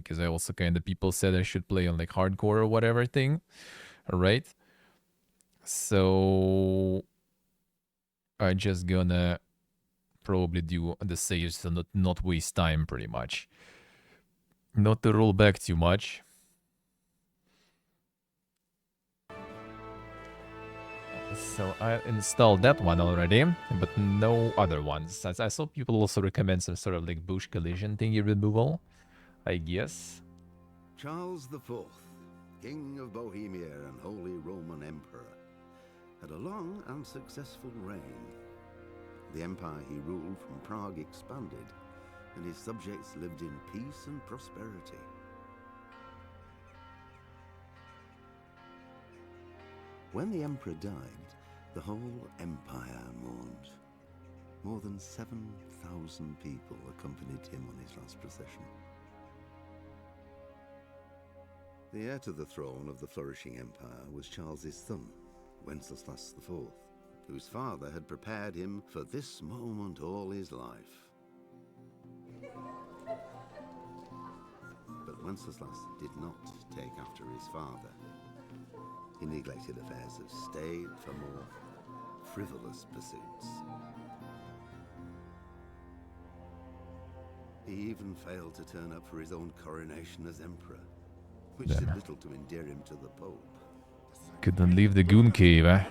because I also kind of people said I should play on like hardcore or whatever thing. All right. So I just gonna probably do the saves to not waste time pretty much. Not to roll back too much. So I installed that one already, but no other ones. I saw people also recommend some sort of like bush collision thingy removal, I guess. Charles IV, King of Bohemia and Holy Roman Emperor, had a long and successful reign. The empire he ruled from Prague expanded, and his subjects lived in peace and prosperity. When the emperor died, the whole empire mourned. More than 7,000 people accompanied him on his last procession. The heir to the throne of the flourishing empire was Charles's son, Wenceslas IV, whose father had prepared him for this moment all his life. But Wenceslas did not take after his father. He neglected affairs of state for more frivolous pursuits. He even failed to turn up for his own coronation as emperor, which did little to endear him to the Pope. Couldn't leave the goon cave, eh?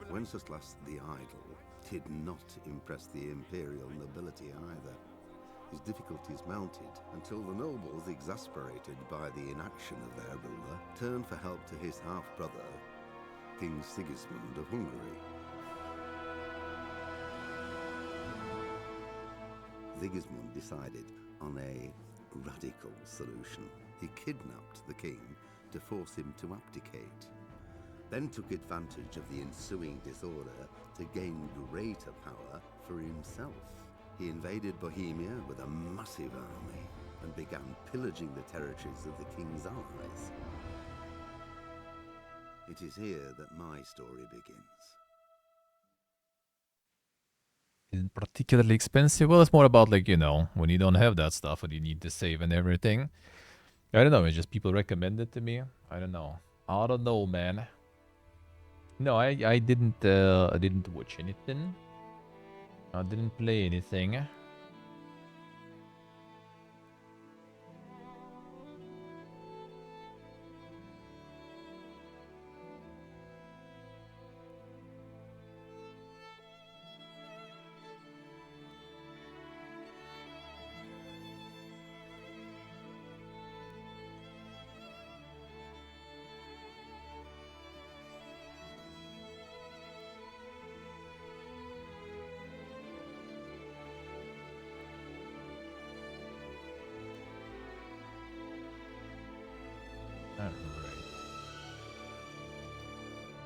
Wenceslas the Idle did not impress the imperial nobility either. His difficulties mounted until the nobles, exasperated by the inaction of their ruler, turned for help to his half-brother, King Sigismund of Hungary. Sigismund decided on a radical solution. He kidnapped the king to force him to abdicate, then took advantage of the ensuing disorder to gain greater power for himself. He invaded Bohemia with a massive army and began pillaging the territories of the king's allies. It is here that my story begins. Isn't particularly expensive. Well, it's more about like, you know, when you don't have that stuff and you need to save and everything. I don't know, it's just people recommend it to me. I don't know. I don't know, man. No, I didn't watch anything. I didn't play anything.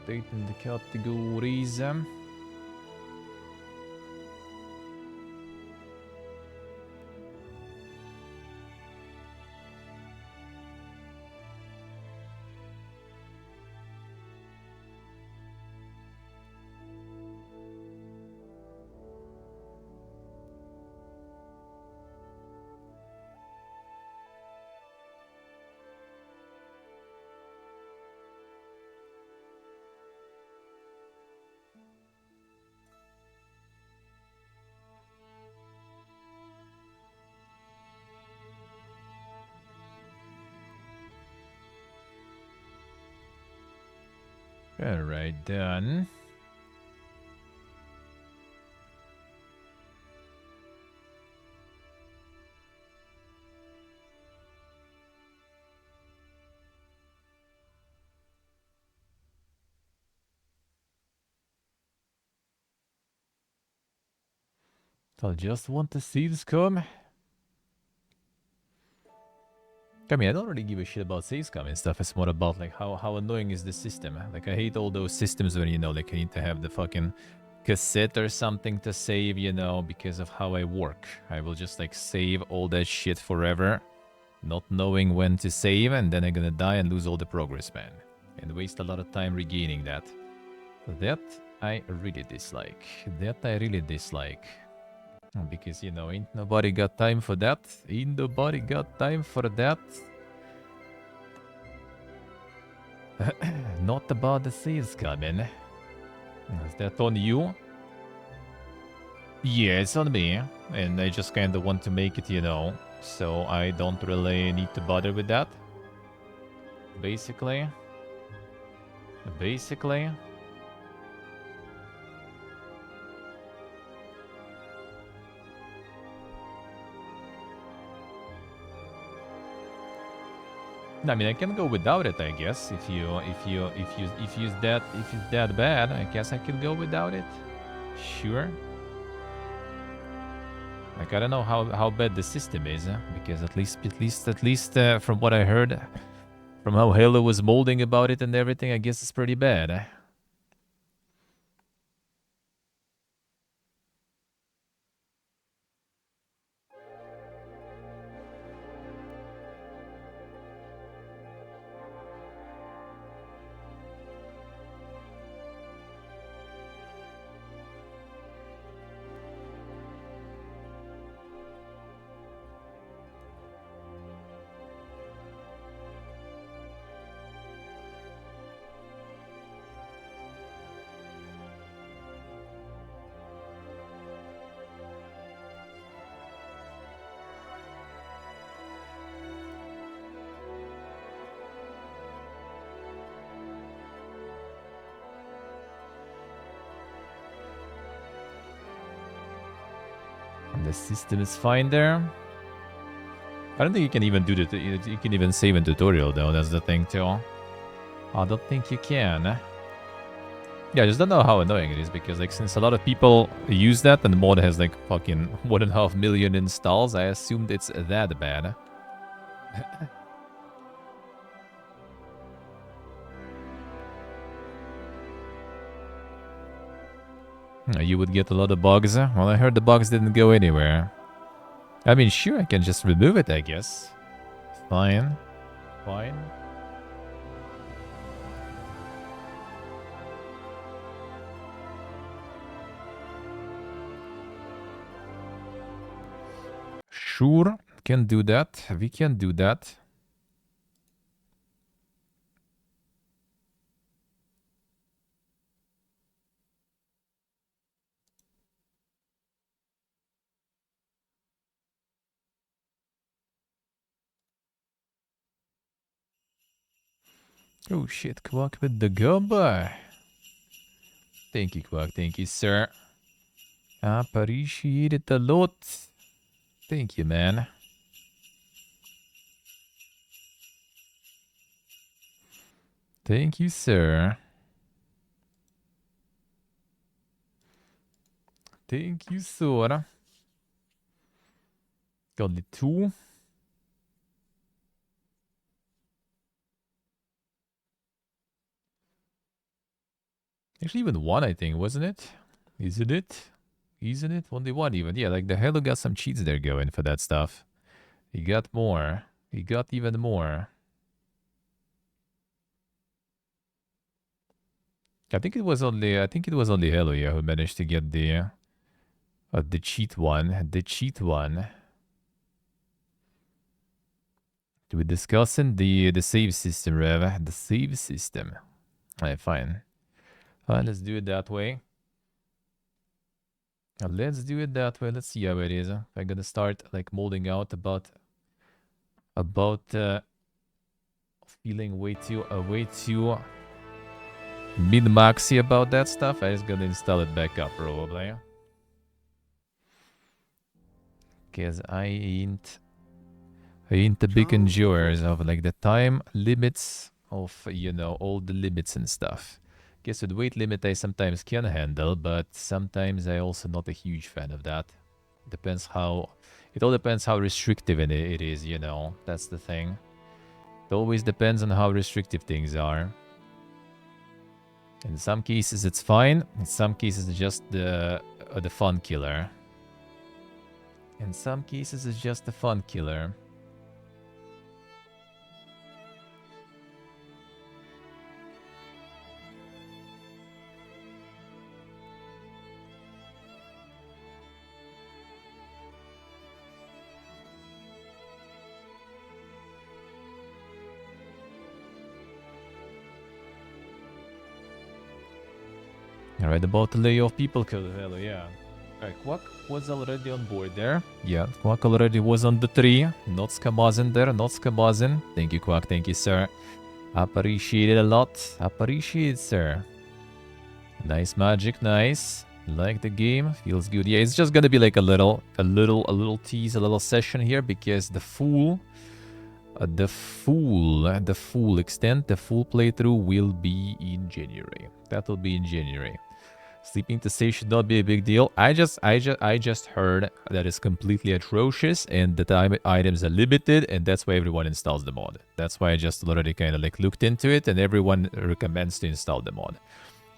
Update in the categories. Alright, done. I just want to see this come. I mean, I don't really give a shit about savescom and stuff. It's more about like how annoying is the system. Like I hate all those systems when, you know, like I need to have the fucking cassette or something to save, you know, because of how I work. I will just like save all that shit forever, not knowing when to save, and then I'm gonna die and lose all the progress, man. And waste a lot of time regaining that. That I really dislike. That I really dislike. Because, you know, ain't nobody got time for that. Ain't nobody got time for that. Not about the sales coming. Is that on you? Yeah, it's on me. And I just kind of want to make it, you know. So I don't really need to bother with that. Basically. Basically. I mean, I can go without it, I guess. If it's that bad, I guess I can go without it. Sure. Like, I don't know how bad the system is, because at least from what I heard, from how Halo was molding about it and everything, I guess it's pretty bad. And the system is fine there. I don't think you can even do the. You can even save in tutorial though. That's the thing too. I don't think you can. Yeah, I just don't know how annoying it is because, like, since a lot of people use that and the mod has like fucking 1.5 million installs, I assumed it's that bad. You would get a lot of bugs. Well, I heard the bugs didn't go anywhere. I mean, sure, I can just remove it, I guess. Fine. Fine. Sure, can do that. We can do that. Oh shit, Quack with the gumba. Thank you, Quack. Thank you, sir. Appreciate it a lot. Thank you, man. Thank you, sir. Thank you, sir. Got the two. Actually, even one, I think, wasn't it? Isn't it? Isn't it? Only one, even. Yeah, like the Hello got some cheats there going for that stuff. He got more. He got even more. I think it was only Hello, yeah, who managed to get the cheat one. The cheat one. We discussing the save system, Rev. The save system. Alright, fine. Let's do it that way. Let's do it that way. Let's see how it is. I'm gonna start like molding out about feeling way too mid-maxy about that stuff. I just gonna install it back up probably. Cause I ain't a big enjoyers of like the time limits of, you know, all the limits and stuff. Guess with weight limit I sometimes can handle, but sometimes I also not a huge fan of that. It all depends how restrictive it is, you know. That's the thing. It always depends on how restrictive things are. In some cases it's fine. In some cases it's just the fun killer. In some cases it's just the fun killer. Alright, about to lay off people, hello, yeah. Alright, Quack was already on board there. Yeah, Quack already was on the tree. Not Skamazin there, not Skamazin. Thank you, Quack, thank you, sir. Appreciate it a lot. Appreciate it, sir. Nice magic, nice. Like the game, feels good. Yeah, it's just gonna be like a little tease, a little session here because the full extent, the full playthrough will be in January. That will be in January. Sleeping to say should not be a big deal. I just heard that it's completely atrocious and the time items are limited, and that's why everyone installs the mod. That's why I just already kind of like looked into it, and everyone recommends to install the mod.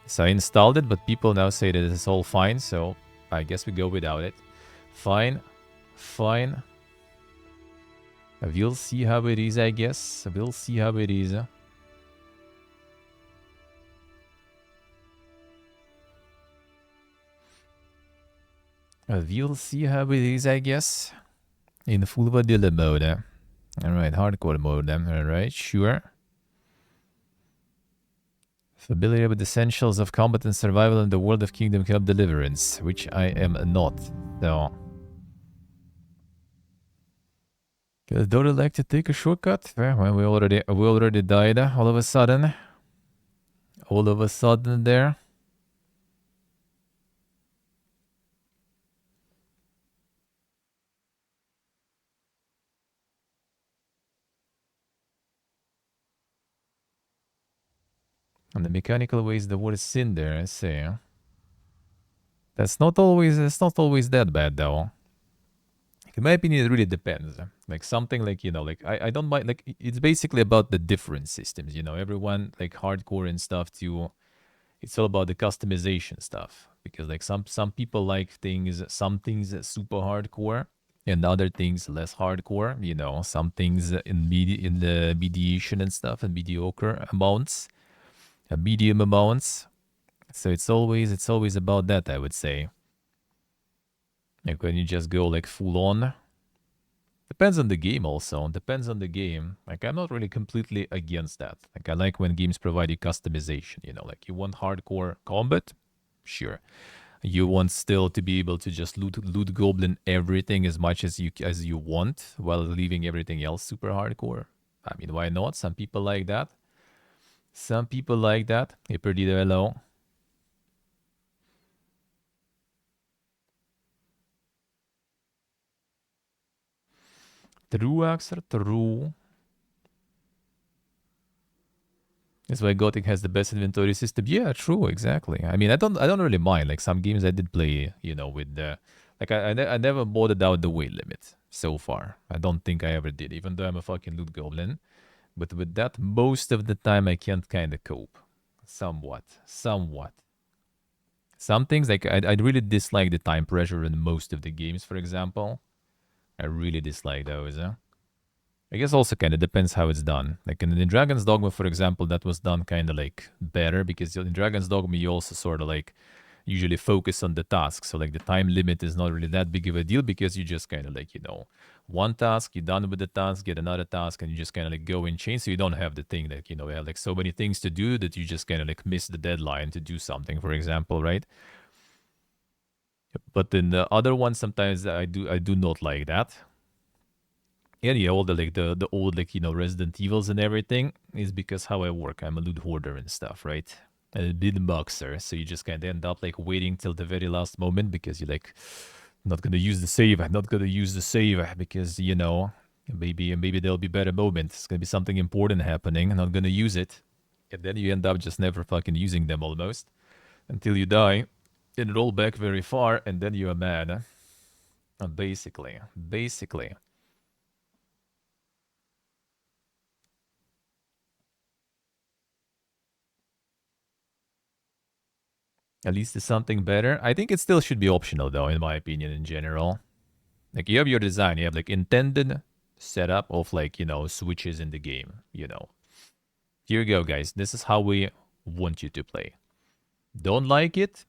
So I installed it, but people now say that it's all fine, so I guess we go without it. Fine. Fine. We'll see how it is, I guess. We'll see how it is. We'll see how it is, I guess. In full vanilla mode. Alright, hardcore mode. Alright, sure. Familiar with the essentials of combat and survival in the world of Kingdom Come Deliverance, which I am not. So, don't I like to take a shortcut? Well, we already died all of a sudden. All of a sudden there. And the mechanical ways the word sin there, I say. That's not always that bad though. In my opinion, it really depends. Like something like, you know, like I don't mind, like it's basically about the different systems, you know, everyone like hardcore and stuff too. It's all about the customization stuff because like some people like some things super hardcore and other things less hardcore, you know, some things in the mediation and stuff and mediocre amounts, medium amounts. So it's always about that, I would say. Like when you just go like full on. Depends on the game also. Depends on the game. Like I'm not really completely against that. Like I like when games provide you customization, you know, like you want hardcore combat? Sure. You want still to be able to just loot goblin everything as much as you want while leaving everything else super hardcore. I mean, why not? Some people like that. Some people like that. Hey, Perdido, hello. True, Axer, true. That's why Gothic has the best inventory system. Yeah, true, exactly. I mean, I don't really mind. Like some games I did play, you know, with the, like I never bothered out the weight limit so far. I don't think I ever did, even though I'm a fucking loot goblin. But with that, most of the time I can't kind of cope. Somewhat. Some things like I really dislike the time pressure in most of the games. For example, I really dislike those. I guess also kind of depends how it's done. Like in Dragon's Dogma, for example, that was done kind of like better because in Dragon's Dogma you also sort of like usually focus on the task. So like the time limit is not really that big of a deal because you just kind of like, you know, one task, you're done with the task, get another task, and you just kind of like go in chain. So you don't have the thing that, you know, you have like so many things to do that you just kind of like miss the deadline to do something, for example, right? But in the other ones, sometimes I do not like that. Yeah, all the like the old like, you know, Resident Evils and everything is because how I work. I'm a loot hoarder and stuff, right? And a bit boxer, so you just kind of end up like waiting till the very last moment because you're like not gonna use the save. I'm not gonna use the save because, you know, maybe there'll be better moments. It's gonna be something important happening. I'm not gonna use it, and then you end up just never fucking using them almost until you die and roll back very far, and then you're mad. Basically. At least it's something better. I think it still should be optional, though, in my opinion, in general. Like, you have your design, you have, like, intended setup of, like, you know, switches in the game, you know. Here you go, guys. This is how we want you to play. Don't like it?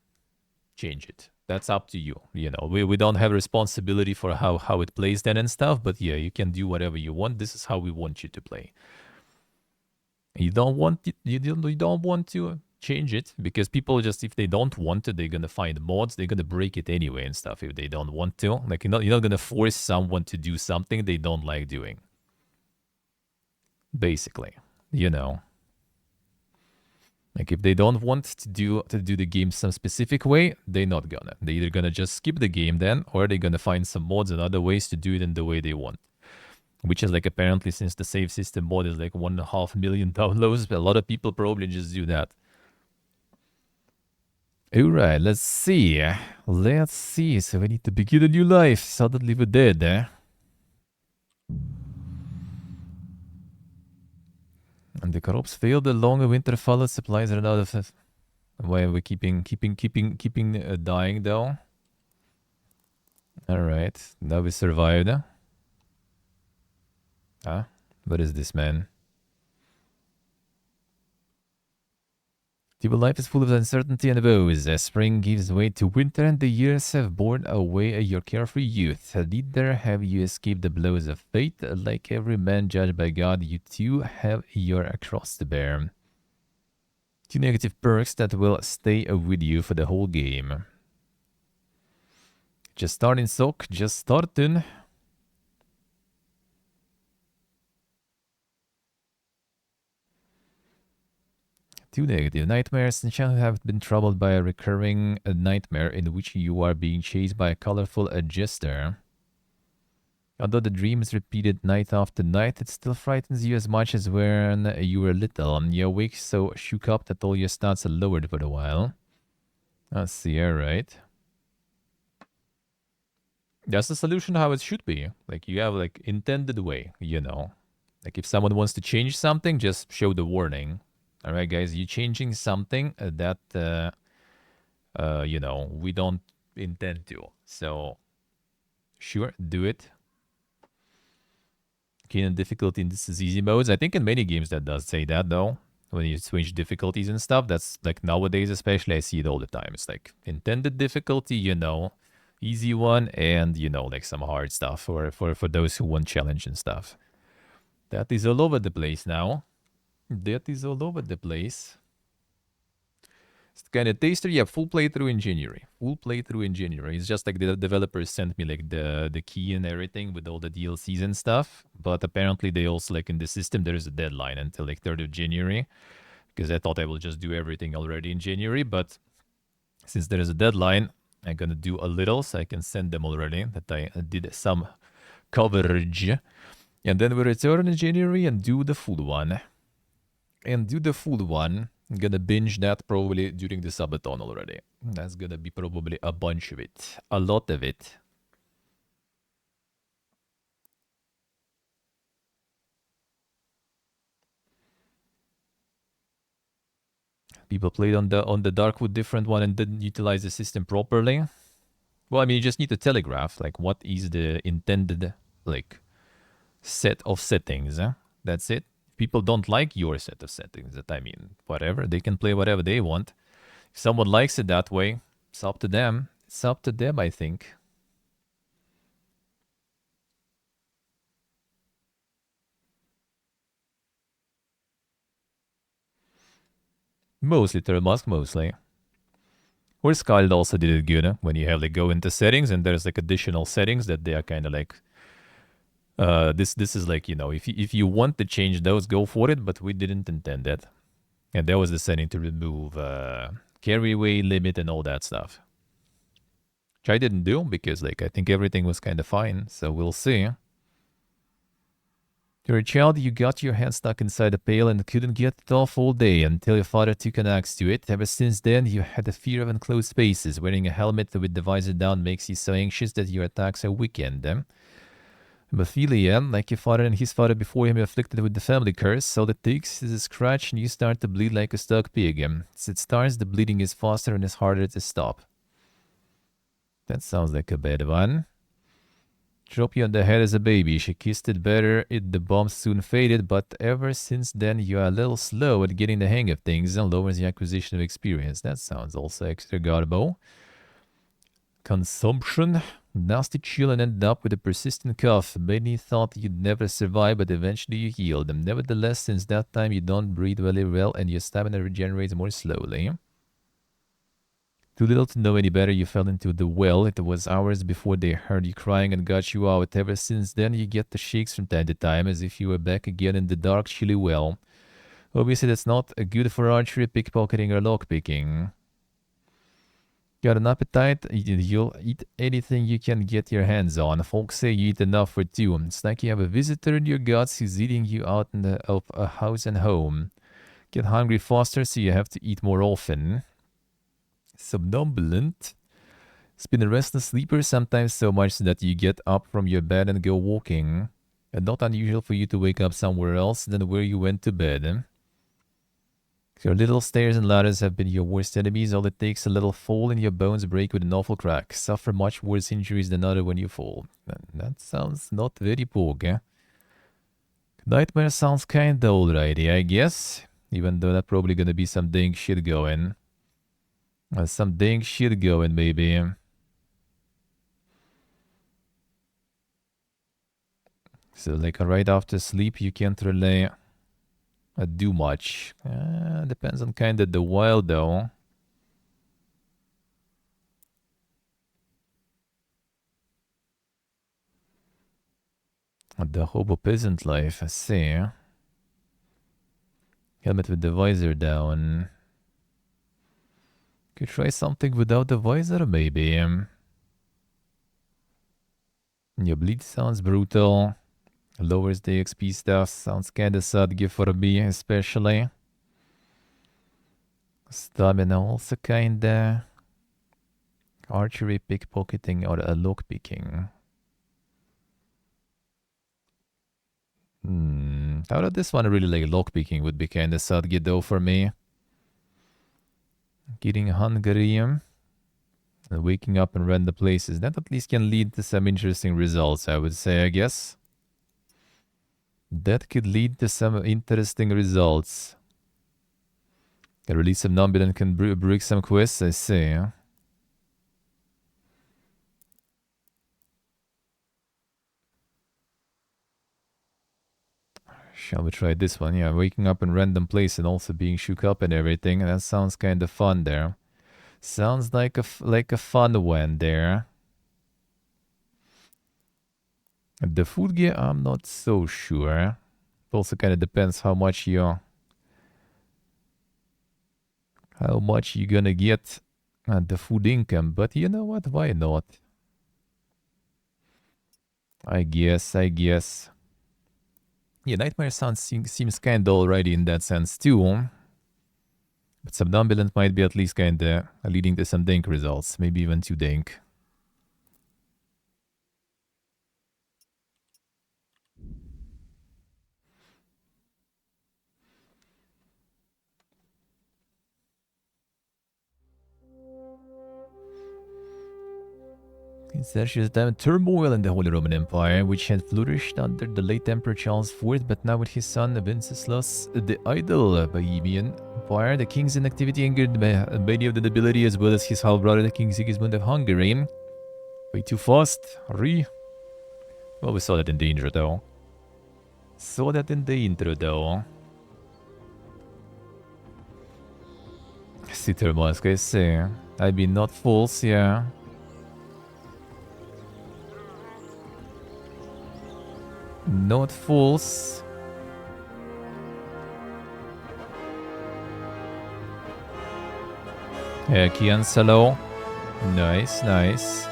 Change it. That's up to you. You know, we don't have responsibility for how it plays then and stuff, but yeah, you can do whatever you want. This is how we want you to play. You don't want it, you don't want to? change it, because people just, if they don't want to, they're gonna find mods, they're gonna break it anyway and stuff if they don't want to. Like, you're not gonna force someone to do something they don't like doing. Basically, you know. Like, if they don't want to do the game some specific way, they're not gonna. They're either gonna just skip the game then, or they're gonna find some mods and other ways to do it in the way they want. Which is like, apparently, since the save system mod is like 1.5 million downloads, a lot of people probably just do that. Alright, let's see. Let's see. So we need to begin a new life. Suddenly we're dead, eh? And the crops failed. The longer winter followed. Supplies are out of. Why are we keeping dying though? Alright, now we survived. Huh? What is this, man? Your life is full of uncertainty and woes. Spring gives way to winter, and the years have borne away your carefree youth. Neither have you escaped the blows of fate. Like every man judged by God, you too have your cross to bear. 2 negative perks that will stay with you for the whole game. Just starting, Sok. Just starting. Two negative nightmares. Enchant have been troubled by a recurring nightmare in which you are being chased by a colorful jester. Although the dream is repeated night after night, it still frightens you as much as when you were little. You awake so shook up that all your stats are lowered for a while. Let's see, alright. That's the solution how it should be. Like, you have, like, intended way, you know. Like, if someone wants to change something, just show the warning. Alright, guys, you're changing something that, you know, we don't intend to. So, sure, do it. Keen and difficulty in this is easy modes. I think in many games that does say that, though. When you switch difficulties and stuff, that's, like, nowadays especially, I see it all the time. It's, like, intended difficulty, you know, easy one, and, you know, like, some hard stuff for those who want challenge and stuff. That is all over the place now. That is all over the place. It's kind of taster. Yeah, full playthrough in January. Full playthrough in January. It's just like the developers sent me like the key and everything with all the DLCs and stuff. But apparently they also, like, in the system, there is a deadline until like 3rd of January. Because I thought I will just do everything already in January. But since there is a deadline, I'm going to do a little so I can send them already that I did some coverage. And then we return in January and do the full one. I'm gonna binge that probably during the subathon already. That's gonna be probably a bunch of it. A lot of it. People played on the Darkwood different one and didn't utilize the system properly. Well, I mean, you just need to telegraph, like, what is the intended, like, set of settings. That's it. People don't like your set of settings. That, I mean, whatever. They can play whatever they want. If someone likes it that way, it's up to them. It's up to them, I think. Mostly Termask, mostly. Or Skald also did it good, when you have, like, go into settings and there's, like, additional settings that they are kind of like, this is like, you know, if you want to change those, go for it, but we didn't intend that. And that was the setting to remove carry weight limit and all that stuff. Which I didn't do because, like, I think everything was kind of fine, so we'll see. You're a child, you got your hand stuck inside a pail and couldn't get it off all day until your father took an axe to it. Ever since then, you had a fear of enclosed spaces. Wearing a helmet with the visor down makes you so anxious that your attacks are weakened. Hemophilia, like your father and his father before him, afflicted with the family curse. So that takes is a scratch and you start to bleed like a stuck pig. As it starts, the bleeding is faster and is harder to stop. That sounds like a bad one. Drop you on the head as a baby. She kissed it better. The bomb soon faded, but ever since then you are a little slow at getting the hang of things and lowers the acquisition of experience. That sounds also extra garbage. Consumption. Nasty chill and ended up with a persistent cough. Many thought you'd never survive, but eventually you healed. Nevertheless, since that time you don't breathe very well and your stamina regenerates more slowly. Too little to know any better, you fell into the well. It was hours before they heard you crying and got you out. Ever since then, you get the shakes from time to time, as if you were back again in the dark, chilly well. Obviously, that's not good for archery, pickpocketing, or lockpicking. Got an appetite? You'll eat anything you can get your hands on. Folks say you eat enough for two. It's like you have a visitor in your guts who's eating you out of a house and home. Get hungry faster, so you have to eat more often. Somnambulant. It's been a restless sleeper, sometimes so much that you get up from your bed and go walking. And not unusual for you to wake up somewhere else than where you went to bed. Your little stairs and ladders have been your worst enemies. All it takes a little fall and your bones break with an awful crack. Suffer much worse injuries than other when you fall. That sounds not very pog, eh? Nightmare sounds kinda alrighty, I guess. Even though that's probably gonna be some dang shit going. Some dang shit going, maybe. So, like, right after sleep, you can't really do much. Depends on kind of the while, though. The hobo peasant life, I see. Helmet with the visor down. Could try something without the visor, maybe. Your bleed sounds brutal. Lowers the XP stuff. Sounds kinda sad gift for me, especially. Stamina also kinda. Archery, pickpocketing, or a lockpicking. How about this one? Really like lockpicking would be kinda sad get though for me. Getting hungry and waking up in random places. That at least can lead to some interesting results, I would say, I guess. That could lead to some interesting results. Can release some number and can break some quests, I see. Shall we try this one? Yeah, waking up in random place and also being shook up and everything. That sounds kind of fun there. Sounds like a fun one there. The food gear, I'm not so sure. It also kind of depends how much you're gonna get the food income. But you know what? Why not? I guess. Yeah, Nightmare Sounds seems kinda alrighty in that sense too. But Somnambulant might be at least kinda leading to some dank results. Maybe even too dank. In such a time turmoil in the Holy Roman Empire, which had flourished under the late Emperor Charles IV, but now with his son Wenceslas the Idle Bohemian Empire, the king's inactivity angered many of the nobility as well as his half-brother, the King Sigismund of Hungary. Way too fast. Hurry. Well, we saw that in the intro, though. Sitter mask, I see. I mean, not false, yeah. Not false. Cancelo. Nice, nice.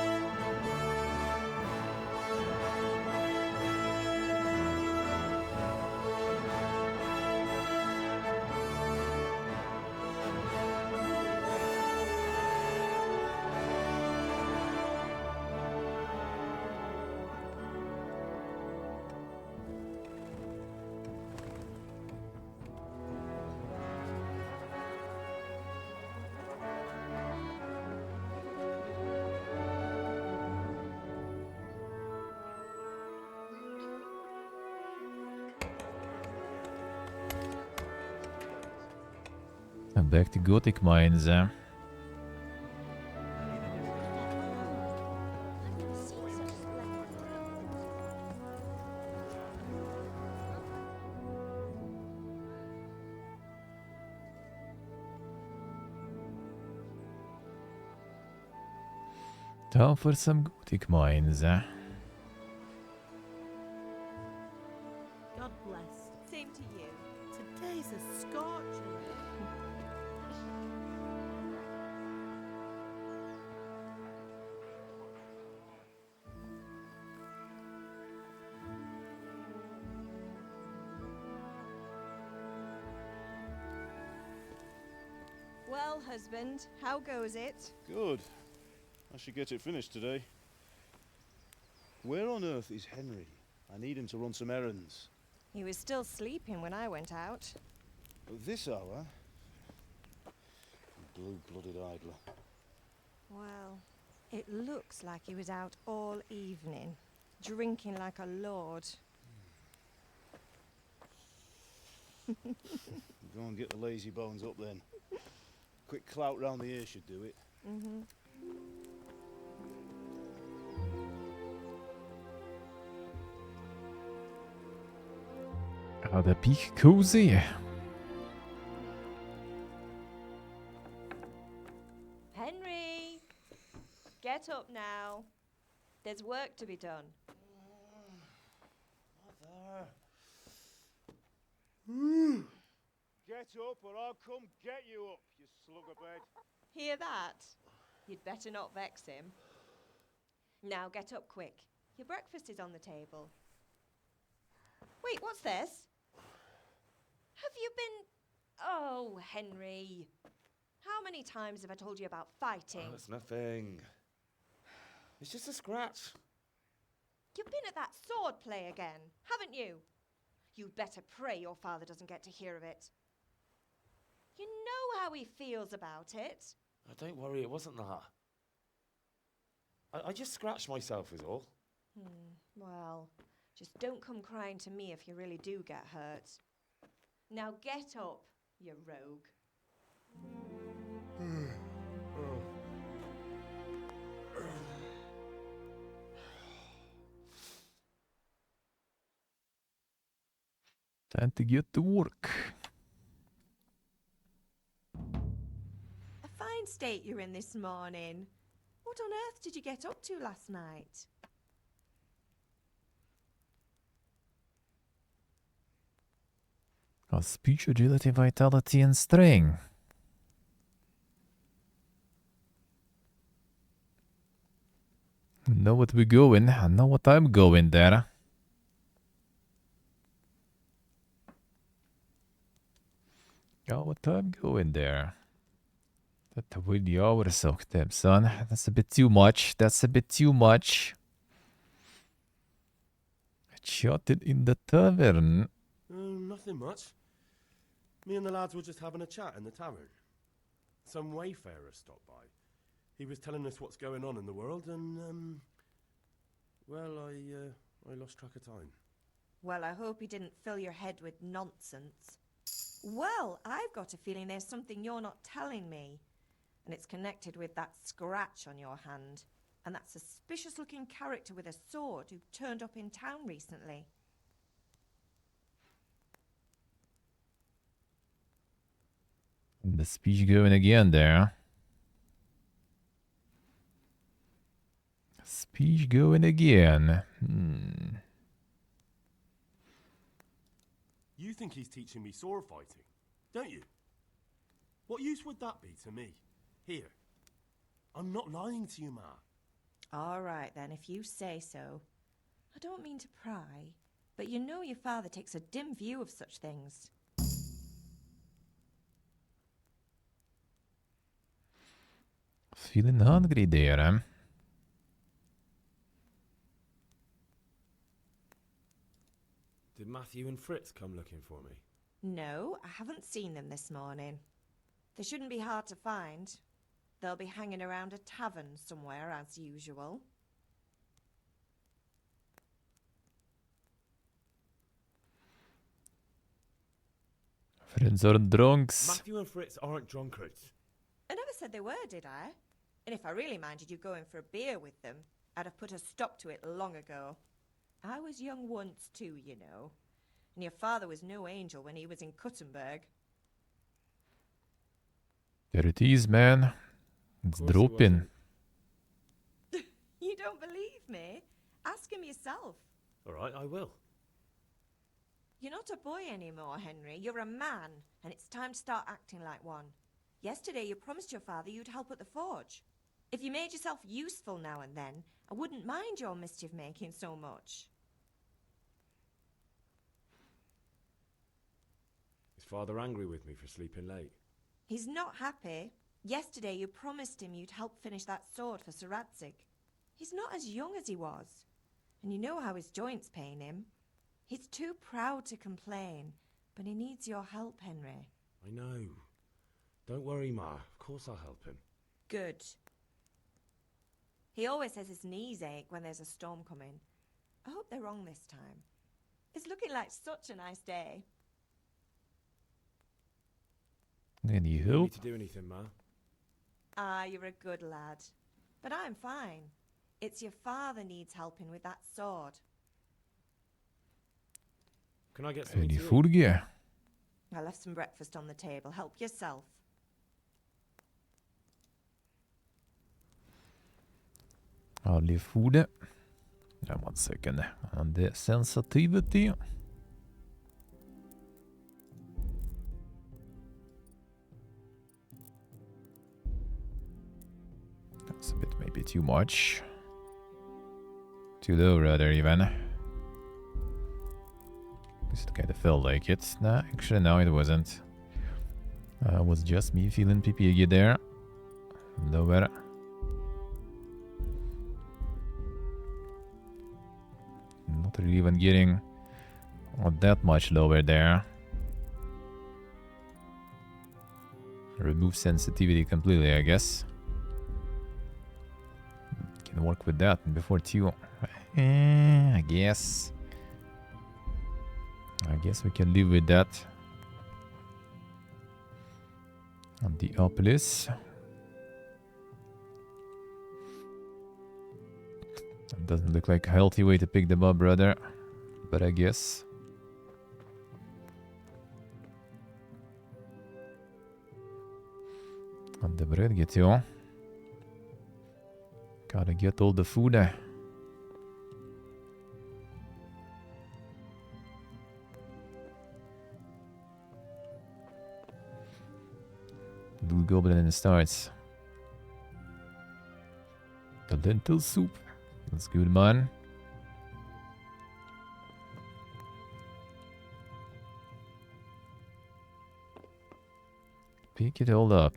Back to Gothic mines. Time for some Gothic mines, eh? God bless. Same to you. Today's a scorcher. Well, husband, how goes it? Good. I should get it finished today. Where on earth is Henry? I need him to run some errands. He was still sleeping when I went out. At this hour? Blue-blooded idler. Well, it looks like he was out all evening, drinking like a lord. Go and get the lazy bones up then. Quick clout round the ear should do it. Mm-hmm. Ja, der Peak Cozy. Henry! Get up now. There's work to be done. Get up or I'll come get you up, you slugabed. Hear that? You'd better not vex him. Now get up quick. Your breakfast is on the table. Wait, what's this? Have you been... Oh, Henry. How many times have I told you about fighting? Oh, it's nothing. It's just a scratch. You've been at that sword play again, haven't you? You'd better pray your father doesn't get to hear of it. You know how he feels about it. Oh, don't worry, it wasn't that. I just scratched myself is all. Well, just don't come crying to me if you really do get hurt. Now get up, you rogue. Time to get to work. A fine state you're in this morning. What on earth did you get up to last night? Oh, speech, agility, vitality, and strength. Know what we're going. I know what I'm going there. Know what I'm going there. That will the hour soak them, son. That's a bit too much. That's a bit too much. Shot it in the tavern. Nothing much. Me and the lads were just having a chat in the tavern. Some wayfarer stopped by. He was telling us what's going on in the world, and well, I lost track of time. Well, I hope he didn't fill your head with nonsense. Well, I've got a feeling there's something you're not telling me. And it's connected with that scratch on your hand. And that suspicious-looking character with a sword who turned up in town recently. The speech going again there. Speech going again. You think he's teaching me sword fighting, don't you? What use would that be to me? Here. I'm not lying to you, Ma. All right, then, if you say so. I don't mean to pry, but you know your father takes a dim view of such things. Feeling hungry there, eh? Did Matthew and Fritz come looking for me? No, I haven't seen them this morning. They shouldn't be hard to find. They'll be hanging around a tavern somewhere, as usual. Friends are drunks. Matthew and Fritz aren't drunkards. I never said they were, did I? And if I really minded you going for a beer with them, I'd have put a stop to it long ago. I was young once too, you know. And your father was no angel when he was in Kuttenberg. There it is, man. It's Of course he dropping. wasn't. don't believe me? Ask him yourself. All right, I will. You're not a boy anymore, Henry. You're a man, and it's time to start acting like one. Yesterday you promised your father you'd help at the forge. If you made yourself useful now and then, I wouldn't mind your mischief-making so much. Is Father angry with me for sleeping late? He's not happy. Yesterday you promised him you'd help finish that sword for Sir Radzig. He's not as young as he was, and you know how his joints pain him. He's too proud to complain, but he needs your help, Henry. I know. Don't worry, Ma. Of course I'll help him. Good. He always says his knees ache when there's a storm coming. I hope they're wrong this time. It's looking like such a nice day. Any Need help? me to do anything, Ma? Ah, you're a good lad. But I'm fine. It's your father needs helping with that sword. Can I get something Any to eat? food gear? I left some breakfast on the table. Help yourself. Aldrig food. Ja, 1 second. On the sensitivity. That's a bit maybe too much. Too low rather even. Just kind of felt like it. Nah, actually no it wasn't. It was just me feeling pee there. Lower. Not really even getting that much lower there. Remove sensitivity completely, I guess. Can work with that before too. I guess we can live with that. On the Opolis. That doesn't look like a healthy way to pick them up, brother. But I guess. On the bread get you. Gotta get all the food. Blue Goblin starts. The lentil soup. That's good, man. Pick it all up.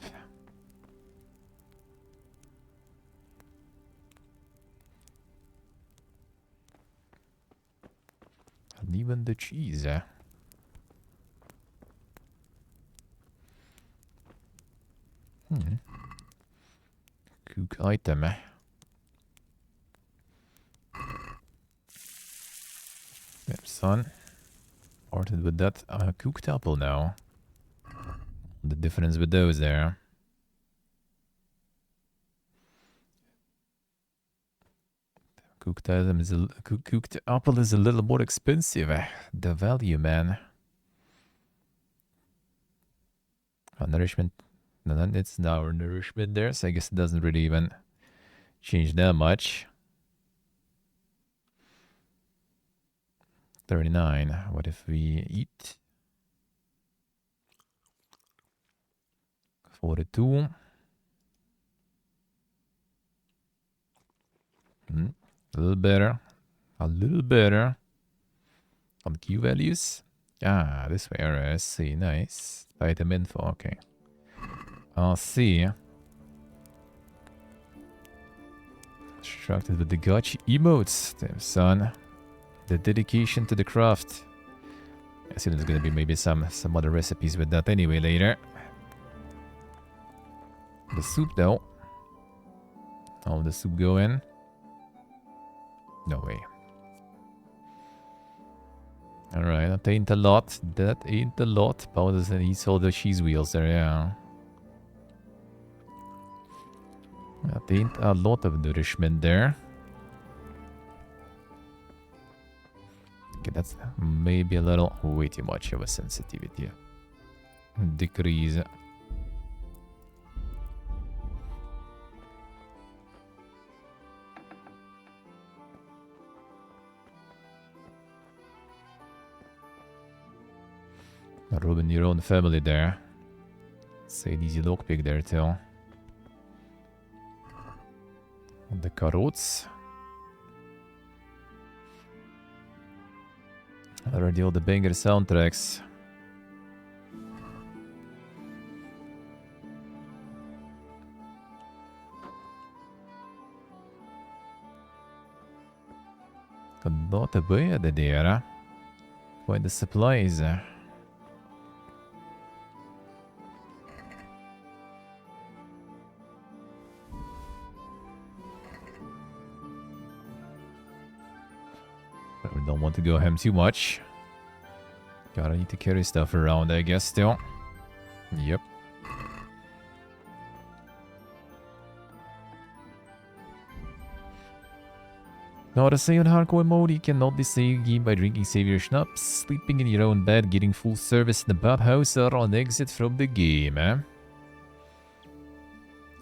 And even the cheese. Cook item. Yep, son. Parted with that cooked apple now. The difference with those there. Cooked item is cooked apple is a little more expensive. The value, man. Nourishment. No, it's now nourishment there, so I guess it doesn't really even change that much. 39. What if we eat? 42. A little better. A little better. On Q values. Ah, this way. Alright, I see. Nice. Item info. Okay. I'll see. Constructed with the gotcha emotes. Damn, son. The dedication to the craft. I see there's gonna be maybe some other recipes with that anyway later. The soup though. How the soup go in? No way. Alright, that ain't a lot. That ain't a lot. Powders and eats all the cheese wheels there, yeah. That ain't a lot of nourishment there. Okay, that's maybe a little way too much of a sensitivity. Decrease. Ruin your own family there. Say an easy lockpick there too. The carrots. Already all the banger soundtracks. Not a bad idea. Find the supplies. We don't want to go ham too much. Gotta need to carry stuff around, I guess, still. Yep. Now to say on hardcore mode, you cannot be saved game by drinking savior schnapps, sleeping in your own bed, getting full service in the bathhouse, or on exit from the game, eh?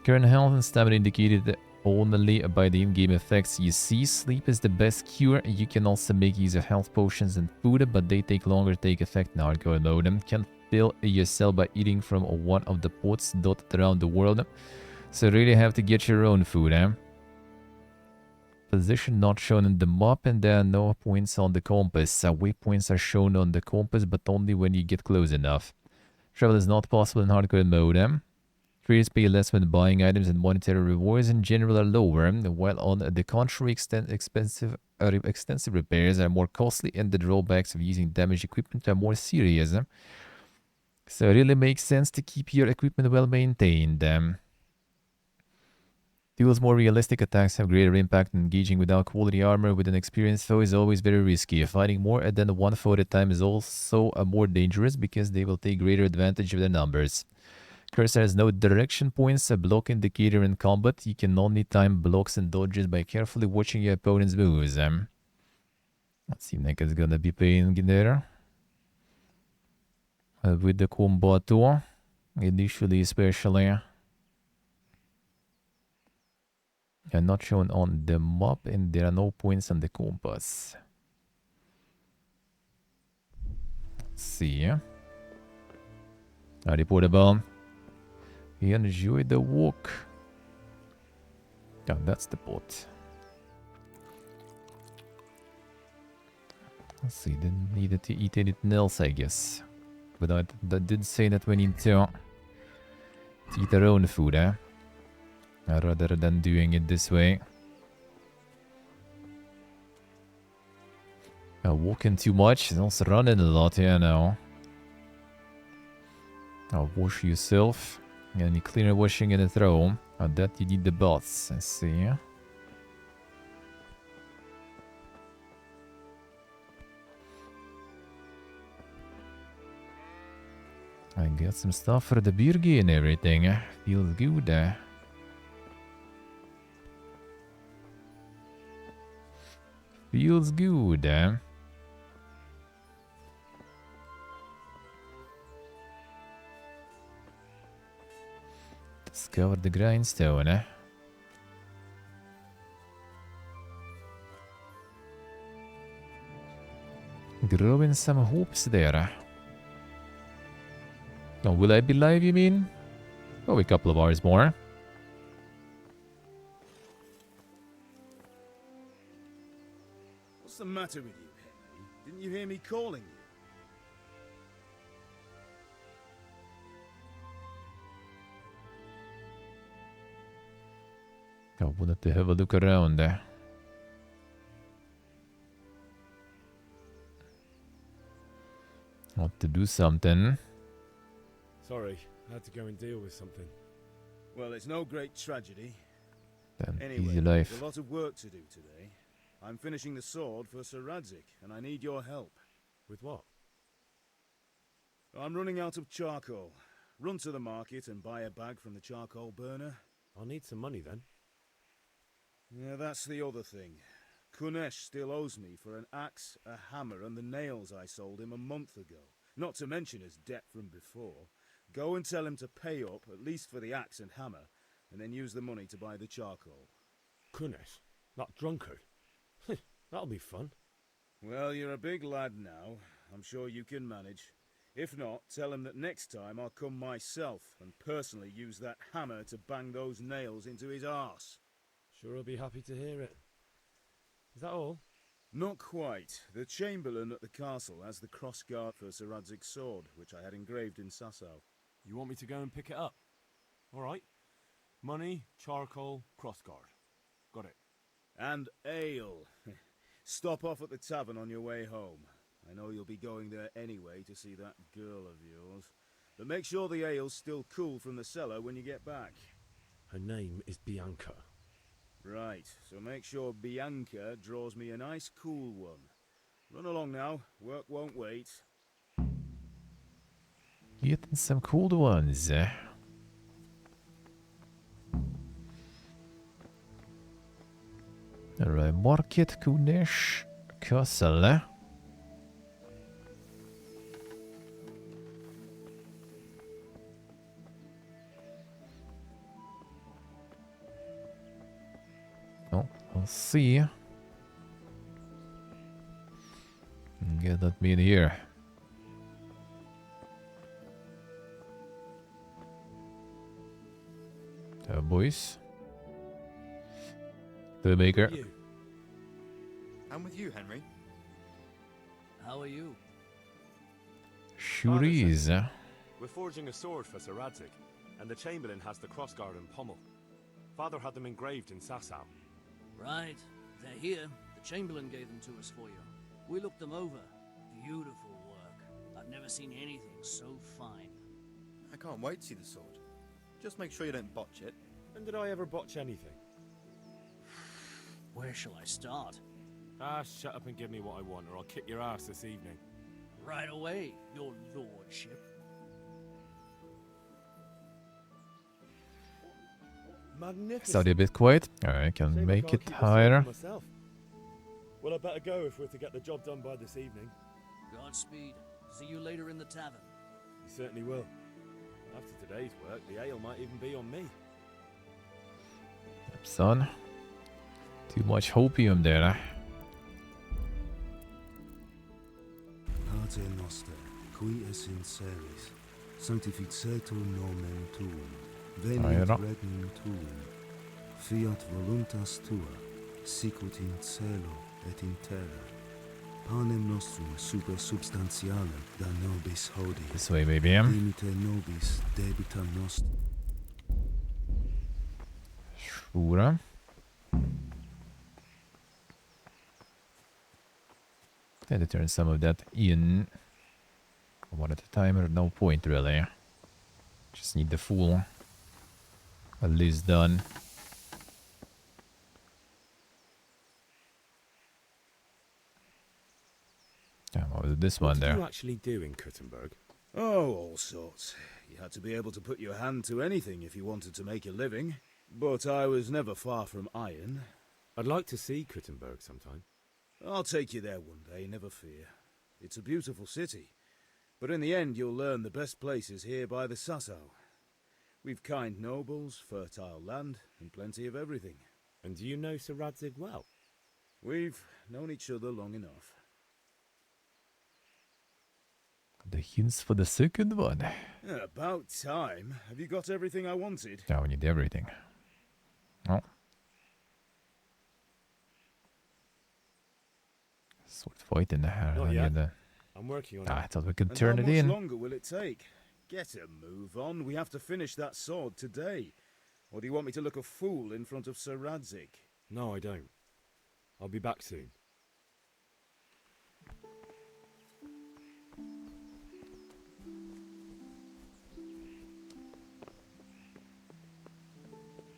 Current health and stamina indicated only by the in-game effects you see. Sleep is the best cure. You can also make use of health potions and food, but they take longer to take effect in hardcore mode. Can fill yourself by eating from one of the pots dotted around the world. So really have to get your own food, eh? Position not shown in the map, and there are no points on the compass. Waypoints are shown on the compass, but only when you get close enough. Travel is not possible in hardcore mode. Traders pay less when buying items, and monetary rewards in general are lower, while on the contrary, extensive repairs are more costly, and the drawbacks of using damaged equipment are more serious. So it really makes sense to keep your equipment well maintained. Feels more realistic attacks have greater impact, and engaging without quality armor with an experienced foe is always very risky. Fighting more than one foe at a time is also more dangerous because they will take greater advantage of their numbers. Cursor has no direction points, a block indicator in combat. You can only time blocks and dodges by carefully watching your opponent's moves. Let's see, like it's gonna be paying there. With the combat too, initially especially. Are not shown on the map, and there are no points on the compass. Let's see. Reportable. Enjoy the walk. Yeah, that's the boat. Let's see, didn't need to eat anything else, I guess. But that did say that we need to eat our own food, eh? Rather than doing it this way. Walking too much and also running a lot here now. Wash yourself. Any cleaner washing in the throw. That you need the baths. I see. I got some stuff for the birgi and everything. Feels good. Feels good, eh? Discover the grindstone, eh? Growing some hopes there. Oh, will I be live, you mean? Oh, a couple of hours more. What's the matter with you, Henry? Didn't you hear me calling you? I wanted to have a look around there. Want to do something. Sorry, I had to go and deal with something. Well, it's no great tragedy. Then Anyway, easy life. there's a lot of work to do today. I'm finishing the sword for Sir Radzik, and I need your help. With what? I'm running out of charcoal. Run to the market and buy a bag from the charcoal burner. I'll need some money then. Yeah, that's the other thing. Kunesh still owes me for an axe, a hammer, and the nails I sold him a month ago. Not to mention his debt from before. Go and tell him to pay up, at least for the axe and hammer, and then use the money to buy the charcoal. Kunesh? That drunkard? That'll be fun. Well, you're a big lad now. I'm sure you can manage. If not, tell him that next time I'll come myself and personally use that hammer to bang those nails into his arse. Sure, I'll be happy to hear it. Is that all? Not quite. The Chamberlain at the castle has the crossguard for Sir Radzig's sword, which I had engraved in Sasau. You want me to go and pick it up? All right. Money, charcoal, crossguard. Got it. And ale. Stop off at the tavern on your way home. I know you'll be going there anyway to see that girl of yours. But make sure the ale's still cool from the cellar when you get back. Her name is Bianca. Right, so make sure Bianca draws me a nice cool one. Run along now, work won't wait. Getting some cold ones. Alright, market, Kunesh, Castle. Oh, I'll see. Get that meat here. Boys. The baker. You. I'm with you, Henry. How are you? Sure is. We're forging a sword for Sir Radzig, and the Chamberlain has the crossguard and pommel. Father had them engraved in Sasau. Right. They're here. The Chamberlain gave them to us for you. We looked them over. Beautiful work. I've never seen anything so fine. I can't wait to see the sword. Just make sure you don't botch it. When did I ever botch anything? Where shall I start? Ah, shut up and give me what I want, or I'll kick your ass this evening. Right away, your lordship. Magnificent. Study a bit quiet. Alright, I can Shame I make can't it keep the sword higher. for myself. Well, I better go if we're to get the job done by this evening. Godspeed. See you later in the tavern. You certainly will. After today's work, the ale might even be on me. Son. Too much hopium there. Pater noster, qui es in celis, sanctificetur nomen tuum, venit Aira. regnum tuum, fiat voluntas tua, sicut in cielo et in terra. Panem nostrum super substantialem da nobis hodie. This way, baby. Dimite nobis debita nostra. Sure. Had to turn some of that in. One at a time, or no point really. Just need the full list done. What was this one What there? did you actually do in Kuttenberg? Oh, all sorts. You had to be able to put your hand to anything if you wanted to make a living. But I was never far from iron. I'd like to see Kuttenberg sometime. I'll take you there one day, never fear. It's a beautiful city. But in the end, you'll learn the best places here by the Sasau. We've kind nobles, fertile land, and plenty of everything. And do you know Sir Radzig well? We've known each other long enough. The hints for the second one. About time. Have you got everything I wanted? Now we need everything. Oh. Sword fight in the hair. Not I yet. need the- I'm working on I it. thought we could And turn how it much in. longer will it take? Get a move on. We have to finish that sword today. Or do you want me to look a fool in front of Sir Radzig? No, I don't. I'll be back soon.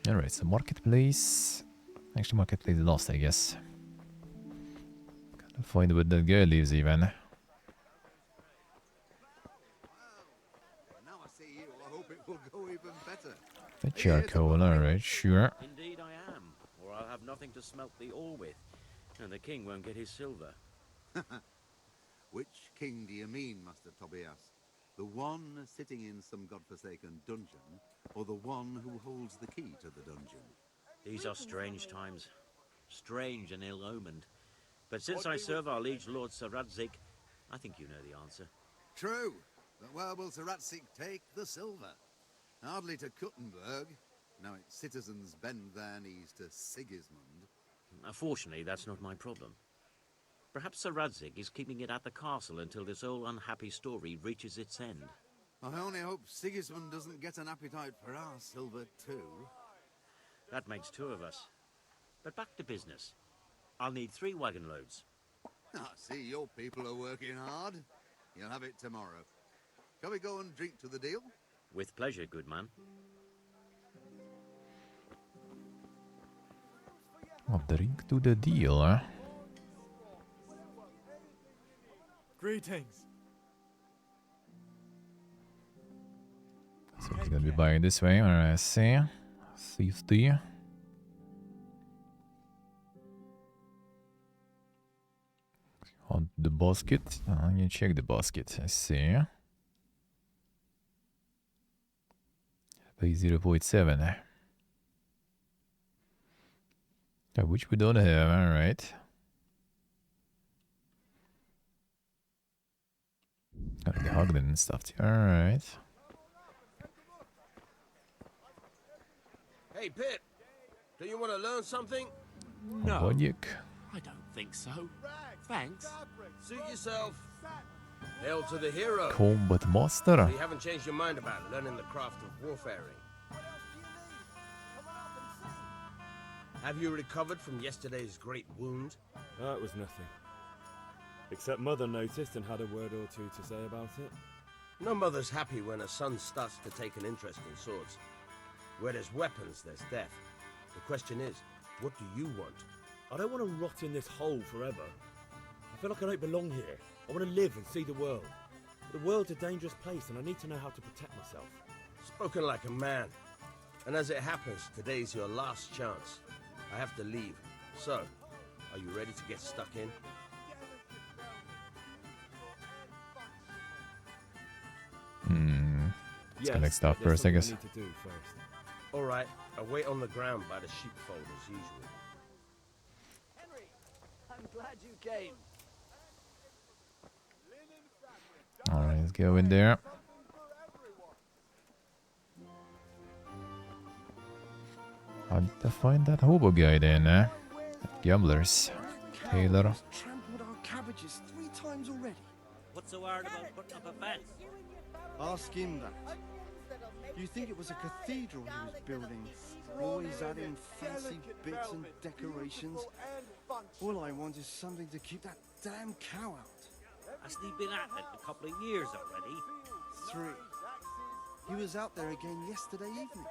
Alright, so marketplace. Actually, marketplace is lost, I guess. Gotta find where the girl lives, even. Now I see you, I hope it will go even better. The charcoal, alright, sure. Indeed I am, or I'll have nothing to smelt the ore with, and the king won't get his silver. Which king do you mean, Master Tobias? The one sitting in some godforsaken dungeon, or the one who holds the key to the dungeon? These are strange times, strange and ill-omened. But since I serve our liege lord Sir Radzig, I think you know the answer. True. But where will Sir Radzig take the silver? Hardly to Kuttenberg. Now its citizens bend their knees to Sigismund. Fortunately, that's not my problem. Perhaps Sir Radzig is keeping it at the castle until this whole unhappy story reaches its end. I only hope Sigismund doesn't get an appetite for our silver too. That makes 2 of us. But back to business. I'll need 3 wagon loads. I see your people are working hard. You'll have it tomorrow. Shall we go and drink to the deal? With pleasure, good man. Oh, drink to the deal, huh? Greetings. So he's gonna be buying this way, alright, I see. 50. On the basket. You check the basket, I see. Pay 0.7. Which we don't have, alright. Gotta get hugged and stuff too, alright. Hey, Pip, do you want to learn something? No. Vodnik. I don't think so. Thanks. Suit yourself. Hail to the hero. Combat Master. You haven't changed your mind about learning the craft of warfaring. Have you recovered from yesterday's great wound? That was nothing. Except Mother noticed and had a word or two to say about it. No mother's happy when a son starts to take an interest in swords. Where there's weapons, there's death. The question is, what do you want? I don't want to rot in this hole forever. I feel like I don't belong here. I want to live and see the world. The world's a dangerous place and I need to know how to protect myself. Spoken like a man. And as it happens, today's your last chance. I have to leave. So, are you ready to get stuck in? Let's collect stuff first, I guess. Need to do first. All right, I'll wait on the ground by the sheepfold as usual. Henry, I'm glad you came. Alright, let's go in there. How did I find that hobo guy then, eh? Gamblers. Taylor. Trampled our cabbages 3 times already. What's so hard about putting up a fence? Ask him that. You think it was a cathedral he was building? Always adding fancy bits and decorations. All I want is something to keep that damn cow out. Hasn't he been at it a couple of years already? 3. He was out there again yesterday evening.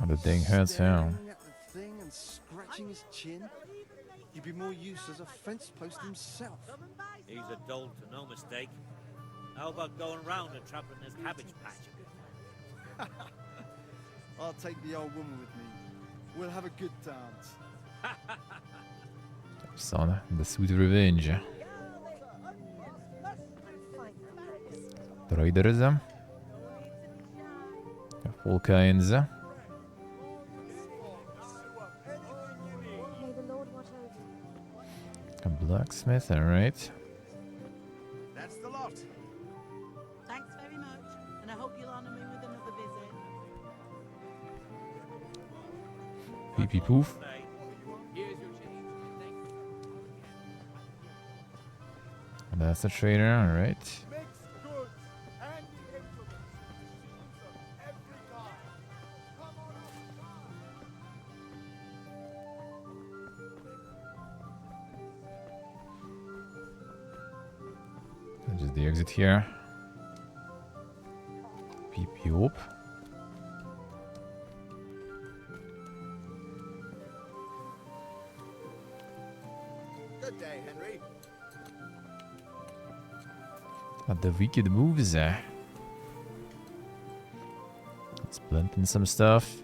Oh, the dang head's down. Staring at the thing and scratching his chin. He'd be more use as a fence post himself. He's a dolt to no mistake. How about going round and trampling his cabbage patch? I'll take the old woman with me. We'll have a good dance. Son, the sweet revenge. Traders. All kinds. May the Lord watch over. A blacksmith, alright. That's the lot. Thanks very much, and I hope you'll honor me with another visit. Pee pee poof. And that's the trader, alright. Just the exit here. Peep you up. Good day, Henry. The wicked moves. Let's blend in some stuff.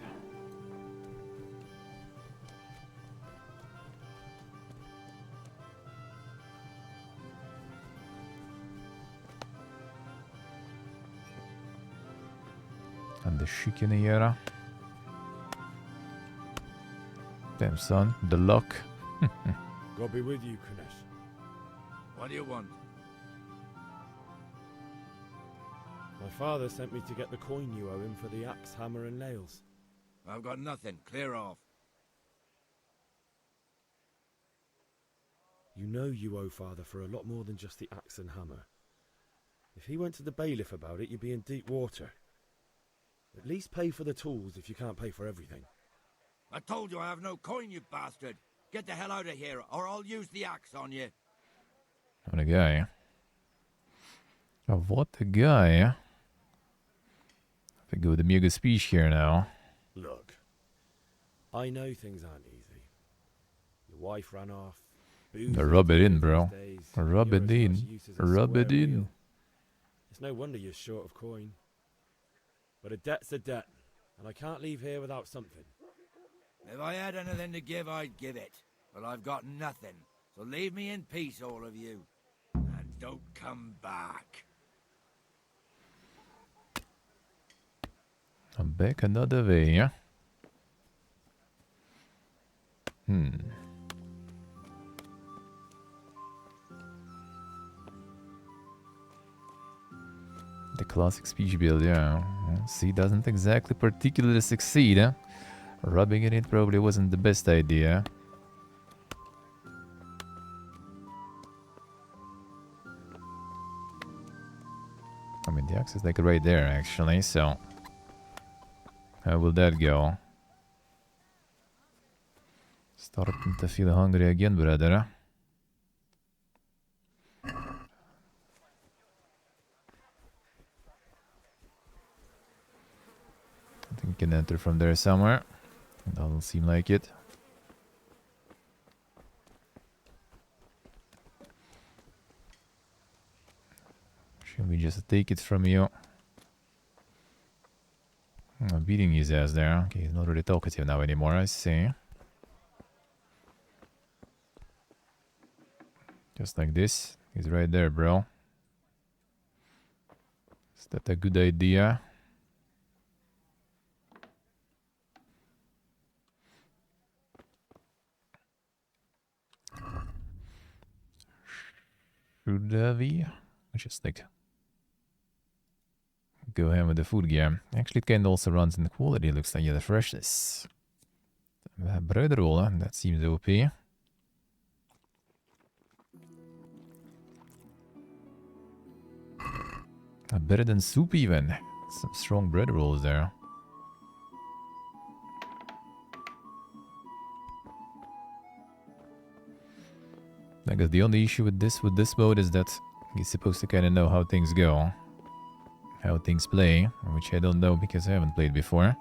And the chicken. Damn son, the luck. God be with you, Kunesh. What do you want? My father sent me to get the coin you owe him for the axe, hammer and nails. I've got nothing. Clear off. You know you owe father for a lot more than just the axe and hammer. If he went to the bailiff about it, you'd be in deep water. At least pay for the tools if you can't pay for everything. I told you I have no coin, you bastard. Get the hell out of here, or I'll use the axe on you. What a guy. Oh, what a guy. I think with the mega speech here now. Look, I know things aren't easy. Your wife ran off. Rub it in, bro. Rub it in. Rub it in. It's no wonder you're short of coin. But a debt's a debt, and I can't leave here without something. If I had anything to give, I'd give it. But I've got nothing. So leave me in peace, all of you. And don't come back. I'm back another way, yeah? The classic speech build, yeah. See, doesn't exactly particularly succeed, huh? Rubbing it in probably wasn't the best idea. I mean, the axe is like right there, actually, so... How will that go? Starting to feel hungry again, brother. I think you can enter from there somewhere. It doesn't seem like it. Should we just take it from you? Oh, beating his ass there. Okay, he's not really talkative now anymore, I see. Just like this. He's right there, bro. Is that a good idea? Should we? Just like go ahead with the food gear. Actually, it kind of also runs in the quality. Looks like, yeah, the freshness. Bread roll, that seems OP. Better than soup even. Some strong bread rolls there. I guess the only issue with this mode is that you're supposed to kind of know how things go. How things play, which I don't know because I haven't played before.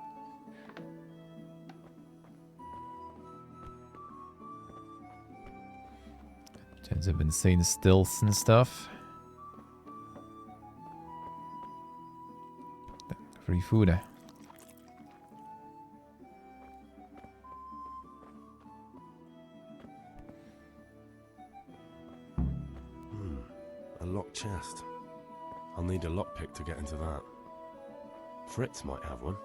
Tons of insane stealths and stuff. Free food. A locked chest. I'll need a lockpick to get into that. Fritz might have one.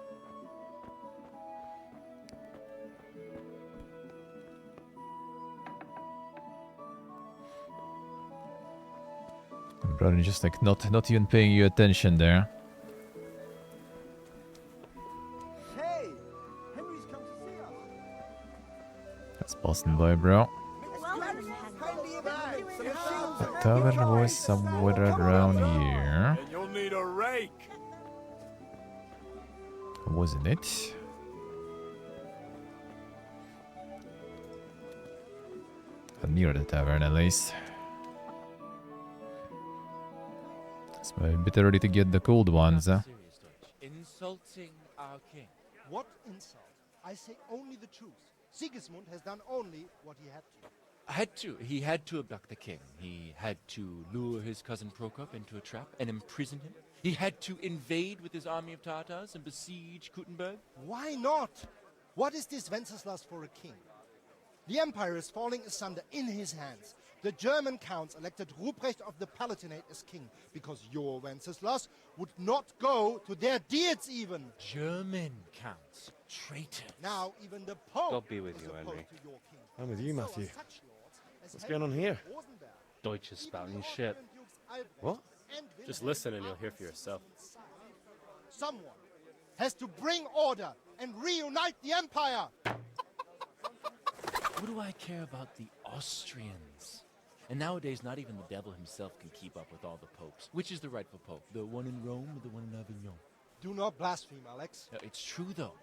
Brother, just like not even paying you attention there. Hey, Henry's come to see us. That's passing by, bro. The tavern was somewhere around here. And you'll need a rake. Wasn't it? Near the tavern, at least. It's a bit early to get the cold ones, huh? Insulting our king. What insult? I say only the truth. Sigismund has done only what he had to. He had to abduct the king. He had to lure his cousin Prokop into a trap and imprison him. He had to invade with his army of Tartars and besiege Kuttenberg. Why not? What is this Wenceslas for a king? The empire is falling asunder in his hands. The German counts elected Ruprecht of the Palatinate as king because your Wenceslas would not go to their deeds even. German counts. Traitors. Now even the Pope God be with you, Henry. I'm with you, Matthew. What's going on here? Deutsch is spouting shit. What? Just listen and you'll hear for yourself. someone has to bring order and reunite the Empire. What do I care about the Austrians? And nowadays, not even the devil himself can keep up with all the popes. Which is the rightful pope? The one in Rome or the one in Avignon? Do not blaspheme, Alex. No, it's true, though.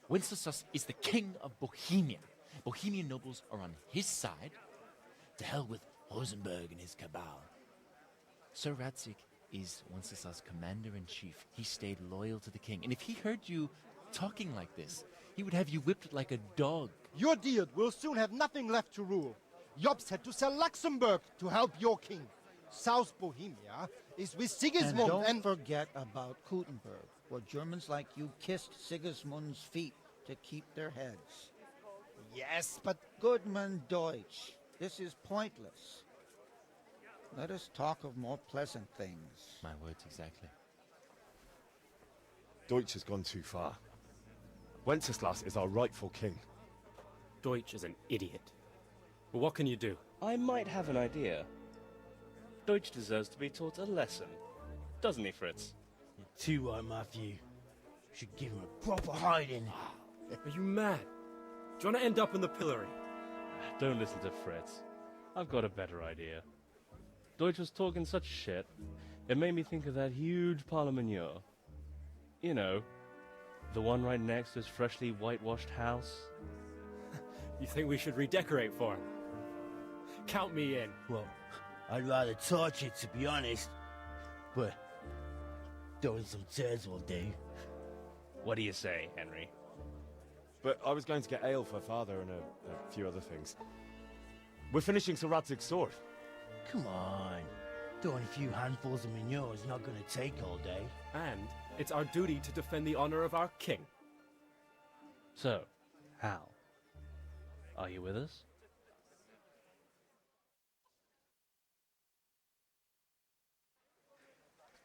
Wenceslas is the king of Bohemia. Bohemian nobles are on his side. To hell with Rosenberg and his cabal. Sir Radzig is Wenceslas' commander-in-chief. He stayed loyal to the king. And if he heard you talking like this, he would have you whipped like a dog. Your Diet will soon have nothing left to rule. Jobst had to sell Luxembourg to help your king. South Bohemia is with Sigismund and don't forget about Gutenberg, where Germans like you kissed Sigismund's feet to keep their heads. Yes, but... Goodman Deutsch, this is pointless. Let us talk of more pleasant things. My words exactly. Deutsch has gone too far. Wenceslas is our rightful king. Deutsch is an idiot. But what can you do? I might have an idea. Deutsch deserves to be taught a lesson. Doesn't he, Fritz? You're too right, Matthew. Should give him a proper hiding. Are you mad? Do you want to end up in the pillory? Don't listen to Fritz. I've got a better idea. Deutsch was talking such shit, it made me think of that huge parliament. You know, the one right next to his freshly whitewashed house. You think we should redecorate for him? Count me in. Well, I'd rather torch it, to be honest. But throwing some tears will do. What do you say, Henry? But I was going to get ale for father and a few other things. We're finishing Sir Radzig's sword. Come on. Throwing a few handfuls of manure is not going to take all day. And it's our duty to defend the honor of our king. So, Hal, are you with us?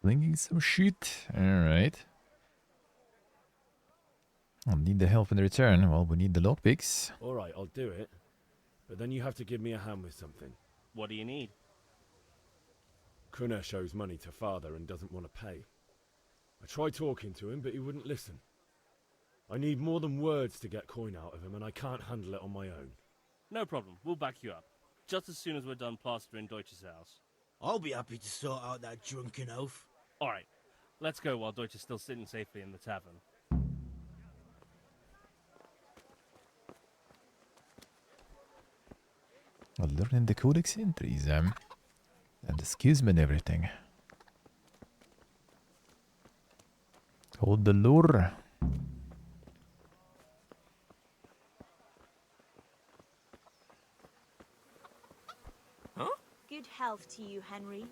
Slinging some shit. Alright. I'll need the help in return. Well, we need the lockpicks. Alright, I'll do it. But then you have to give me a hand with something. What do you need? Kunesh owes money to father and doesn't want to pay. I tried talking to him, but he wouldn't listen. I need more than words to get coin out of him, and I can't handle it on my own. No problem. We'll back you up. Just as soon as we're done plastering Deutsch's house. I'll be happy to sort out that drunken oaf. Alright, let's go while Deutsch is still sitting safely in the tavern. Well, learning the codex entries, and the schism and everything. Hold the lure. Huh? Good health to you, Henry.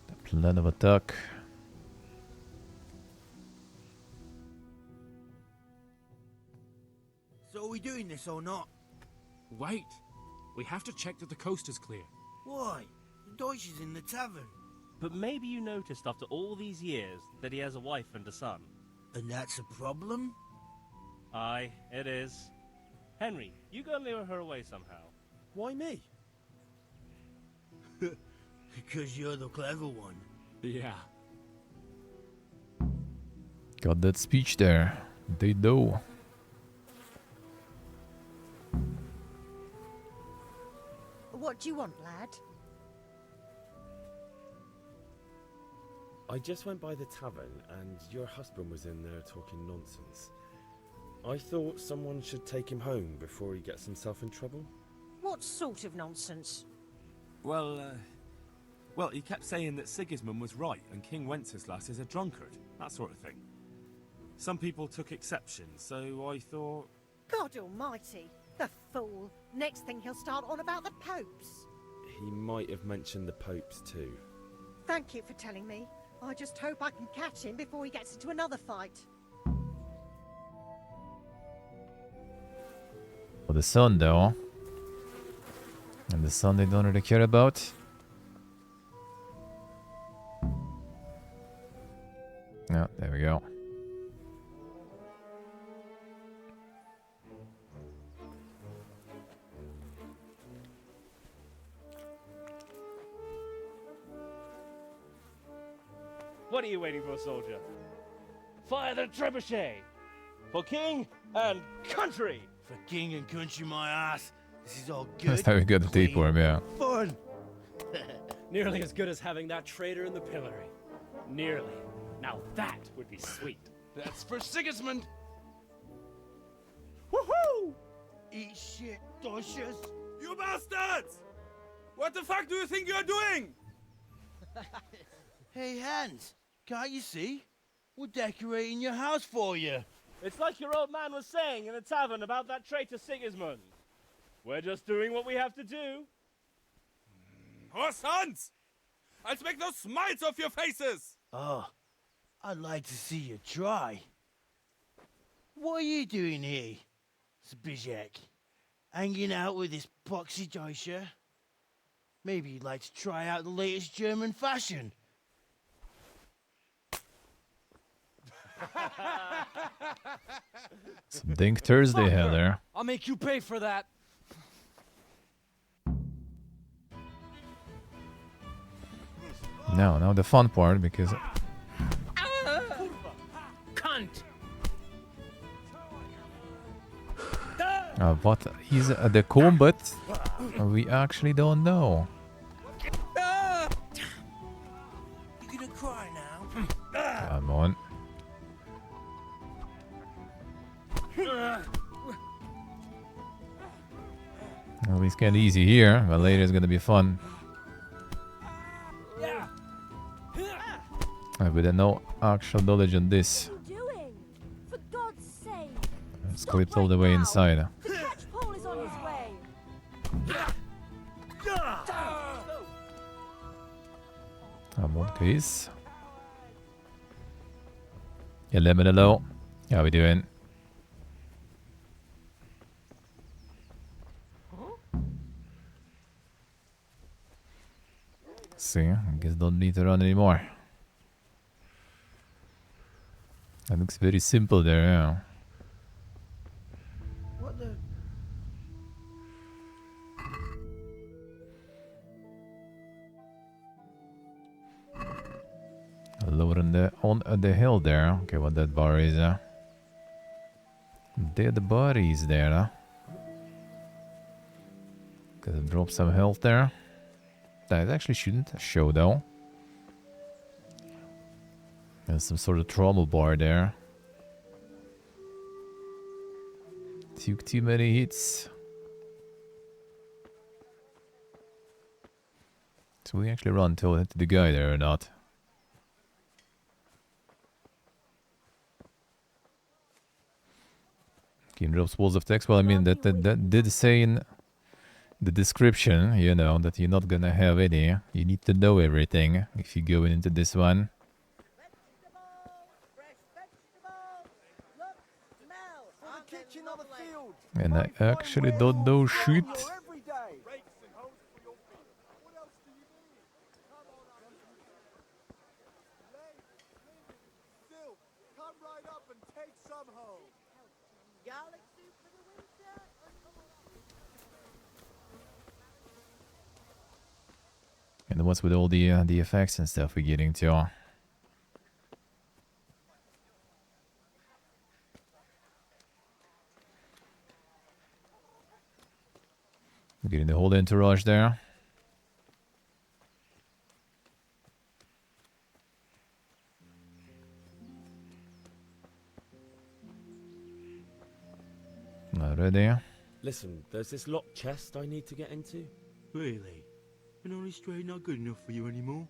The plan of attack. So are we doing this or not? Wait. We have to check that the coast is clear. Why? Deutsch is in the tavern. But maybe you noticed after all these years that he has a wife and a son. And that's a problem? Aye, it is. Henry, you go and lure her away somehow. Why me? Because you're the clever one. Yeah. Got that speech there. They do. What do you want, lad? I just went by the tavern and your husband was in there talking nonsense. I thought someone should take him home before he gets himself in trouble. What sort of nonsense? Well, he kept saying that Sigismund was right and King Wenceslas is a drunkard, that sort of thing. Some people took exception, so I thought... God almighty, the fool. Next thing he'll start on about the popes. He might have mentioned the popes too. Thank you for telling me. I just hope I can catch him before he gets into another fight. Well, the sun, though. And the sun they don't really care about. Yeah, there we go. What are you waiting for, soldier? Fire the trebuchet! For king and country! For king and country, my ass. This is all good. That's how we got the tapeworm, yeah. Fun. Nearly as good as having that traitor in the pillory. Nearly. Now that would be sweet. That's for Sigismund. Woohoo! Eat shit, Docious. You bastards! What the fuck do you think you're doing? Hey, Hans, can't you see? We're decorating your house for you. It's like your old man was saying in the tavern about that traitor Sigismund. We're just doing what we have to do. Oh, sons! I'll make those smiles off your faces! Oh, I'd like to see you try. What are you doing here, Zbigniew? Hanging out with this boxy Deutscher? Maybe you'd like to try out the latest German fashion. Some Dink Thursday hell there. I'll make you pay for that. Now the fun part, because Cunt! what is the combat? We actually don't know. You gonna cry now? Come on. Well, it's kind of easy here, but later it's gonna be fun. With no actual knowledge on this. What are you doing? For God's sake! It's clipped all the way inside. The catch pole is on his way. Come on, please. Yeah, let me know. How we doing? See, I guess don't need to run anymore. That looks very simple there, yeah. What the? Lower on the hill there. Okay, what that bar is, dead bodies there, Gonna drop some health there. That actually shouldn't show though. There's some sort of trauma bar there. Took too many hits. So we actually run to the guy there or not? Game drops walls of text. Well, I mean that did say in the description, you know, that you're not gonna have any. You need to know everything if you go into this one. And I actually don't know shit. And what's with all the effects and stuff we're getting to? We're getting the whole entourage there. Not ready. Listen, there's this locked chest I need to get into. Really? And only straight not good enough for you anymore?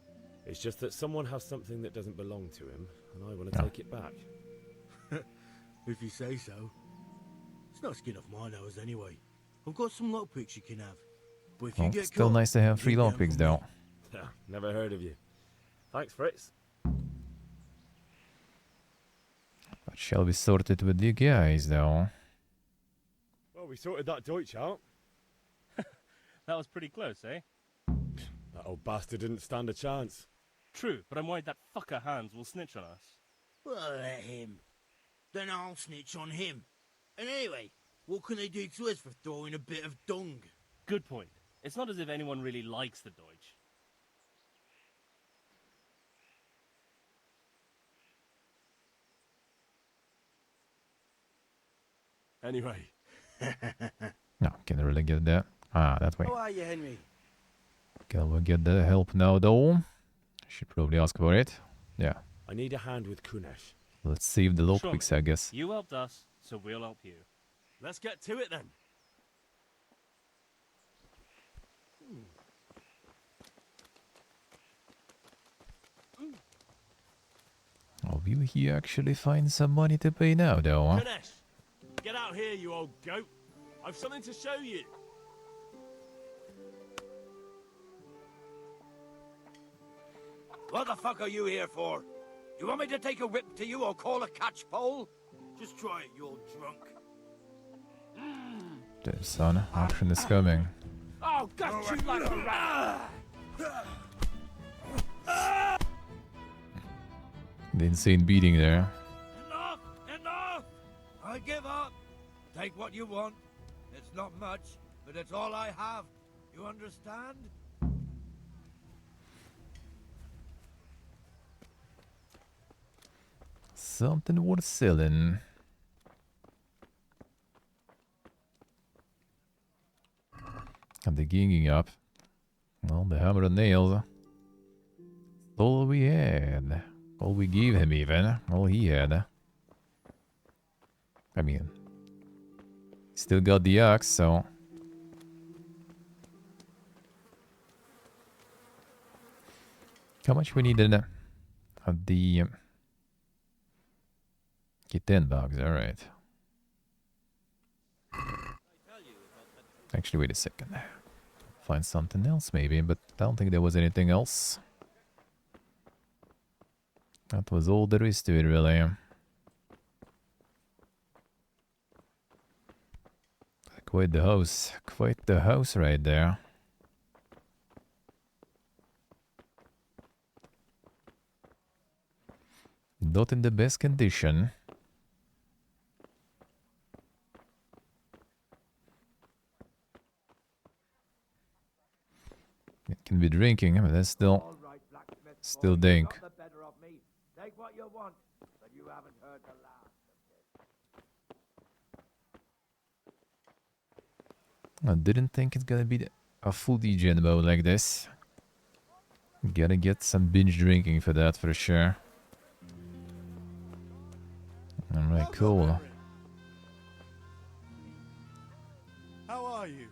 It's just that someone has something that doesn't belong to him, and I want to Oh. take it back. If you say so. It's not skin off my nose anyway. I've got some lockpicks you can have. But if you Well, get still caught, nice to have you free get 'em lockpicks from though. Yeah, never heard of you. Thanks, Fritz. But shall we sort it with you guys though? Well, we sorted that Deutsch out. That was pretty close, eh? That old bastard didn't stand a chance. True, but I'm worried that fucker Hans will snitch on us. Well, let him. Then I'll snitch on him. And anyway, what can they do to us for throwing a bit of dung? Good point. It's not as if anyone really likes the Deutsch. Anyway. No, can't really get that. Ah, that way. How are you, Henry? Can we get the help now, though? Should probably ask for it. Yeah. I need a hand with Kunesh. Let's save the Surely. lockpicks, I guess. You helped us, so we'll help you. Let's get to it then. Oh, will he actually find some money to pay now, though? Huh? Ganesh, get out here, you old goat. I've something to show you. What the fuck are you here for? You want me to take a whip to you or call a catch pole? Just try it, you old drunk. Damn, son. Option is coming. Oh, got you like a rat! The insane beating there. Enough! Enough! I give up. Take what you want. It's not much, but it's all I have. You understand? Something worth selling. And the ginging up. Well, the hammer and nails. All we had. All we gave him, even. All he had. I mean, still got the axe, so. How much we needed of the. Get 10 bucks, alright. Actually, wait a second. Find something else, maybe, but I don't think there was anything else. That was all there is to it, really. Quite the house. Quite the house right there. Not in the best condition. It can be drinking, but that's still dank. Take what you want, but you haven't heard the last of this. I didn't think it's gonna be a full degen mode like this. Gotta get some binge drinking for that for sure. Alright, cool. How are you?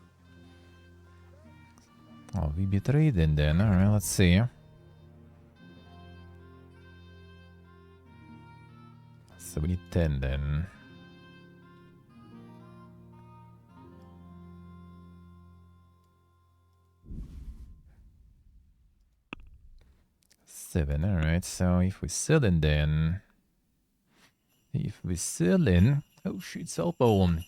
Oh, we be trading then. Alright, let's see. So we need 10 then. Seven, alright. So if we sell in then. If we sell in. Oh shit, cell phone.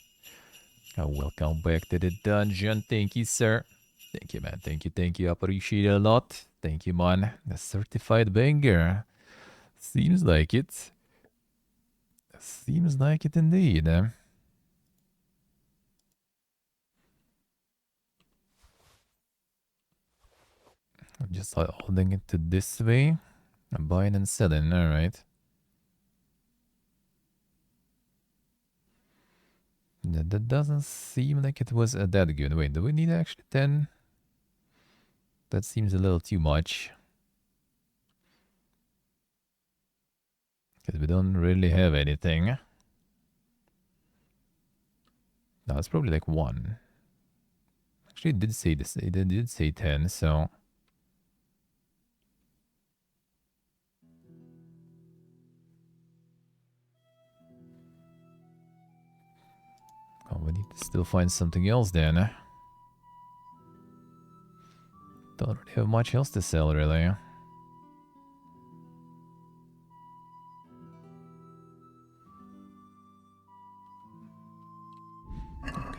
Oh, welcome back to the dungeon. Thank you, sir. Thank you, man. Thank you. Appreciate it a lot. Thank you, man. A certified banger. Seems like it. Seems like it indeed. I'm just holding it to this way. I'm buying and selling, alright. That doesn't seem like it was that good. Wait, do we need actually 10? That seems a little too much. Because we don't really have anything. No, it's probably like 1. Actually, it did say this. It did say 10, so. Oh, we need to still find something else then. Don't really have much else to sell, really.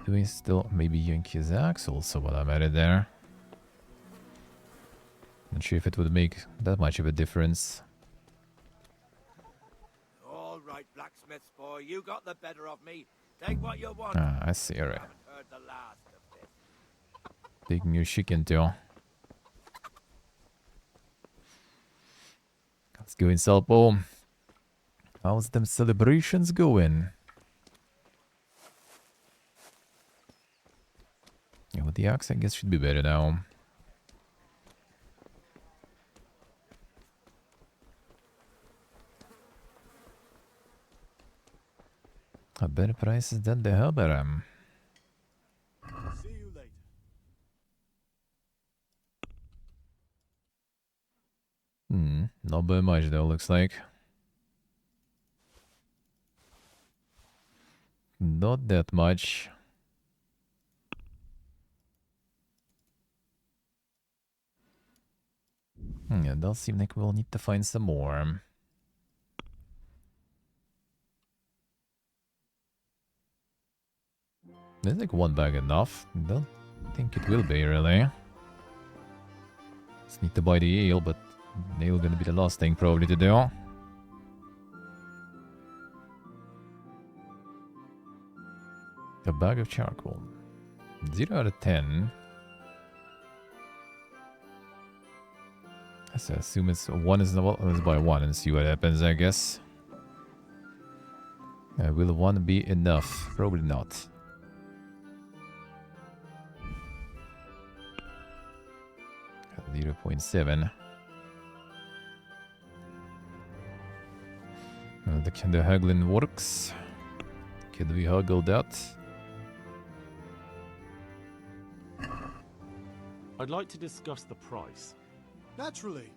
Do we still maybe yank his axe also while I'm at it there? Not sure if it would make that much of a difference. All right, blacksmith boy, you got the better of me. Take what you want. Ah, I see, alright. Heard the last of this. Taking your chicken too. Let's go in Salpo. How's them celebrations going? Yeah, with the axe, I guess should be better now. A better prices than the Helberam. See you later. Not by much though, looks like. Not that much. Yeah, it does seem like we'll need to find some more. There's like one bag enough. Don't think it will be, really. Just need to buy the ale, but the ale gonna be the last thing probably to do. A bag of charcoal. 0 out of 10. So I assume it's one is well, let's buy one and see what happens, I guess. Will one be enough? Probably not. At 0.7. The haggling works. Can we haggle that? I'd like to discuss the price. Naturally.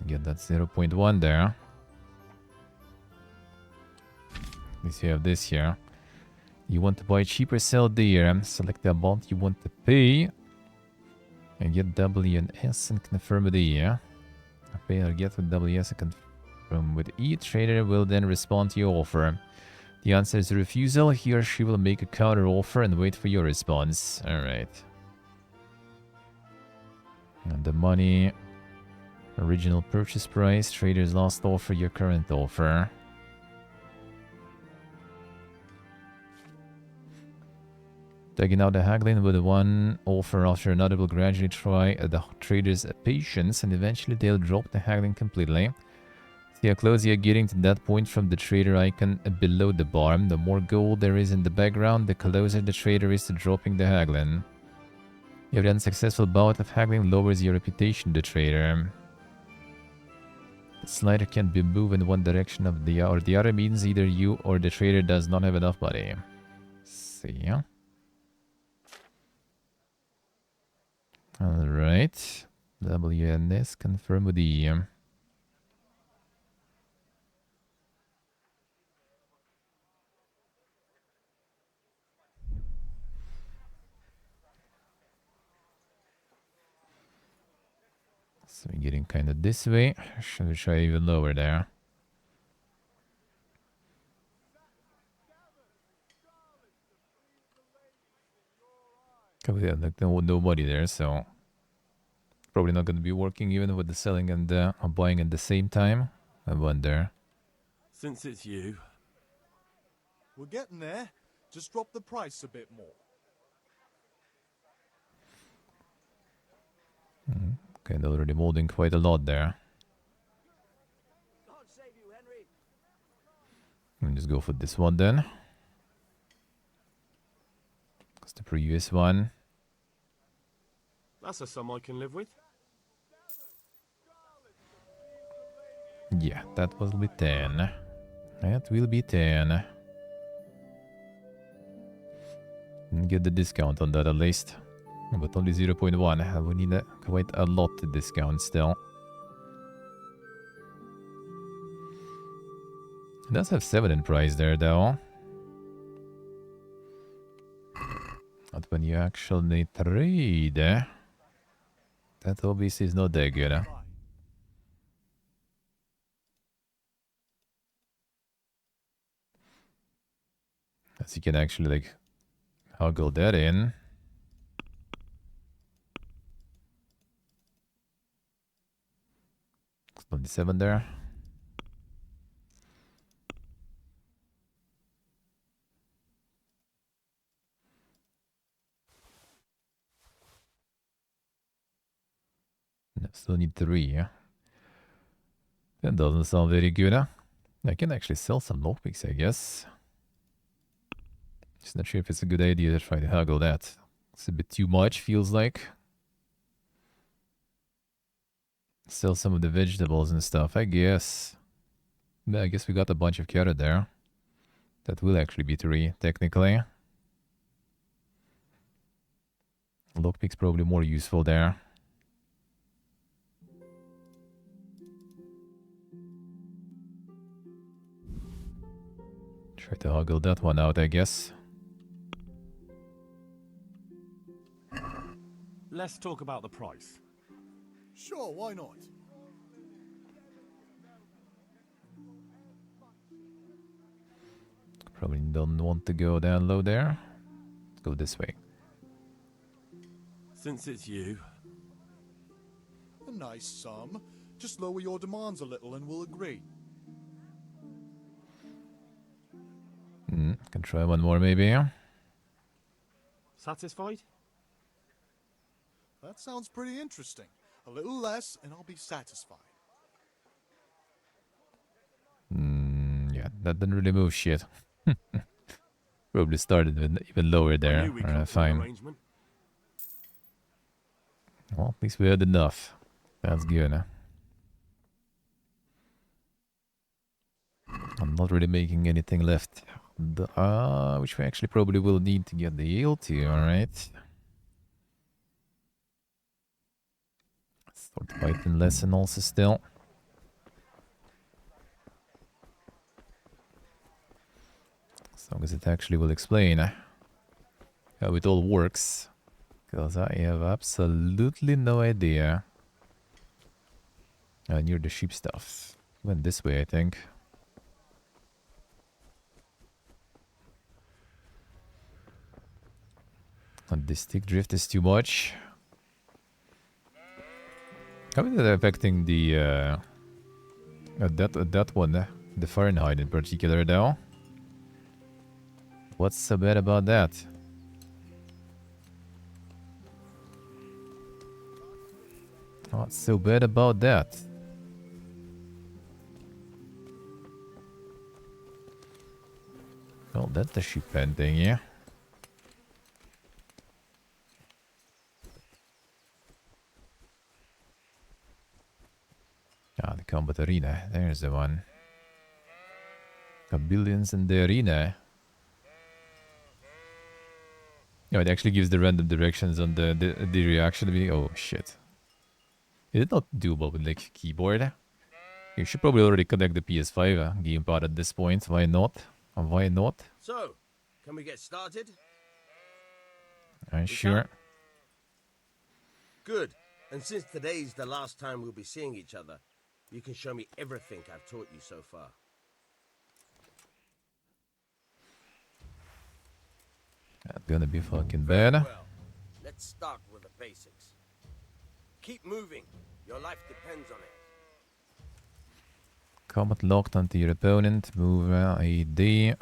Get that 0.1 there. At least you have this here. You want to buy cheaper, sell dear. Select the amount you want to pay. And get W and S and confirm with E. Pay or get with WS and confirm with E. Trader will then respond to your offer. The answer is a refusal. He or she will make a counter offer and wait for your response. Alright. And the money. Original purchase price. Trader's last offer. Your current offer. Taking out the haggling with one offer after another will gradually try the trader's patience and eventually they'll drop the haggling completely. See how close you're getting to that point from the trader icon below the bar. The more gold there is in the background, the closer the trader is to dropping the haggling. Every unsuccessful bout of haggling lowers your reputation to the trader. The slider can be moved in one direction or the other means either you or the trader does not have enough money. See ya. Alright. WNS confirm with the so we're getting kind of this way. Should we try even lower there? Like nobody there, so probably not going to be working even with the selling and buying at the same time. I wonder. Since it's you. We're getting there. Just drop the price a bit more. Okay, they're already molding quite a lot there. Let me just go for this one then. Because the previous one. That's a sum I can live with. Yeah, that will be 10. That will be 10. And get the discount on that at least. But only 0.1. We need quite a lot to discount still. It does have 7 in price there though. But when you actually trade, that obviously is not that good. As you can actually like huggle that in. It's 27 there. No, still need 3. That doesn't sound very good. I can actually sell some lockpicks, I guess. Just not sure if it's a good idea to try to haggle that. It's a bit too much, feels like. Sell some of the vegetables and stuff, I guess. Yeah, I guess we got a bunch of carrot there. That will actually be 3, technically. Lockpick's probably more useful there. Try to haggle that one out, I guess. Let's talk about the price. Sure, why not? Probably don't want to go down low there. Let's go this way. Since it's you. A nice sum. Just lower your demands a little and we'll agree. Can try one more maybe. Satisfied? That sounds pretty interesting. A little less and I'll be satisfied. Yeah, that didn't really move shit. Probably started with even lower there. Fine. Well, at least we had enough. That's good, huh? I'm not really making anything left. Which we actually probably will need to get the ale to, alright? Start fighting lesson also still. As long as it actually will explain how it all works. Because I have absolutely no idea. Near the sheep stuff. Went this way, I think. And this stick drift is too much. How is it affecting the that one, the Fahrenheit in particular, though? What's so bad about that? What's so bad about that? Well, that's the sheep pen thing, yeah. Ah, the combat arena. There's the one. Got billions in the arena. No, it actually gives the random directions on the reaction. Oh shit! Is it not doable with like keyboard? You should probably already connect the PS5 gamepad at this point. Why not? Why not? So, can we get started? Sure. Good. And since today's the last time we'll be seeing each other, you can show me everything I've taught you so far. That's gonna be fucking bad. Well, let's start with the basics. Keep moving. Your life depends on it. Combat locked onto your opponent. Move AD.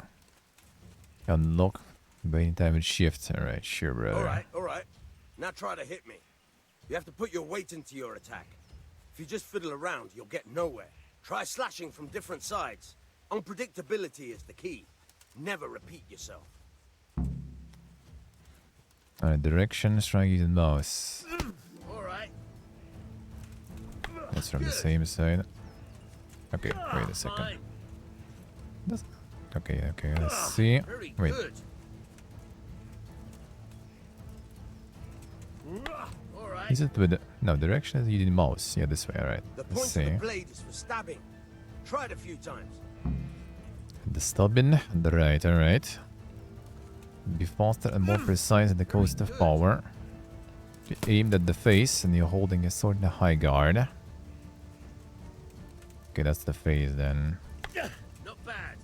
Unlock by any time with shift. Alright, sure, brother. Alright. Now try to hit me. You have to put your weight into your attack. If you just fiddle around, you'll get nowhere. Try slashing from different sides. Unpredictability is the key. Never repeat yourself. Alright, direction, strike using mouse. Alright. That's from the same side. Okay, wait a second. Okay, let's see. Wait. Is it with the... No, direction is using mouse. Yeah, this way, alright. Let's see. The blade is for stabbing. Try it a few times. The stabbing on the right, alright. Be faster and more precise at the cost of power. Be aimed at the face and you're holding a sword in a high guard. Okay, that's the face then. Not bad.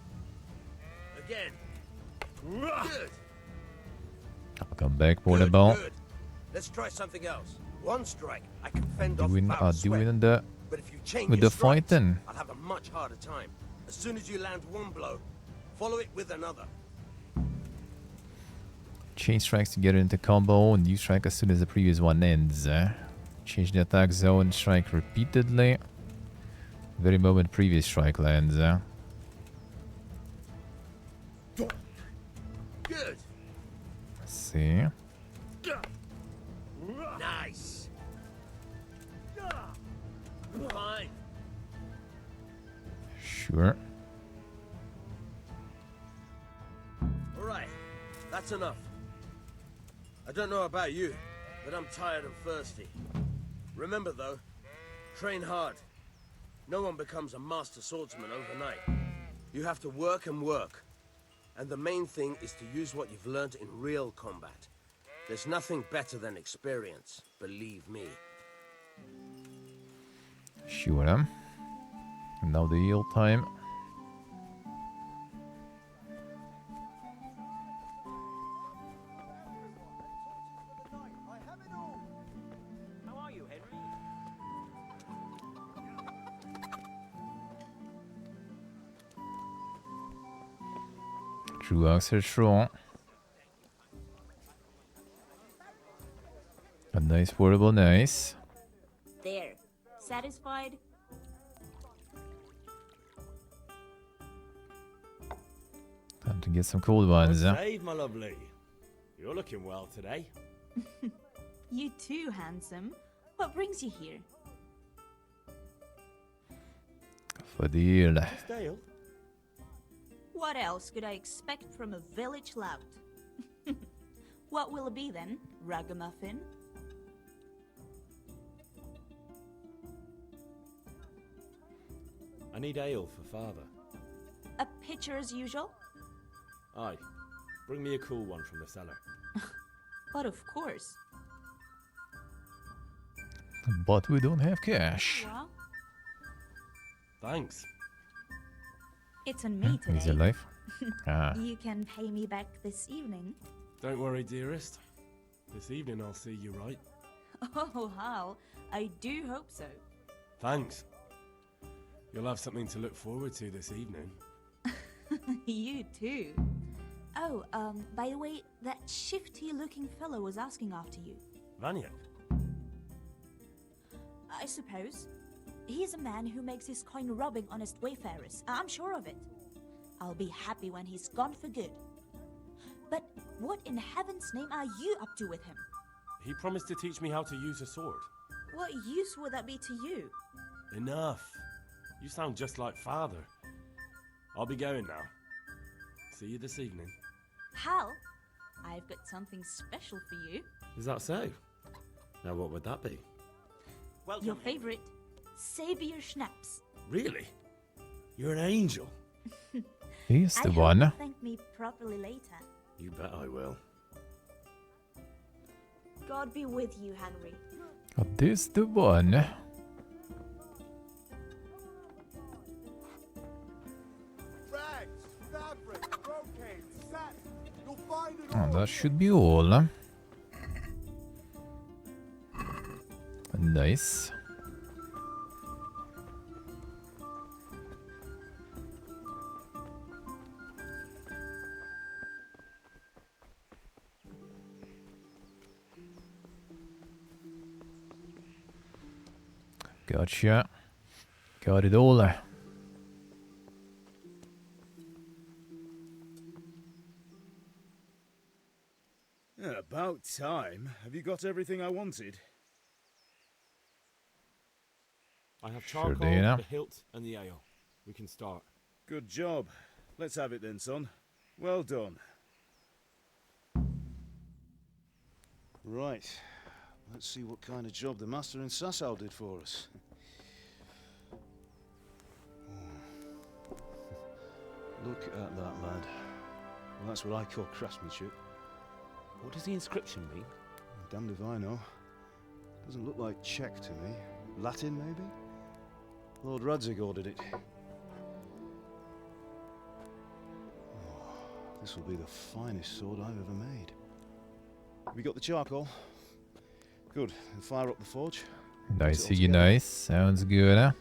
Again. Good. I'll come back, portable. Good. Let's try something else. One strike, I can fend Doing off the but if you change with your the fight then. I'll have a much harder time. As soon as you land one blow, follow it with another. Chain strikes to get into combo and you strike as soon as the previous one ends. Change the attack zone, strike repeatedly. Very moment previous strike lands. Good. see. Nice. Fine. Sure. All right, that's enough. I don't know about you, but I'm tired and thirsty. Remember though, train hard. No one becomes a master swordsman overnight. You have to work and work. And the main thing is to use what you've learned in real combat. There's nothing better than experience, believe me. Sure. And now the yield time. How are you, Henry? True axe strong. A nice portable, nice. There. Satisfied? Time to get some cold ones. Well saved, my lovely. You're looking well today. You too, handsome. What brings you here? For deal. Just ale. What else could I expect from a village lout? What will it be then? Ragamuffin? I need ale for father. A pitcher as usual? Aye. Bring me a cool one from the cellar. But of course. But we don't have cash. Well, Thanks. it's on me today. Easy life. Ah. You can pay me back this evening. Don't worry, dearest. This evening I'll see you right. Oh, how? I do hope so. Thanks. You'll have something to look forward to this evening. You too. Oh, by the way, that shifty-looking fellow was asking after you. Vanya? I suppose. He's a man who makes his coin robbing honest wayfarers. I'm sure of it. I'll be happy when he's gone for good. But what in heaven's name are you up to with him? He promised to teach me how to use a sword. What use would that be to you? Enough. You sound just like father. I'll be going now. See you this evening. Hal, I've got something special for you. Is that so? Now what would that be? Your favorite, Savior Schnapps. Really? You're an angel. He's the I hope one. you'll thank me properly later. You bet I will. God be with you, Henry. Oh, this the one. Rags, fabric, brocade, satin. You'll find it Oh, all. that should be all. Nice. Gotcha. Got it all. Yeah, about time. Have you got everything I wanted? I have Sure charcoal, do, yeah. the hilt, and the ale. We can start. Good job. Let's have it then, son. Well done. Right. Let's see what kind of job the master in Sasau did for us. Look at that, lad. Well, that's what I call craftsmanship. What does the inscription mean? Damned if I know. Doesn't look like Czech to me. Latin, maybe? Lord Radzig ordered it. Oh, this will be the finest sword I've ever made. Have you got the charcoal? Good. Then fire up the forge. Nice, nice. Sounds good.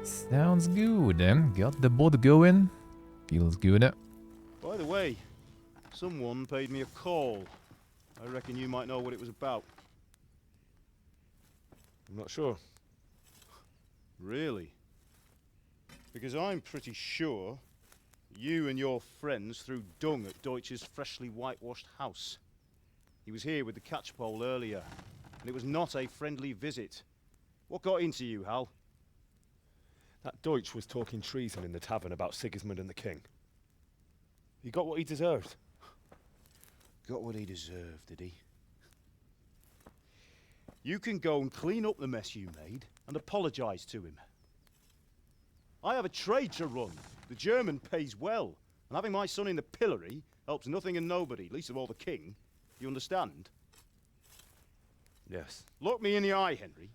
Sounds good. Got the boat going. Feels good. By the way, someone paid me a call. I reckon you might know what it was about. I'm not sure. Really? Because I'm pretty sure You and your friends threw dung at Deutsch's freshly whitewashed house. He was here with the catchpole earlier, and it was not a friendly visit. What got into you, Hal? That Deutsch was talking treason in the tavern about Sigismund and the king. He got what he deserved. Got what he deserved, did he? You can go and clean up the mess you made and apologise to him. I have a trade to run. The German pays well, and having my son in the pillory helps nothing and nobody, least of all the king. You understand? Yes. Look me in the eye, Henry.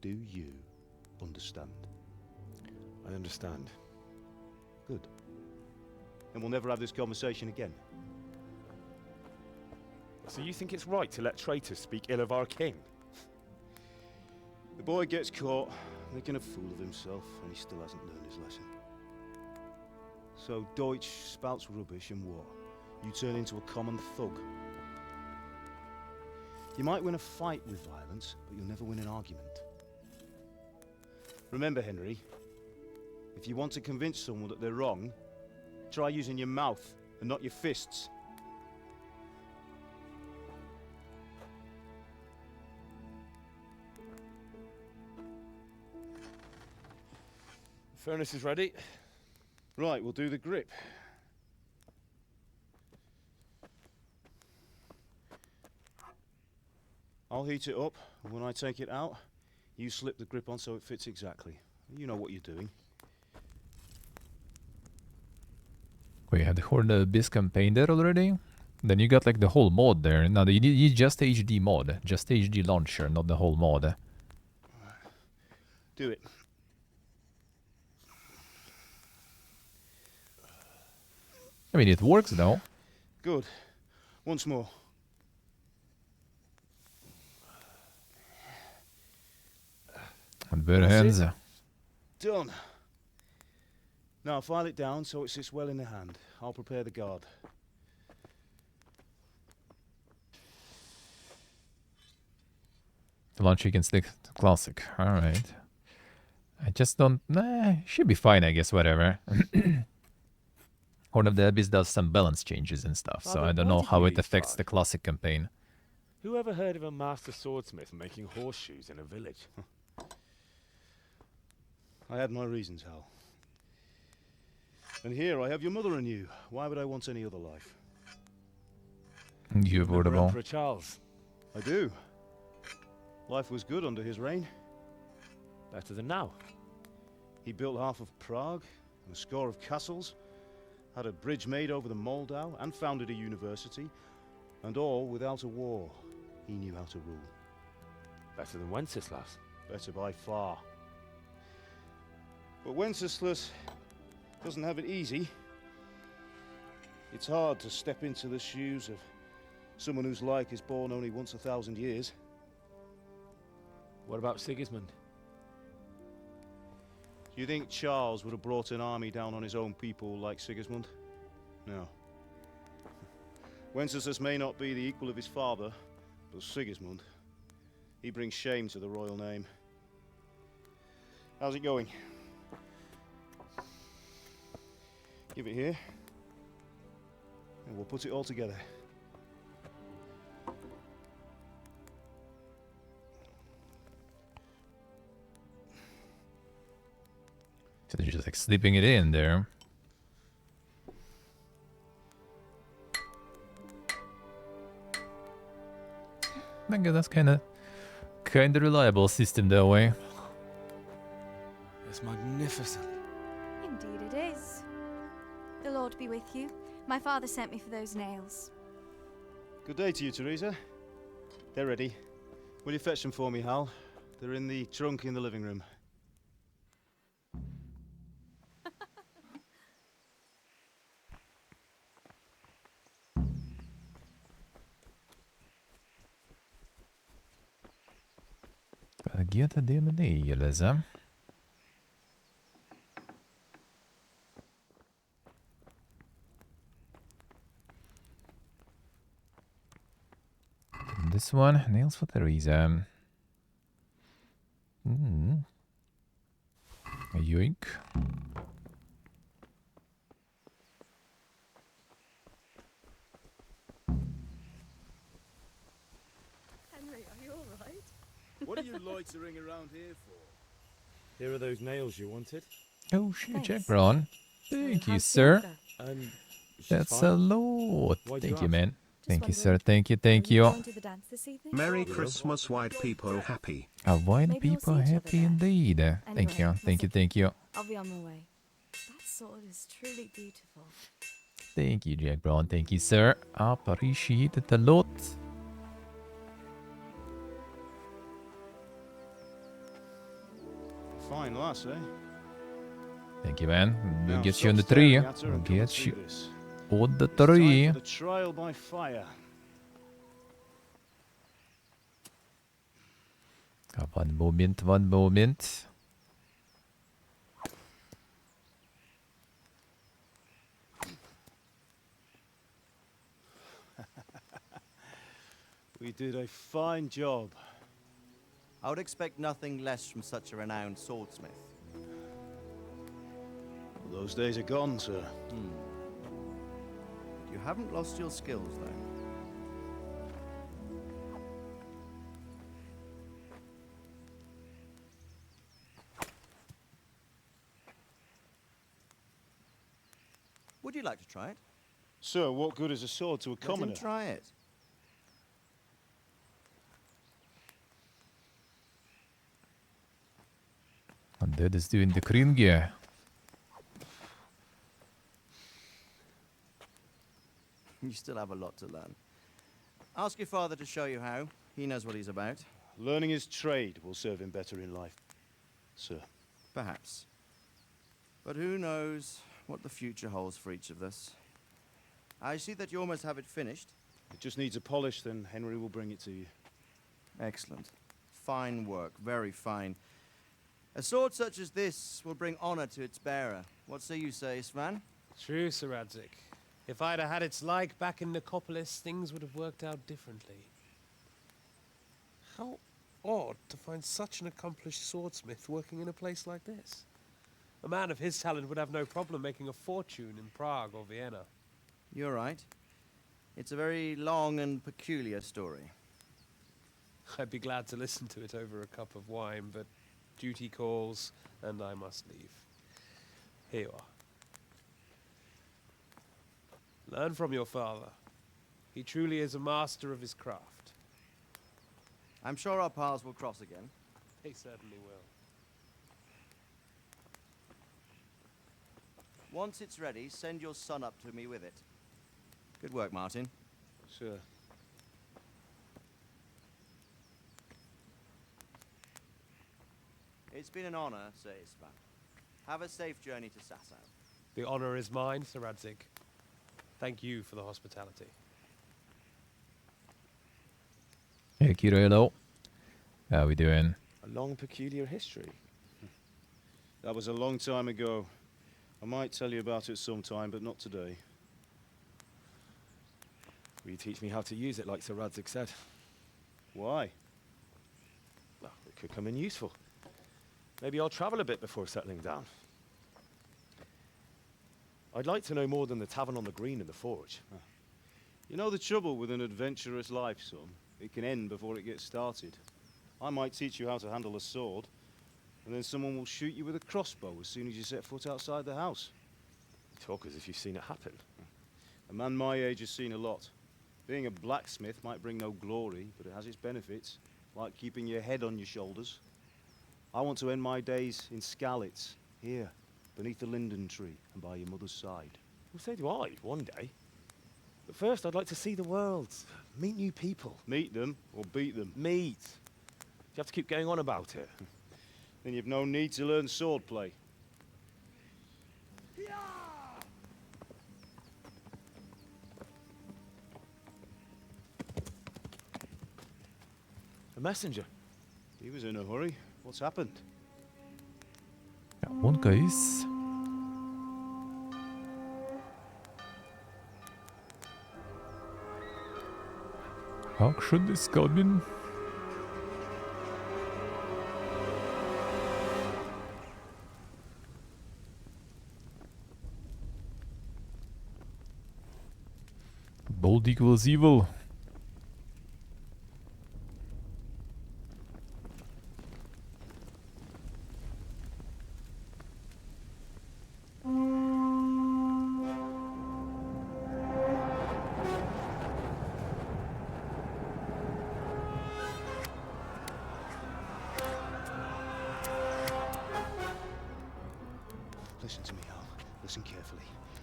Do you understand? I understand. Good. Then we'll never have this conversation again. So you think it's right to let traitors speak ill of our king? The boy gets caught, making a fool of himself, and he still hasn't learned his lesson. So Deutsch spouts rubbish, and what? You turn into a common thug. You might win a fight with violence, but you'll never win an argument. Remember, Henry, if you want to convince someone that they're wrong, try using your mouth and not your fists. The furnace is ready. Right, we'll do the grip. I'll heat it up, and when I take it out, you slip the grip on so it fits exactly. You know what you're doing. Wait, you had the Horde Abyss campaign there already? Then you got like the whole mod there. No, you need just HD mod. Just HD launcher, not the whole mod. Do it. I mean, it works though. Good. Once more. And bare hands. Done. Now file it down so it sits well in the hand. I'll prepare the guard. The launcher can stick to classic. Alright. I just don't... Nah, should be fine, I guess, whatever. Horn of the Abyss does some balance changes and stuff, so Father, I don't why know did how you it leave affects Prague? the classic campaign. Who ever heard of a master swordsmith making horseshoes in a village? I had my reasons, Hal. And here I have your mother and you. Why would I want any other life? You Remember avoidable. Emperor Charles? I do. Life was good under his reign. Better than now. He built half of Prague, and a score of castles, had a bridge made over the Moldau, and founded a university, and all without a war. He knew how to rule. Better than Wenceslas. Better by far. But Wenceslas doesn't have it easy. It's hard to step into the shoes of someone whose like is born only once 1,000 years. What about Sigismund? Do you think Charles would have brought an army down on his own people like Sigismund? No. Wenceslas may not be the equal of his father, but Sigismund, he brings shame to the royal name. How's it going? Give it here, and we'll put it all together. So they're just like slipping it in there. I guess that's kind of reliable system that way. It's magnificent. Indeed it is. The Lord be with you. My father sent me for those nails. Good day to you, Teresa. They're ready. Will you fetch them for me, Hal? They're in the trunk in the living room. Get det med det, eller? This one, nails for Teresa. loitering around here for? Here are those nails you wanted. Oh shit, Thanks. Jack Brown. Thank you, How's sir. Bianca? She's That's fine. a lot. Why'd Thank you you, ask? man. Thank you, sir. wondering, Thank you, thank are you. going to the dance this evening? Merry Christmas, white people happy. White Maybe we'll people see each other happy there. indeed. Thank Anyway, you, my thank you, thank you. I'll be on my way. That sword is truly beautiful. Thank you, Jack Brown. Thank you, sir. Appreciate it a lot. Fine lass, eh? Thank you, man. We'll Now get stop you on the staring tree. at her We'll and come and get see you this. on the It's time tree. for the trial by fire. One moment, one moment. We did a fine job. I would expect nothing less from such a renowned swordsmith. Well, those days are gone, sir. You haven't lost your skills, though. Would you like to try it? Sir, what good is a sword to a Let commoner? him try it. And that is doing the kringe. You still have a lot to learn. Ask your father to show you how. He knows what he's about. Learning his trade will serve him better in life, sir. Perhaps. But who knows what the future holds for each of us. I see that you almost have it finished. It just needs a polish, then Henry will bring it to you. Excellent. Fine work, very fine. A sword such as this will bring honor to its bearer. What say you, Svan? True, Sir Radzik. If I'd have had its like back in Nicopolis, things would have worked out differently. How odd to find such an accomplished swordsmith working in a place like this. A man of his talent would have no problem making a fortune in Prague or Vienna. You're right. It's a very long and peculiar story. I'd be glad to listen to it over a cup of wine, but duty calls, and I must leave. Here you are. Learn from your father. He truly is a master of his craft. I'm sure our paths will cross again. He certainly will. Once it's ready, send your son up to me with it. Good work, Martin. Sure. It's been an honor, Sir Ispan. Have a safe journey to Sasau. The honor is mine, Sir Radzik. Thank you for the hospitality. Hey, Kirilo. How we doing? A long, peculiar history. That was a long time ago. I might tell you about it sometime, but not today. Will you teach me how to use it like Sir Radzik said? Why? Well, it could come in useful. Maybe I'll travel a bit before settling down. I'd like to know more than the tavern on the green and the forge. You know the trouble with an adventurous life, son? It can end before it gets started. I might teach you how to handle a sword, and then someone will shoot you with a crossbow as soon as you set foot outside the house. You talk as if you've seen it happen. A man my age has seen a lot. Being a blacksmith might bring no glory, but it has its benefits, like keeping your head on your shoulders. I want to end my days in Skalitz, here, beneath the linden tree and by your mother's side. Well, so do I, one day. But first, I'd like to see the world, meet new people. Meet them or beat them? Meet. You have to keep going on about it. Then you've no need to learn swordplay. A messenger. He was in a hurry. What's happened? One case. Action is coming. Bold equals evil.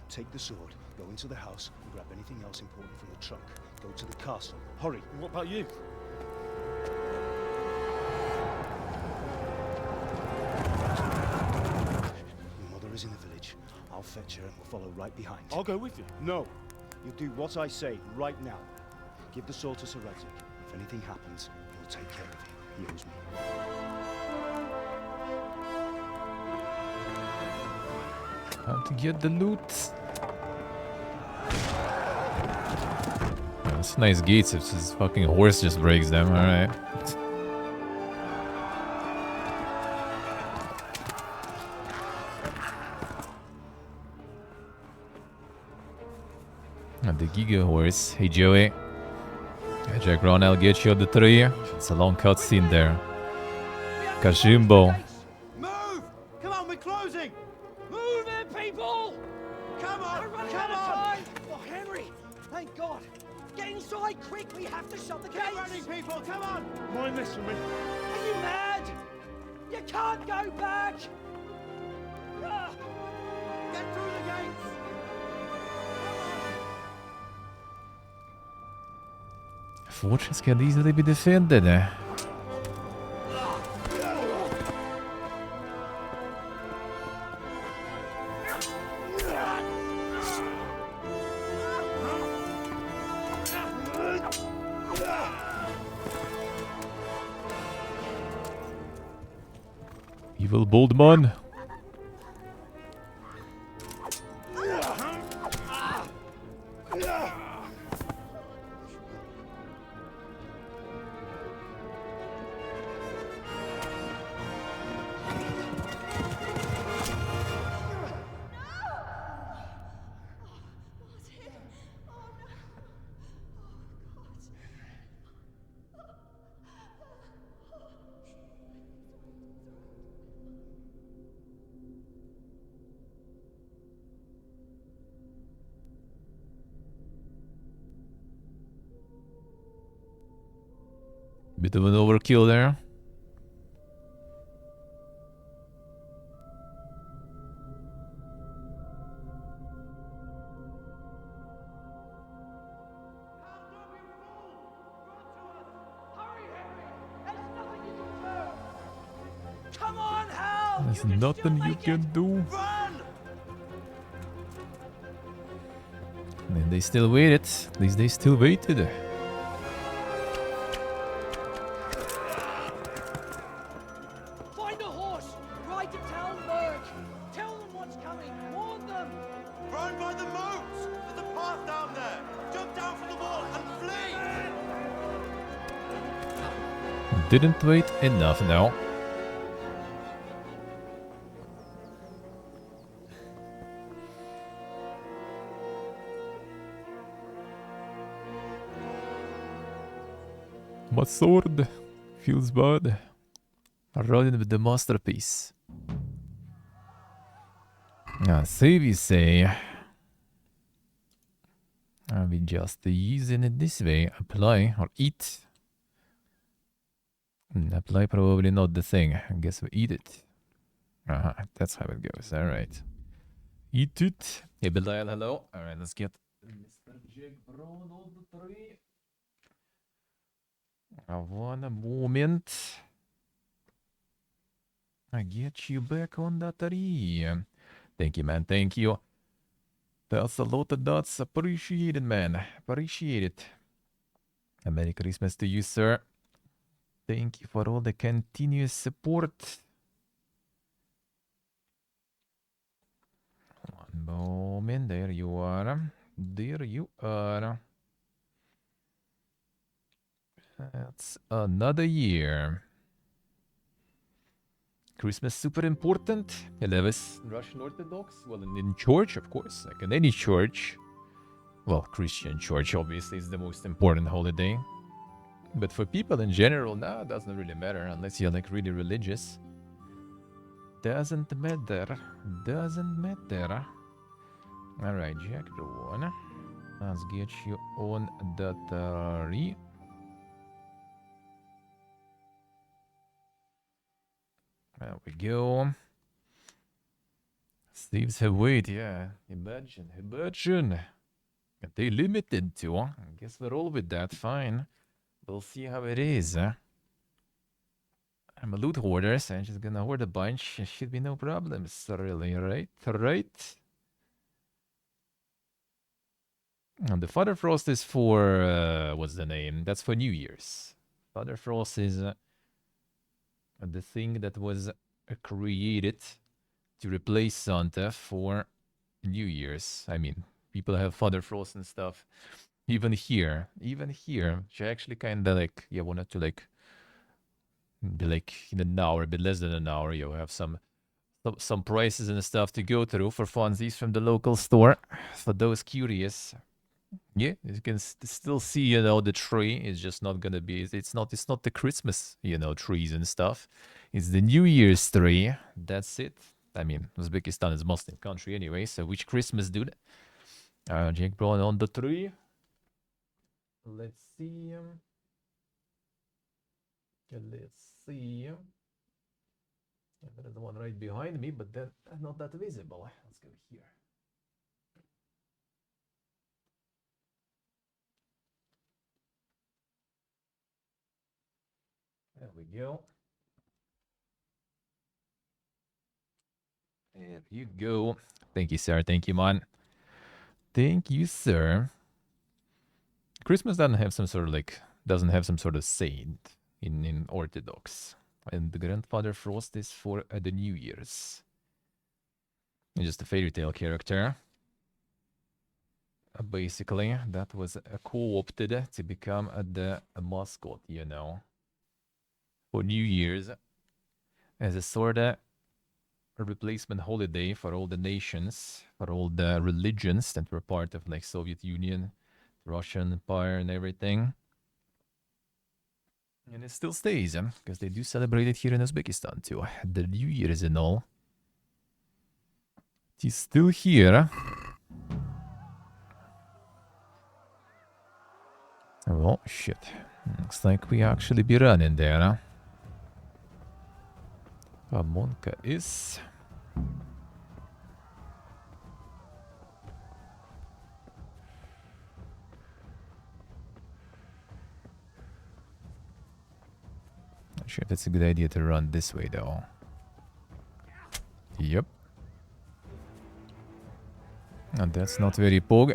Take the sword, go into the house, and grab anything else important from the trunk. Go to the castle. Hurry. What about you? Your mother is in the village. I'll fetch her and we'll follow right behind. I'll go with you. No. You'll do what I say right now. Give the sword to Sir Radzik. If anything happens, he'll take care of you. He owes me. How to get the loot? Oh, that's nice gates if this fucking horse just breaks them, alright. The Giga horse. Hey Joey. Hey Jack Ron, I'll get you the tree. It's a long cutscene there. Kashimbo. Move! Come on, we're closing! Move it, people! Come on! Come on! Oh, Henry! Thank God! Get inside quick! We have to shut the gates! Get running, people! Come on! Mind this for me. Are you mad? You can't go back! Ah. Get through the gates! Fortress can easily be defended. Evil bold man. Bit of an overkill there. Come on, Hal! There's nothing you can do. And they still waited. At least they still waited. Find a horse! Ride to Talmberg! Tell them what's coming! Warn them! Run by the moats! There's a path down there! Jump down from the wall and flee! Didn't wait enough now. My sword feels bad. Running with the masterpiece. Save you say. Are we just using it this way? Apply or eat? Apply probably not the thing. I guess we eat it. That's how it goes. Alright. Eat it. Hey Belial, hello. Alright, let's get Mr. Jack Brown on the tree. One moment. I get you back on the tree. Thank you, man. Thank you. That's a lot of dots. Appreciate it, man. Appreciate it. A Merry Christmas to you, sir. Thank you for all the continuous support. One moment. There you are. There you are. That's another year. Christmas super important. Elevis, Russian Orthodox. Well, in church, of course, like in any church. Well, Christian church obviously is the most important holiday. But for people in general, nah, it doesn't really matter unless you're like really religious. Doesn't matter. Doesn't matter. Alright, Jack Rowan. Let's get you on the tree. There we go. Saves her weight, yeah. Imagine. And they limited to, huh? I guess we're all with that, fine. We'll see how it is, huh? I'm a loot hoarder, so I'm just gonna hoard a bunch. It should be no problems, really, right? Right? And the Father Frost is for, what's the name? That's for New Year's. Father Frost is the thing that was created to replace Santa for New Year's. I mean, people have Father Frost and stuff. Even here, she actually kind of like, yeah, wanted to like be like in an hour, a bit less than an hour. You have some prices and stuff to go through for funsies from the local store. For those curious, yeah, you can still see, you know, the tree is just not gonna be. It's not the Christmas, you know, trees and stuff. It's the New Year's tree. That's it. I mean, Uzbekistan is a Muslim country anyway, so which Christmas, dude? Jake Brown on the tree. Let's see. Let's see. There's the one right behind me, but then not that visible. Let's go here. There we go. There you go. Thank you, sir. Thank you, man. Thank you, sir. Christmas doesn't have some sort of saint in Orthodox. And the Grandfather Frost is for the New Year's. It's just a fairy tale character. Basically, that was co-opted to become the mascot, you know, for New Year's as a sort of a replacement holiday for all the nations, for all the religions that were part of like Soviet Union, Russian Empire, and everything. And it still stays, because they do celebrate it here in Uzbekistan too. The New Year's and all. It is still here. Oh, shit. Looks like we actually be running there, huh? Monka is... Not sure if it's a good idea to run this way, though. Yep. And that's not very pog.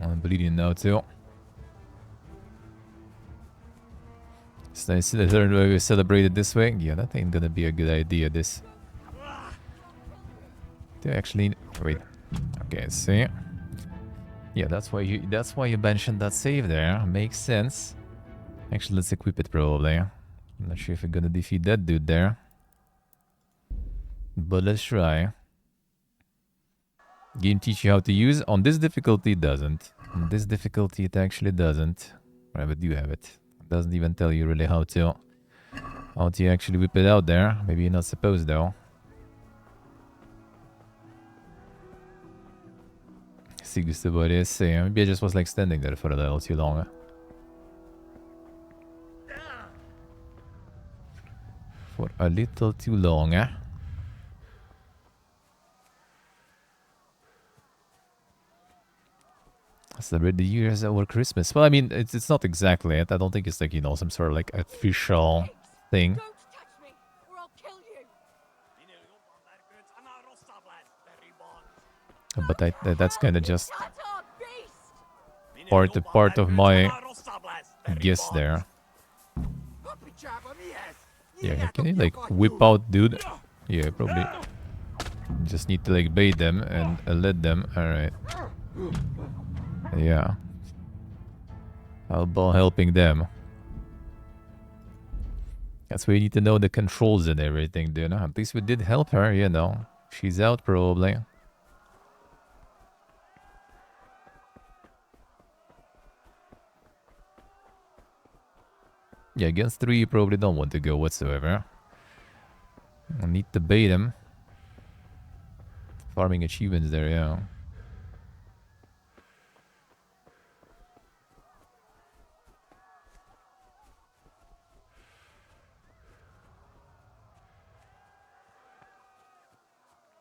I'm bleeding now, too. So I see the third way we celebrated this way. Yeah, that ain't gonna be a good idea, this. Do I actually... Wait. Okay, see? Yeah, that's why you mentioned that save there. Makes sense. Actually, let's equip it probably. I'm not sure if we're gonna defeat that dude there. But let's try. Game teach you how to use. On this difficulty, it doesn't. On this difficulty, it actually doesn't. Right, but you have it. It doesn't even tell you really how to actually whip it out there. Maybe you're not supposed though. See, what is saying. Maybe I just was like standing there for a little too long. For a little too long, Celebrate the years over Christmas. Well, I mean, it's not exactly it. I don't think it's like, you know, some sort of like official thing. But that's kind of just part of my guess there. Yeah, can you like whip out, dude? Yeah, probably. Just need to like bait them and let them. All right. Yeah. How about helping them? That's why you need to know the controls and everything, dude. At least we did help her, you know. She's out probably. Yeah, against 3 you probably don't want to go whatsoever. I need to bait him. Farming achievements there, yeah.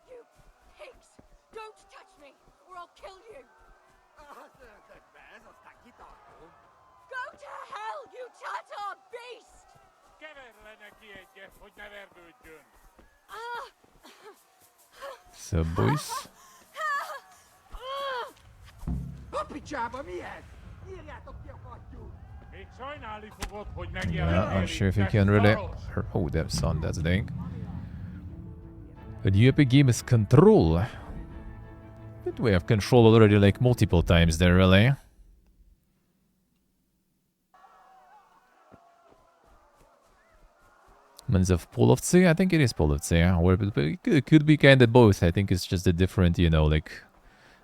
You kill you! Go to hell, you Tatar beast! So, boys. Yeah, not sure if you can really... Oh, that's son, that's dang. A new epic game is Control. But we have Control already like multiple times there, really. Means of Polovцы? I think it is Polovцы, or it could be kind of both. I think it's just a different, you know, like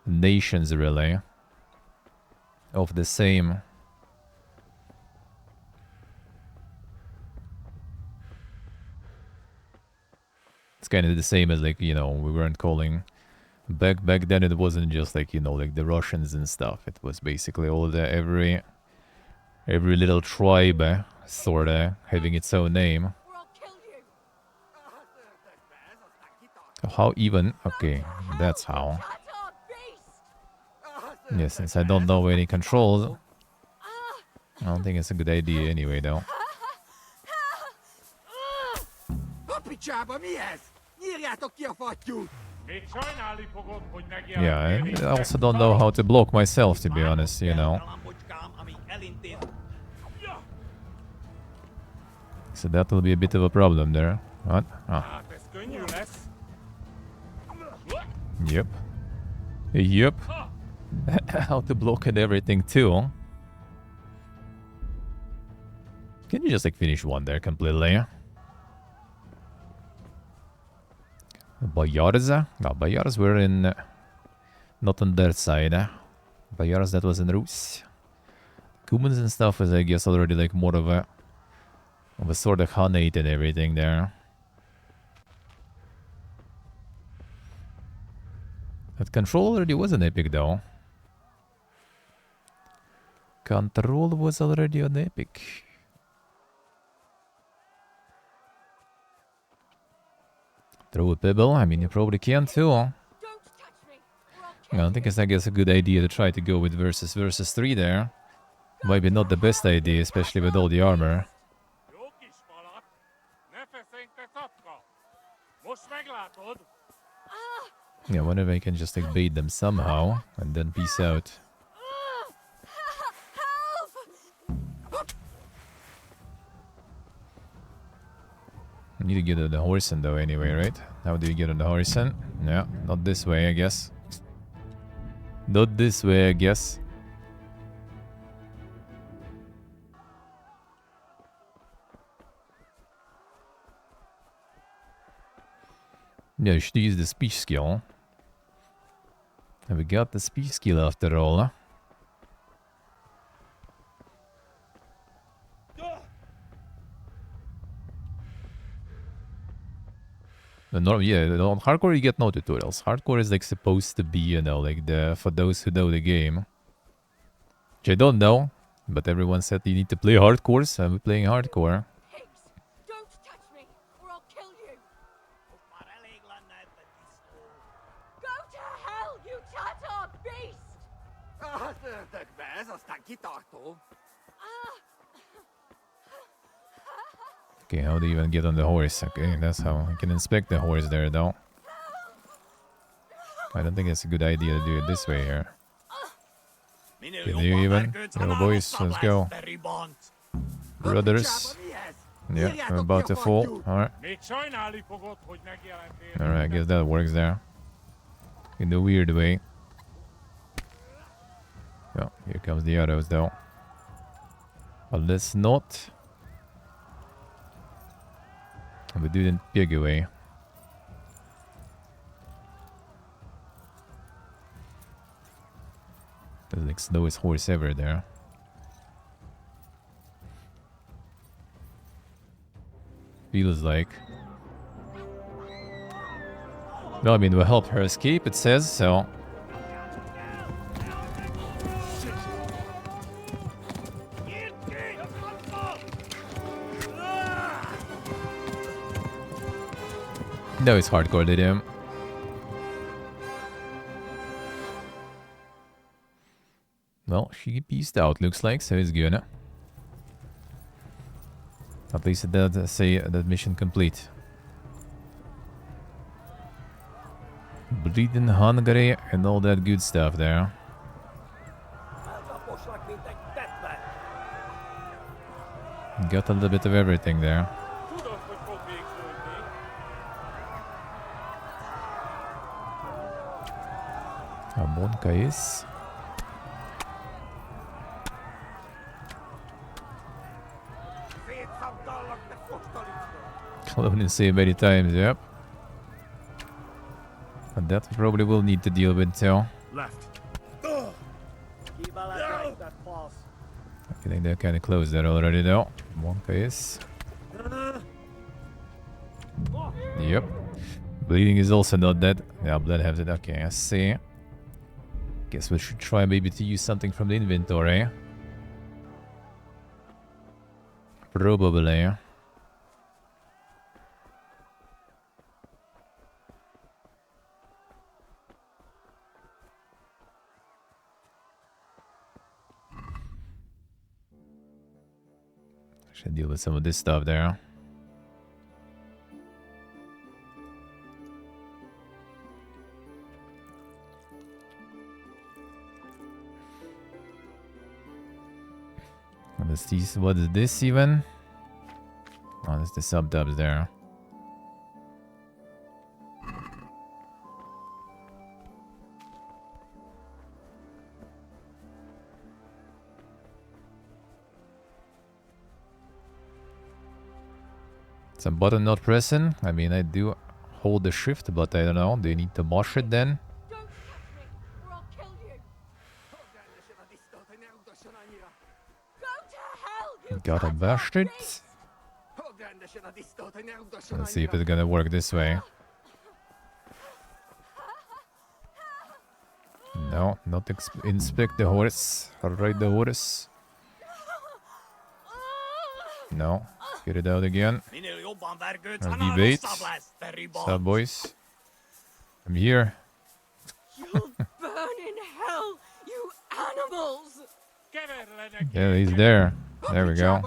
nations, really, of the same. It's kind of the same as, like, you know, we weren't calling back then. It wasn't just like, you know, like the Russians and stuff. It was basically all the every little tribe sort of having its own name. How even? Okay, that's how. Yeah, since I don't know any controls, I don't think it's a good idea anyway, though. Yeah, I also don't know how to block myself, to be honest, you know. So that will be a bit of a problem there. What? Oh. Yep. Yep. How to block and everything too. Can you just like finish one there completely? Boyars? No, Boyars were in... not on their side. Boyars, that was in Rus. Cumans and stuff is, I guess, already like more of a sort of Khanate and everything there. That Control already was an epic, though. Control was already an epic. Throw a pebble? I mean, you probably can, too. I don't think it's, I guess, a good idea to try to go with versus 3 there. Maybe not the best idea, especially with all the armor. Yeah, wonder if I can just like bait them somehow and then peace out. I need to get on the horizon though anyway, right? How do you get on the horizon? Yeah, not this way, I guess. Not this way, I guess. Yeah, you should use the speech skill. And we got the speech skill after all, huh? Yeah, on hardcore you get no tutorials. Hardcore is like supposed to be, you know, like for those who know the game. Which I don't know, but everyone said you need to play hardcore, so I'm playing hardcore. Don't touch me, or I'll kill you! Go to hell, you Tatar beast! Okay, how do you even get on the horse? Okay, that's how I can inspect the horse there, though. I don't think it's a good idea to do it this way here. Can you even? Yo, boys, let's go. Brothers. Yeah, I'm about to fall. Alright. Alright, I guess that works there. In the weird way. Oh, here comes the arrows, though. But let's not. We do it in big way. There's like slowest horse ever there. Feels like. No, I mean, we'll help her escape, it says, so. No, it's hardcore, did him. Well, she peaced out, looks like, so it's good. At least it does say that mission complete. Bleeding hungry and all that good stuff there. Got a little bit of everything there. Monka is. Cloning say many times, yep. And that we probably will need to deal with too. Left. I think they're kind of close there already though. Monka is. Yep. Bleeding is also not dead. Yeah, blood has it. Okay, I see. Guess we should try maybe to use something from the inventory. Probably. Should deal with some of this stuff there. What is this even? Oh, that's the sub-dubs there. Some button not pressing. I mean, I do hold the shift, but I don't know. Do you need to mash it then? Gotta bash it. Let's see if it's gonna work this way. No, not inspect the horse. Ride the horse. No. Get it out again. Debate. What's up, boys? I'm here. You'll burn in hell, you animals! Yeah, he's there. There we go.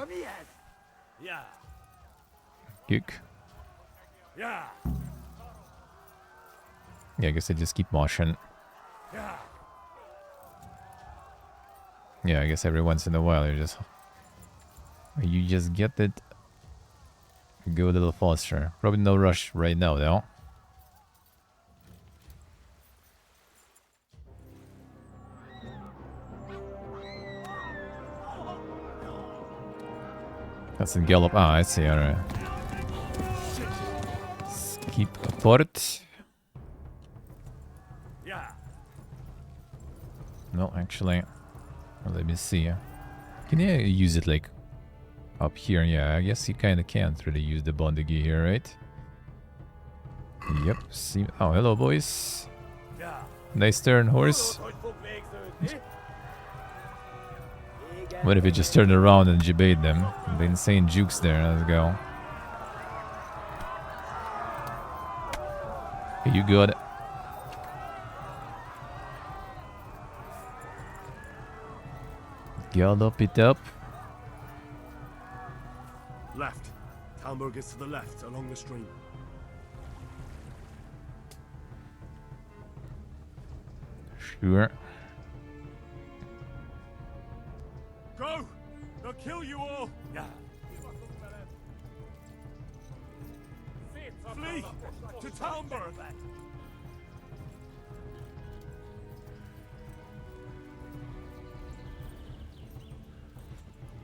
Kick. Yeah, I guess I just keep motion. Yeah, I guess every once in a while you just get it. Go a little faster. Probably no rush right now though. That's in gallop. Ah, I see. Alright. Skip apart. No, actually. Well, let me see. Can you use it like up here? Yeah, I guess you kind of can't really use the bondage here, right? Yep. See. Oh, hello, boys. Nice turn, horse. What if you just turn around and debate them? The insane jukes there. Let's go. Okay, you good? Gallop it up. Left. Talmberg is to the left, along the stream. Sure. Go! They'll kill you all! Yeah. Flee! To Talmberg!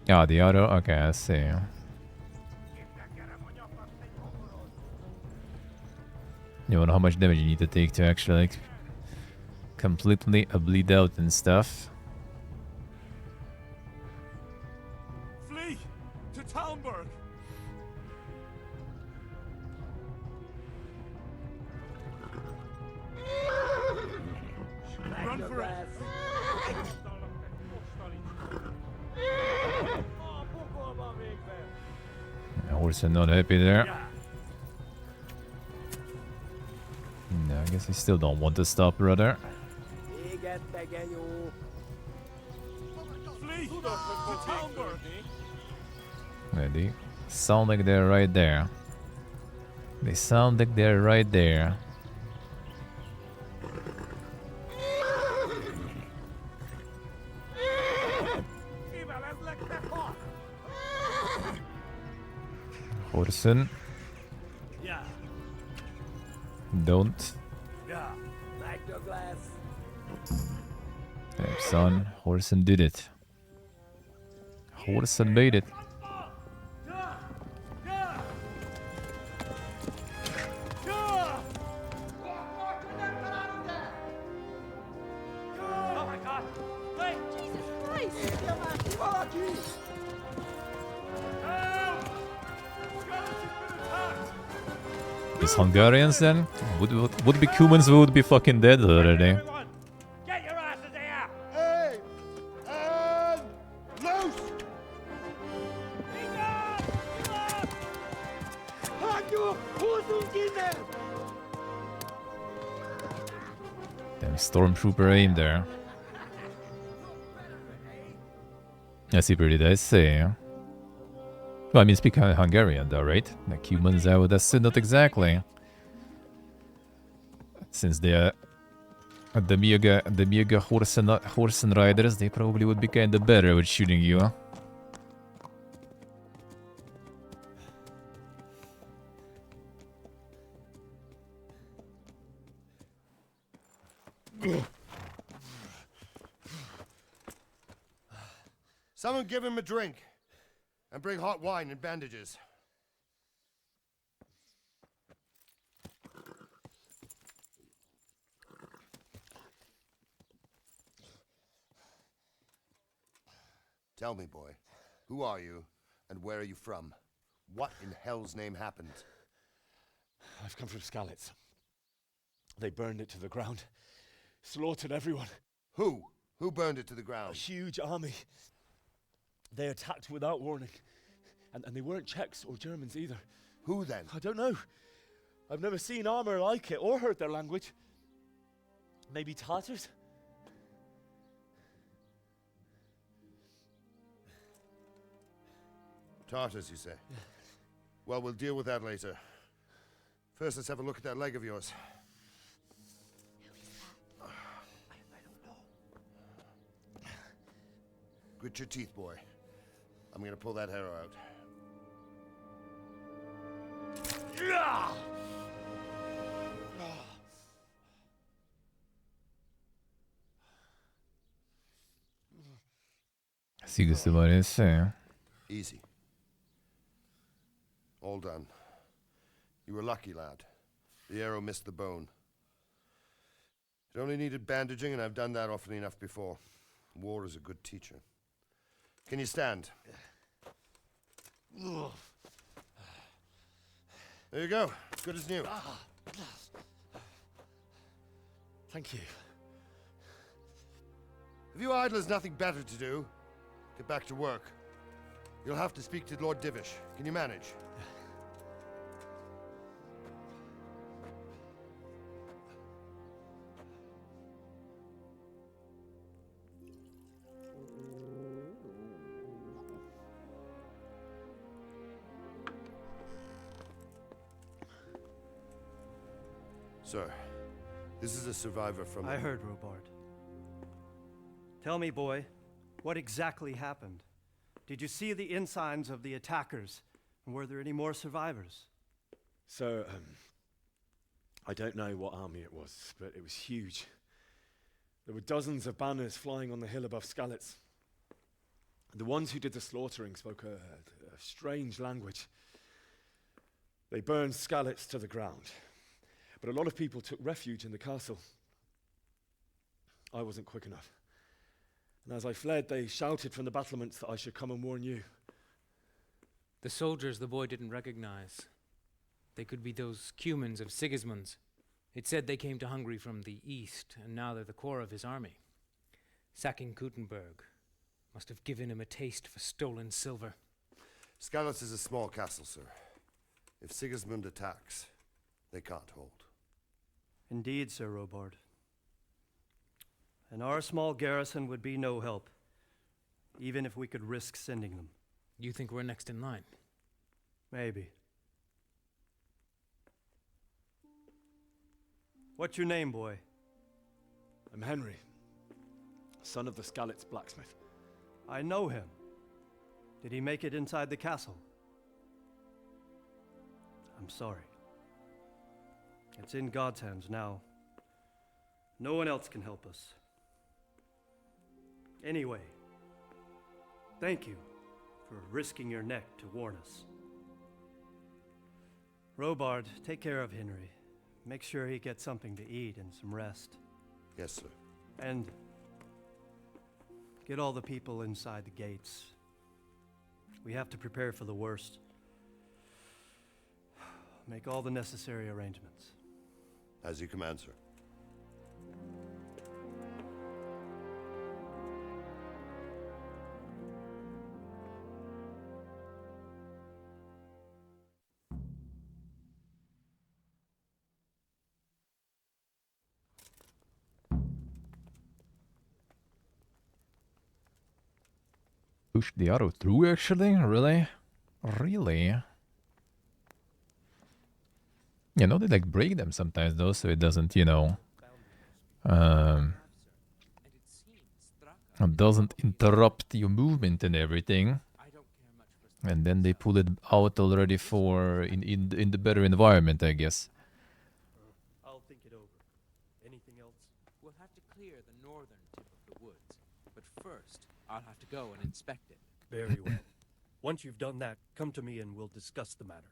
Oh, the auto? Okay, I see. You know how much damage you need to take to actually like completely bleed out and stuff. Flee! To Talmberg! Run for it! Horse are not happy there. No, I guess he still don't want to stop, brother. me to Talmberg. Yeah, they sound like they're right there. They sound like they're right there. Horsen. Yeah. Don't. Yeah. Like Douglas. Damn, son. Horsen did it. Horsen made it. Oh my God! Wait! Jesus Christ! These Hungarians then? Would be humans who would be fucking dead already. Get your asses here! Hey! And loose! Damn stormtrooper aim there. That's pretty nice. Well, I mean, speak Hungarian though, right? Like humans, I would assume not exactly. Since they are the Mega Horsen Riders, they probably would be kinda better with shooting you, huh? Someone give him a drink. And bring hot wine and bandages. Tell me, boy, who are you and where are you from? What in hell's name happened? I've come from Skalitz. They burned it to the ground. Slaughtered everyone. Who? Who burned it to the ground? A huge army. They attacked without warning. And they weren't Czechs or Germans either. Who then? I don't know. I've never seen armor like it or heard their language. Maybe Tatars? Tartars, you say? Yeah. Well, we'll deal with that later. First, let's have a look at that leg of yours. I don't know. Grit your teeth, boy. I'm gonna pull that arrow out. Yeah! See questo paresse. Easy. All done. You were lucky, lad. The arrow missed the bone. It only needed bandaging, and I've done that often enough before. War is a good teacher. Can you stand? There you go. Good as new. Thank you. If you idlers nothing better to do, get back to work. You'll have to speak to Lord Divish. Can you manage? Sir, this is a survivor from... I heard, Robard. Tell me, boy, what exactly happened? Did you see the ensigns of the attackers? And were there any more survivors? So, I don't know what army it was, but it was huge. There were dozens of banners flying on the hill above Skalitz. The ones who did the slaughtering spoke a strange language. They burned Skalitz to the ground. But a lot of people took refuge in the castle. I wasn't quick enough. And as I fled, they shouted from the battlements that I should come and warn you. The soldiers the boy didn't recognize. They could be those Cumans of Sigismund's. It said they came to Hungary from the east, and now they're the core of his army. Sacking Kuttenberg must have given him a taste for stolen silver. Skalitz is a small castle, sir. If Sigismund attacks, they can't hold. Indeed, Sir Robard. And our small garrison would be no help. even if we could risk sending them. You think we're next in line? Maybe. What's your name, boy? I'm Henry, son of the Skalitz blacksmith. I know him. Did he make it inside the castle? I'm sorry. It's in God's hands now. No one else can help us. Anyway, thank you for risking your neck to warn us. Robard, take care of Henry. Make sure he gets something to eat and some rest. Yes, sir. And get all the people inside the gates. We have to prepare for the worst. Make all the necessary arrangements. As you command, sir. Push the arrow through, actually? Really? Really? You know, they like break them sometimes though, so it doesn't, you know, it doesn't interrupt your movement and everything. And then they pull it out already for in the better environment, I guess. I'll think it over. Anything else? We'll have to clear the northern tip of the woods, but first I'll have to go and inspect it. Very well. Once you've done that, come to me and we'll discuss the matter.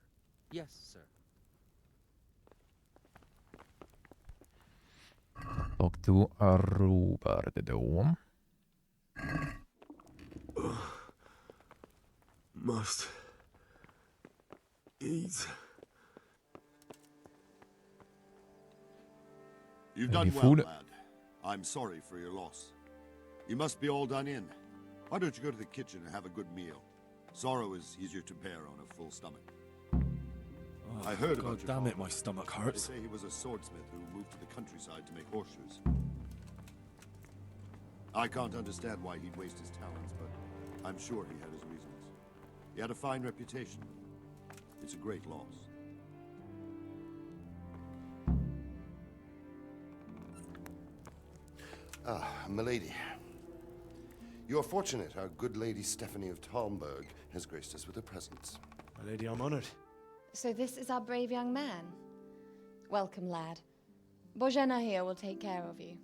Yes, sir. Talk to Robard då. Must eat. You've Any done well, food? lad. I'm sorry for your loss. You must be all done in. Why don't you go to the kitchen and have a good meal? Sorrow is easier to bear on a full stomach. I heard about your damn it, father. my stomach They hurts. say he was a swordsmith who moved to the countryside to make horseshoes. I can't understand why he'd waste his talents, but I'm sure he had his reasons. He had a fine reputation. It's a great loss. Ah, milady. You are fortunate our good lady Stephanie of Talmberg has graced us with her presence. My lady, I'm honored. So this is our brave young man. Welcome, lad. Bojena here will take care of you.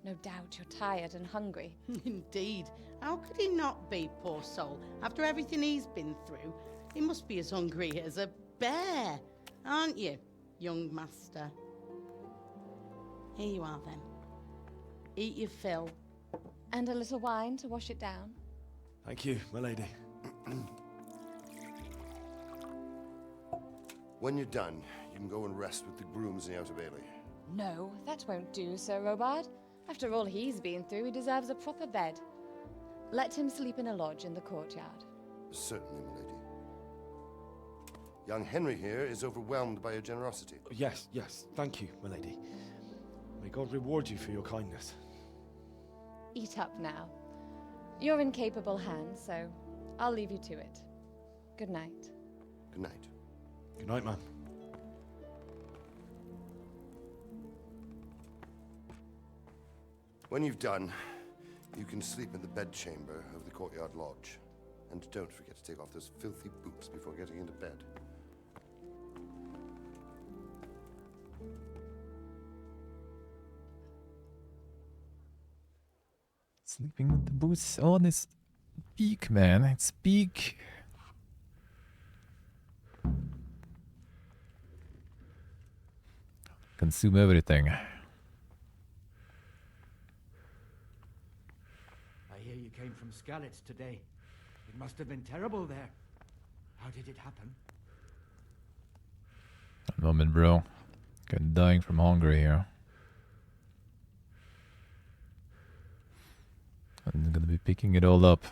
No doubt you're tired and hungry. Indeed. How could he not be, poor soul? After everything he's been through, he must be as hungry as a bear, aren't you, young master? Here you are, then. Eat your fill. And a little wine to wash it down. Thank you, my lady. When you're done, you can go and rest with the grooms in the Outer Bailey. No, that won't do, Sir Robard. After all he's been through, he deserves a proper bed. Let him sleep in a lodge in the courtyard. Certainly, milady. Young Henry here is overwhelmed by your generosity. Yes, yes, thank you, my lady. May God reward you for your kindness. Eat up now. You're in capable hands, so I'll leave you to it. Good night. Good night. Good night, man. When you've done, you can sleep in the bedchamber of the courtyard lodge. And don't forget to take off those filthy boots before getting into bed. Sleeping with the boots on his beak, man. It's beak. Consume everything. I hear you came from Skalitz today. It must have been terrible there. How did it happen? One moment, bro. I'm dying from hunger here. I'm gonna be picking it all up.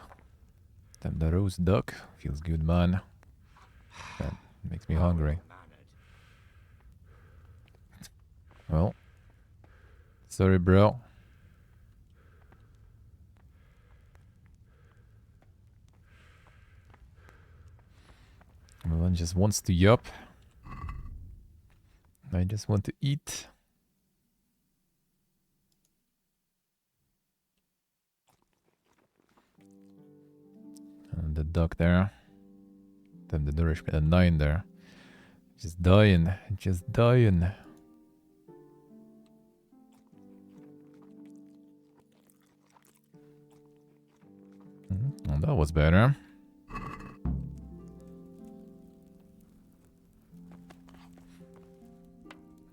Damn, the roast duck feels good, man. That makes me hungry. Well, sorry, bro. One just wants to yup. I just want to eat. And the duck there. Then the nourish a 9 there. Just dying. Just dying. Oh, that was better.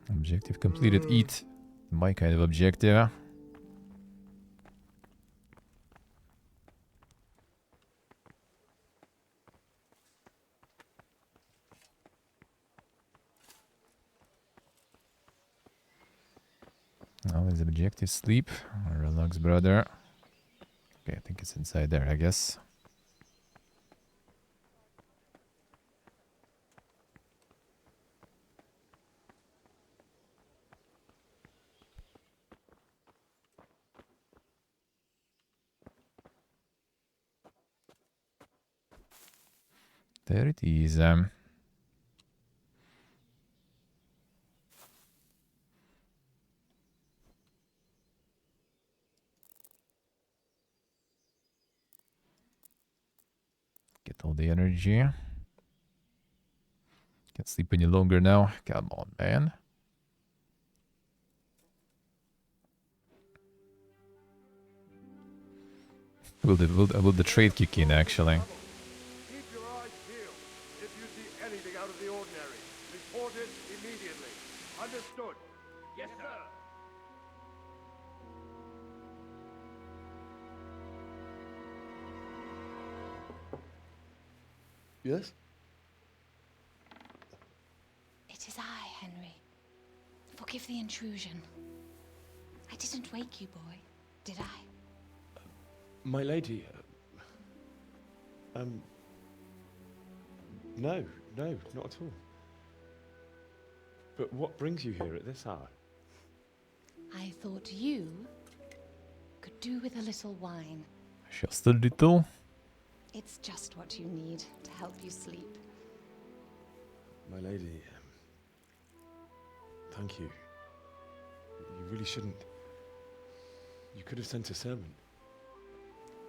Objective completed. Eat. My kind of objective. Now is objective sleep. Relax, brother. Okay, I think it's inside there, I guess. There it is. Get all the energy. Can't sleep any longer now. Come on, man. Will the trade kick in, actually? Keep your eyes peeled. If you see anything out of the ordinary, report it immediately. Understood? Yes, sir. Yes? It is I, Henry. Forgive the intrusion. I didn't wake you, boy, did I? My lady, no, not at all. But what brings you here at this hour? I thought you could do with a little wine. Just a little. It's just what you need to help you sleep. My lady, thank you. You really shouldn't. You could have sent a servant.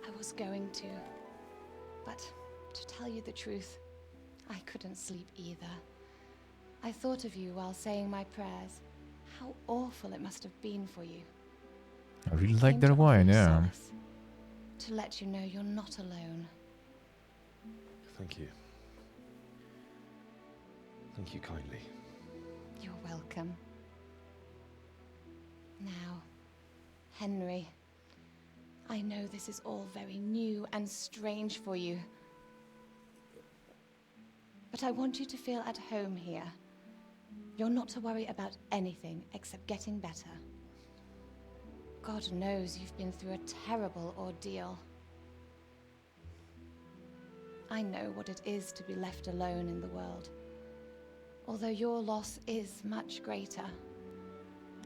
I was going to. But to tell you the truth, I couldn't sleep either. I thought of you while saying my prayers. How awful it must have been for you. I really like their wine, yeah. Solace, to let you know you're not alone. Thank you. Thank you kindly. You're welcome. Now, Henry, I know this is all very new and strange for you. But I want you to feel at home here. You're not to worry about anything except getting better. God knows you've been through a terrible ordeal. I know what it is to be left alone in the world. Although your loss is much greater.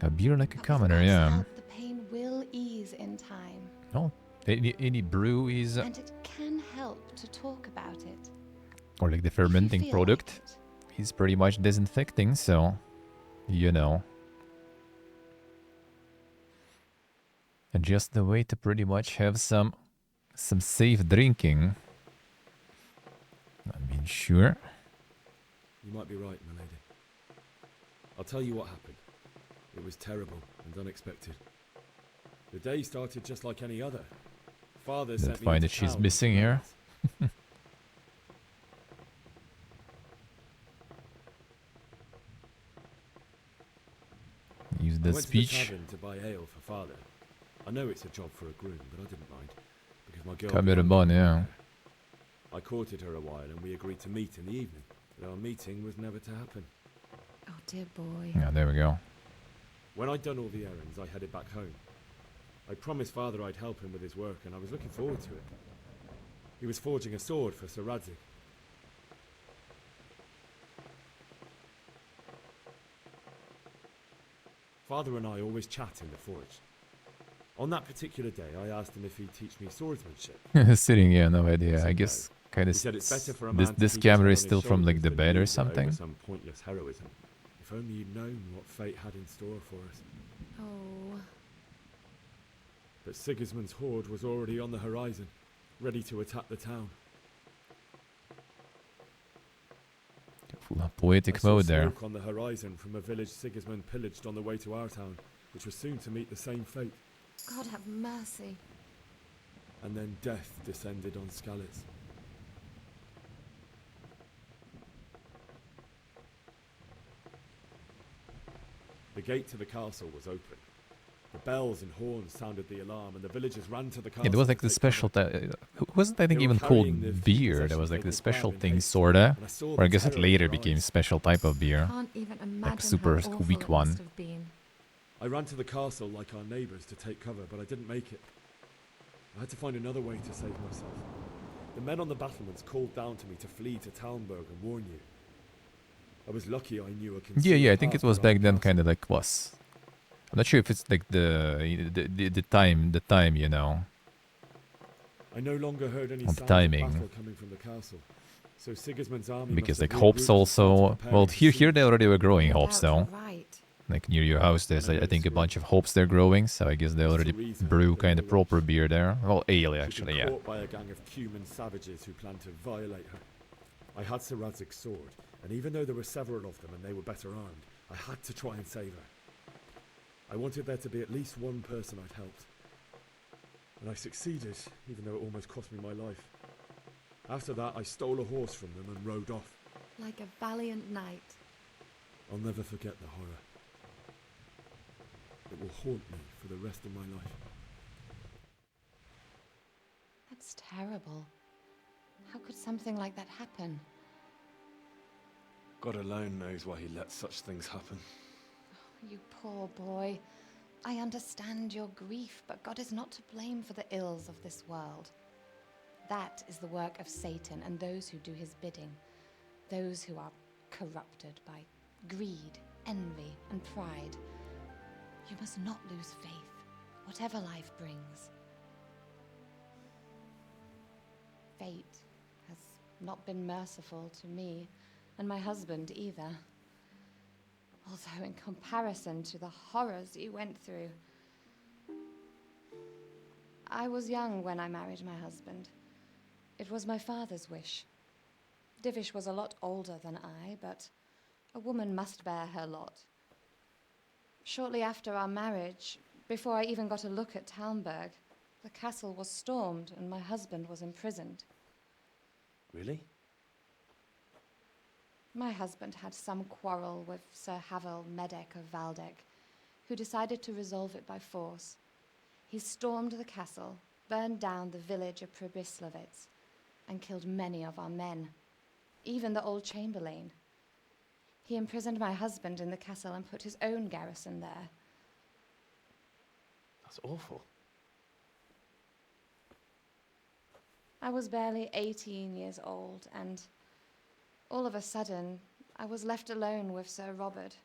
A beer like a commoner, yeah. The pain will ease in time. Oh, any brew is... And it can help to talk about it. Or like the fermenting product is pretty much disinfecting, so... You know. And just the way to pretty much have some safe drinking. I mean, sure. You might be right, my lady. I'll tell you what happened. It was terrible and unexpected. The day started just like any other. Father sent me find into that she's town missing here. Use the I went speech. to the tavern to buy ale for father. I know it's a job for a groom, but I didn't mind because my girl. Cameraman, yeah. I courted her a while, and we agreed to meet in the evening. But our meeting was never to happen. Oh dear boy. Yeah, there we go. When I'd done all the errands, I headed back home. I promised father I'd help him with his work, and I was looking forward to it. He was forging a sword for Sir Radzig. Father and I always chat in the forge. On that particular day, I asked him if he'd teach me swordsmanship. Sitting here, no idea. I guess kind He of. said it's better for a This man to this keep his camera head is on his still from like shoulders the than bed or lose it over something. some pointless heroism. If only you'd known what fate had in store for us. Oh. But Sigismund's horde was already on the horizon, ready to attack the town. Full of poetic I saw mode there. smoke on the horizon from a village Sigismund pillaged on the way to our town, which was soon to meet the same fate. God have mercy. And then death descended on Skalitz. The gate to the castle was open. The bells and horns sounded the alarm, and the villagers ran to the castle. Yeah, there was like to the take special. cover. Wasn't I think They were even carrying the called few beer? There possessions was like they the could grab special in thing, haste, sorta. and I saw Or the I guess it terror in later their became eyes. special type of beer. Can't even imagine Like super how awful weak it one. must have been. I ran to the castle like our neighbours to take cover, but I didn't make it. I had to find another way to save myself. The men on the battlements called down to me to flee to Talmberg and warn you. I was lucky I knew a Yeah, I think it path was around back the then, castle. kind of like was. I'm not sure if it's like the time, you know. I no longer heard any Of sounds timing. of battle coming from the castle. So Sigismund's army Because must like have hopes regrouped and started also. preparing Well, for here siege. they already were growing No hopes doubt though. you're right. Like near your house, there's I think a bunch of hopes they're growing. So I guess they That's the already reason brew they kind of were proper beer there. Well, ale She'd actually, been yeah. caught by a gang of Cuman savages who planned to violate her. I had Sir Radzig's sword, and even though there were several of them and they were better armed, I had to try and save her. I wanted there to be at least one person I'd helped. And I succeeded, even though it almost cost me my life. After that, I stole a horse from them and rode off. Like a valiant knight. I'll never forget the horror. It will haunt me for the rest of my life. That's terrible. How could something like that happen? God alone knows why he lets such things happen. You poor boy. I understand your grief, but God is not to blame for the ills of this world. That is the work of Satan and those who do his bidding. Those who are corrupted by greed, envy, and pride. You must not lose faith, whatever life brings. Fate has not been merciful to me, and my husband either. Although in comparison to the horrors you went through. I was young when I married my husband. It was my father's wish. Divish was a lot older than I, but a woman must bear her lot. Shortly after our marriage, before I even got a look at Talmberg, the castle was stormed and my husband was imprisoned. Really? My husband had some quarrel with Sir Havel Medek of Valdek, who decided to resolve it by force. He stormed the castle, burned down the village of Pribyslavitz, and killed many of our men, even the old chamberlain. He imprisoned my husband in the castle and put his own garrison there. That's awful. I was barely 18 years old, and all of a sudden, I was left alone with Sir Robert.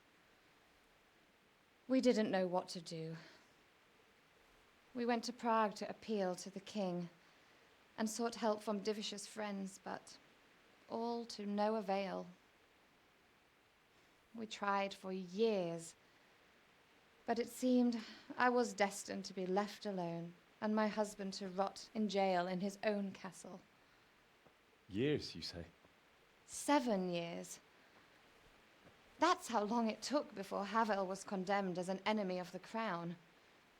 We didn't know what to do. We went to Prague to appeal to the king and sought help from Divish's friends, but all to no avail. We tried for years, but it seemed I was destined to be left alone and my husband to rot in jail in his own castle. Years, you say? 7 years. That's how long it took before Havel was condemned as an enemy of the crown.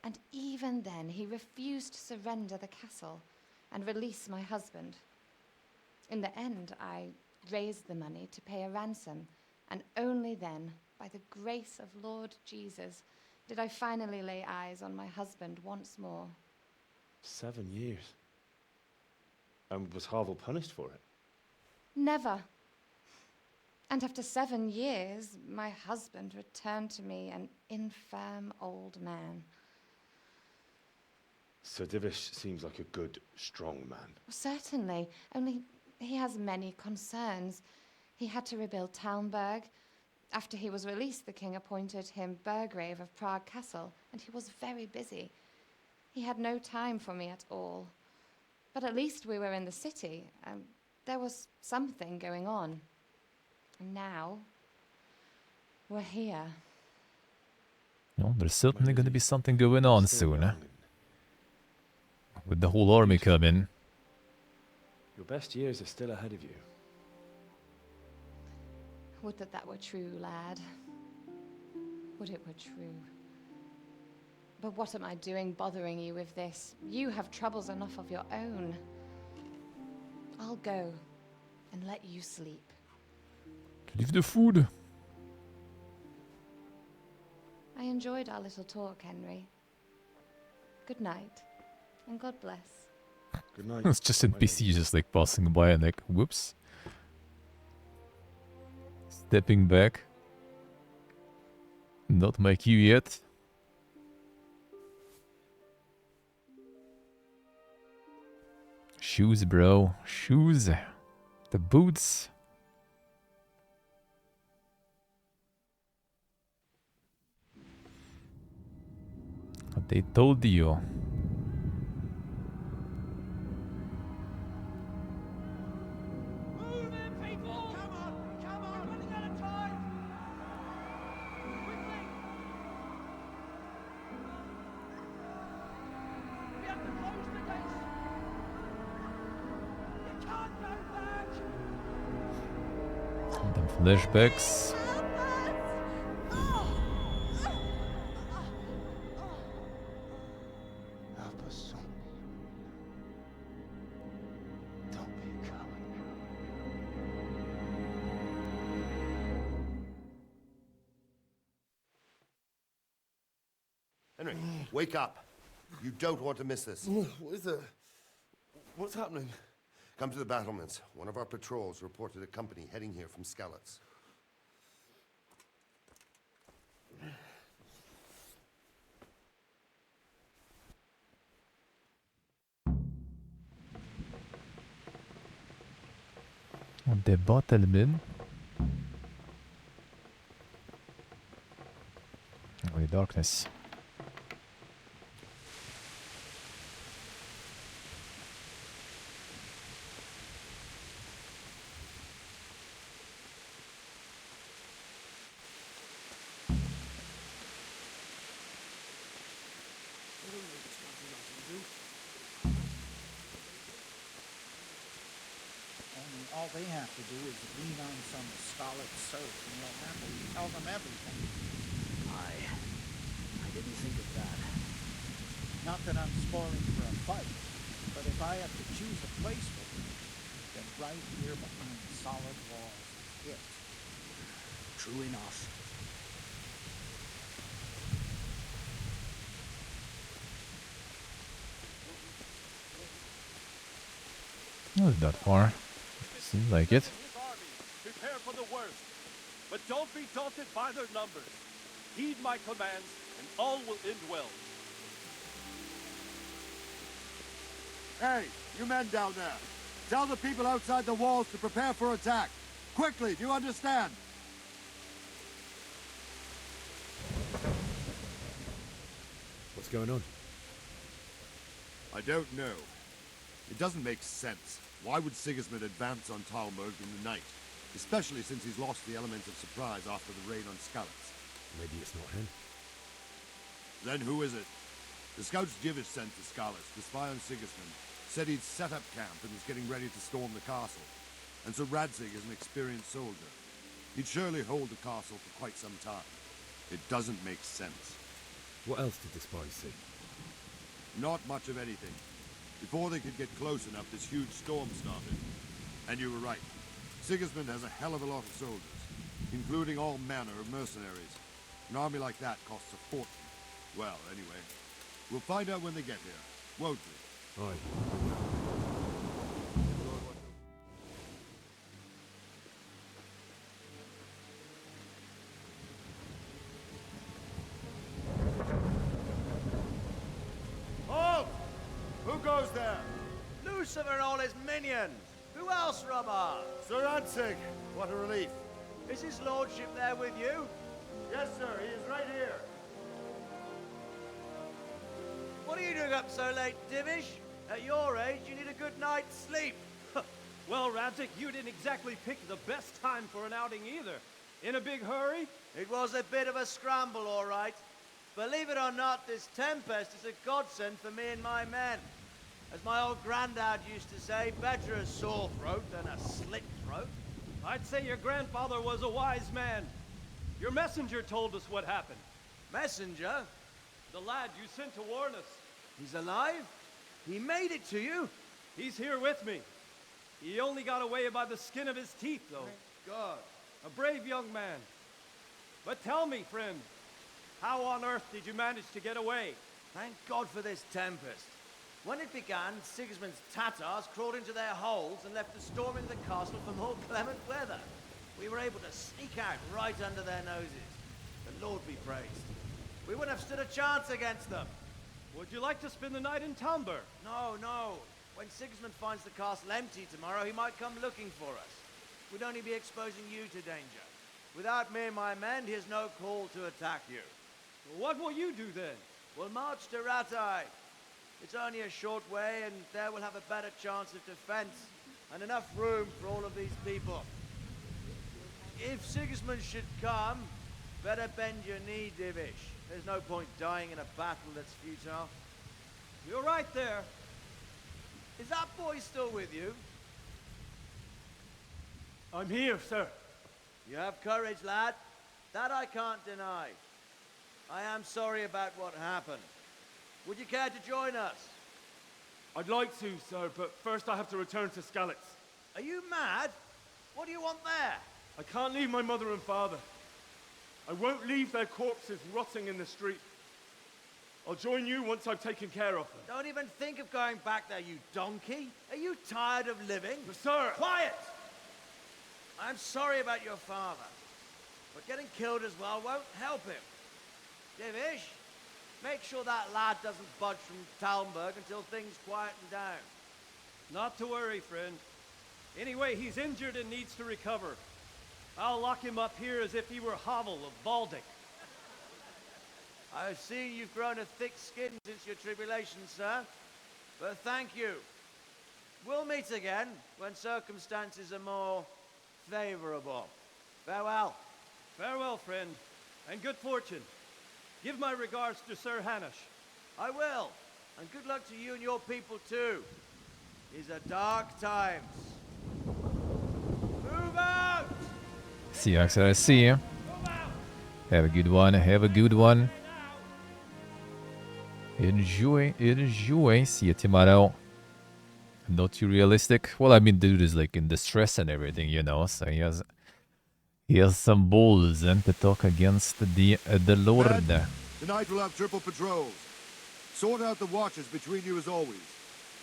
And even then, he refused to surrender the castle and release my husband. In the end, I raised the money to pay a ransom, and only then, by the grace of Lord Jesus, did I finally lay eyes on my husband once more. 7 years. And was Havel punished for it? Never. And after 7 years, my husband returned to me an infirm old man. Sir Divish seems like a good, strong man. Certainly, only he has many concerns. He had to rebuild Talmberg. After he was released, the king appointed him Burgrave of Prague Castle, and he was very busy. He had no time for me at all. But at least we were in the city. There was something going on. And now, we're here. Well, there's certainly going to be something going on soon. With the whole army coming. Your best years are still ahead of you. Would that that were true, lad. Would it were true. But what am I doing bothering you with this? You have troubles enough of your own. I'll go and let you sleep. Leave the food. I enjoyed our little talk, Henry. Good night, and God bless. Good night. It's just NPC just like passing by and like, whoops. Stepping back. Not my cue yet. Shoes, bro. Shoes. The boots. What they told you. Them flashbacks. Help us, son. Don't be a coward. Henry, wake up. You don't want to miss this. What is it? What's happening? Come to the battlements. One of our patrols reported a company heading here from Skalitz. The battlement. Only darkness. All they have to do is lean on some scarlet soap and you'll happily tell them everything. I didn't think of that. Not that I'm spoiling for a fight, but if I have to choose a place for them, then right here behind solid walls is it. True enough. Not that far. Seems like it. Prepare for the worst, but don't be daunted by their numbers. Heed my commands, and all will end well. Hey, you men down there. Tell the people outside the walls to prepare for attack. Quickly, do you understand? What's going on? I don't know. It doesn't make sense. Why would Sigismund advance on Talmberg in the night? Especially since he's lost the element of surprise after the raid on Skalitz. Maybe it's not him. Then who is it? The scouts Jivish sent to Skalitz to spy on Sigismund said he'd set up camp and was getting ready to storm the castle. And so Radzig is an experienced soldier. He'd surely hold the castle for quite some time. It doesn't make sense. What else did the spies see? Not much of anything. Before they could get close enough, this huge storm started. And you were right. Sigismund has a hell of a lot of soldiers, including all manner of mercenaries. An army like that costs a fortune. Well, anyway, we'll find out when they get here, won't we? Aye. Halt! Who goes there? Lucifer and all his minions. Who else, Robber? Sir Radzig. What a relief. Is his lordship there with you? Yes, sir. He is right here. What What are you doing up so late, Divish? At your age, you need a good night's sleep. Well, Radzik, you didn't exactly pick the best time for an outing either. In a big hurry? It was a bit of a scramble, all right. Believe it or not, this tempest is a godsend for me and my men. As my old granddad used to say, better a sore throat than a slit throat. I'd say your grandfather was a wise man. Your messenger told us what happened. Messenger? The lad you sent to warn us. He's alive? He made it to you? He's here with me. He only got away by the skin of his teeth, though. Thank God. A brave young man. But tell me, friend, how on earth did you manage to get away? Thank God for this tempest. When it began, Sigismund's Tatars crawled into their holes and left the storm in the castle for more clement weather. We were able to sneak out right under their noses. The Lord be praised. We wouldn't have stood a chance against them. Would you like to spend the night in Talmberg? No, no. When Sigismund finds the castle empty tomorrow, he might come looking for us. We'd only be exposing you to danger. Without me and my men, he has no call to attack you. Well, what will you do then? We'll march to Ratai. It's only a short way, and there we'll have a better chance of defense and enough room for all of these people. If Sigismund should come, better bend your knee, Divish. There's no point dying in a battle that's futile. You're right there. Is that boy still with you? I'm here, sir. You have courage, lad. That I can't deny. I am sorry about what happened. Would you care to join us? I'd like to, sir, but first I have to return to Skalitz. Are you mad? What do you want there? I can't leave my mother and father. I won't leave their corpses rotting in the street. I'll join you once I've taken care of them. Don't even think of going back there, you donkey. Are you tired of living? But sir! Quiet! I'm sorry about your father, but getting killed as well won't help him. Divish, make sure that lad doesn't budge from Talmberg until things quieten down. Not to worry, friend. Anyway, he's injured and needs to recover. I'll lock him up here as if he were Havel of Baldic. I've seen you've grown a thick skin since your tribulation, sir. But thank you. We'll meet again when circumstances are more favorable. Farewell. Farewell, friend, and good fortune. Give my regards to Sir Hanush. I will. And good luck to you and your people, too. These are dark times. Move out! See you, Axel. See you. Have a good one. Have a good one. Enjoy. Enjoy. See you tomorrow. Not too realistic. Well, I mean, dude is like in distress and everything, you know. So he has some balls and to talk against the Lord. Tonight we'll have triple patrols. Sort out the watches between you as always.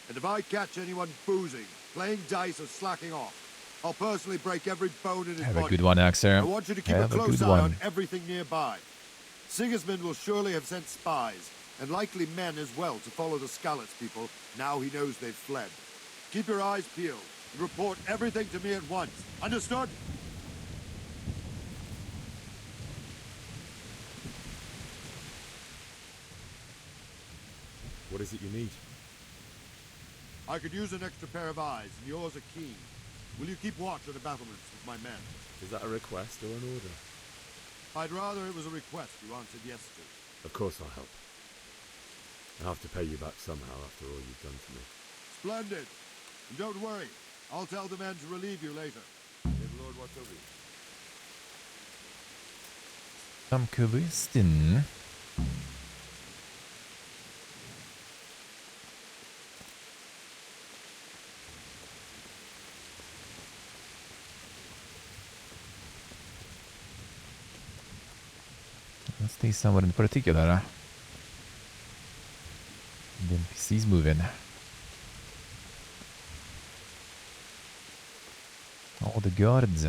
And if I catch anyone boozing, playing dice or slacking off, I'll personally break every bone in his Have body. a good one, Axel. I want you to keep a close eye on everything nearby. Sigismund will surely have sent spies, and likely men as well, to follow the Skalitz people now he knows they've fled. Keep your eyes peeled and report everything to me at once. Understood? What is it you need? I could use an extra pair of eyes, and yours are keen. Will you keep watch on the battlements with my men? Is that a request or an order? I'd rather it was a request you answered yes to. Of course I'll help. I'll have to pay you back somehow after all you've done for me. Splendid. And don't worry, I'll tell the men to relieve you later. May the Lord watch over you. Som Kubisten. Let's stay somewhere in particular. The NPC's moving. All the guards.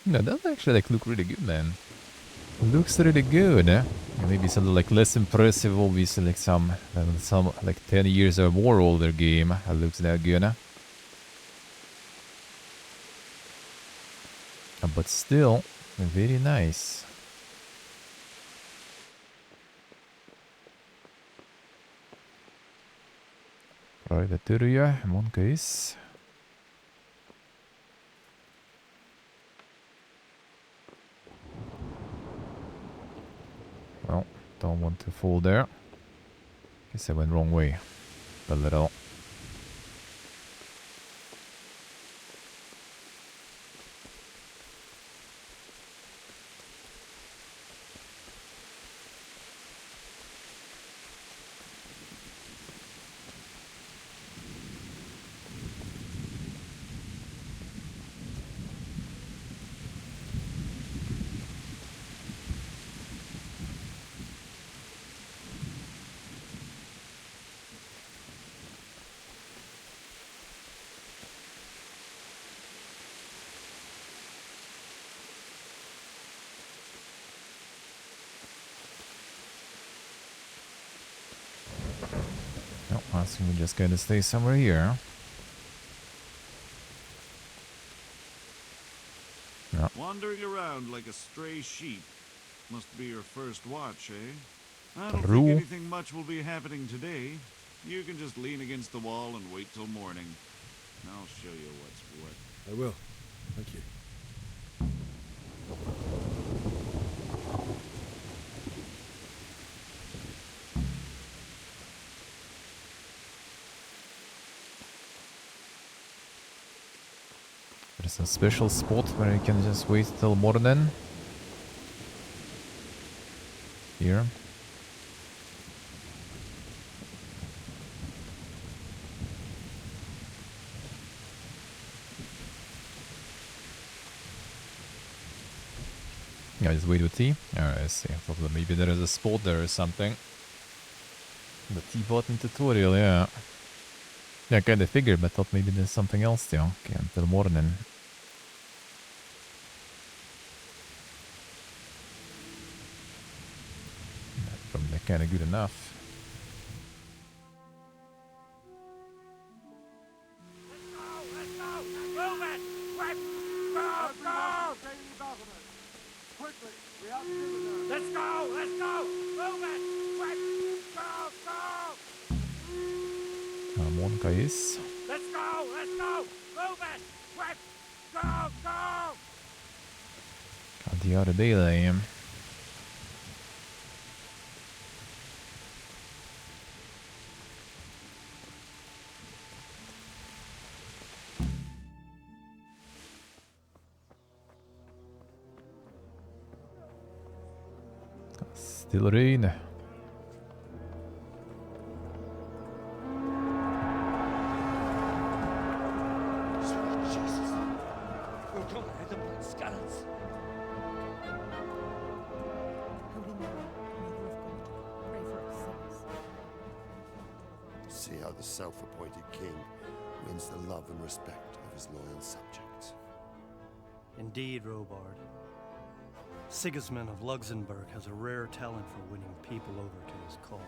No, that actually like look really good, man. Looks really good. Maybe something like less impressive, obviously, like some like 10 years or more older game. It looks that good. But still, very nice. Praidetyrjä, mon case. Well, don't want to fall there. Guess I went wrong way. A little. No, I think we're just gonna stay somewhere here. No. Wandering around like a stray sheep. Must be your first watch, eh? I don't True. think anything much will be happening today. You can just lean against the wall and wait till morning. I'll show you what's what. I will. Thank you. There's a special spot where you can just wait till morning. Here. Yeah, just wait with tea. Alright, I see. I thought that maybe there is a spot there or something. The tea button tutorial, yeah. Yeah, I kinda figured, but I thought maybe there's something else still. Okay, until morning. That's probably kinda good enough. Quickly, we have to do it. Let's go! Let's go! Move it! Quick! Go! Go! Come on, guys. Let's go! Let's go! Move it! Quick! Go! Go! Adiare dei. Still rain. Jesus! We're gonna hit them like skeletons. See how the self-appointed king wins the love and respect of his loyal subjects. Indeed, Robard. Sigismund of Luxembourg has a rare talent for winning people over to his cause.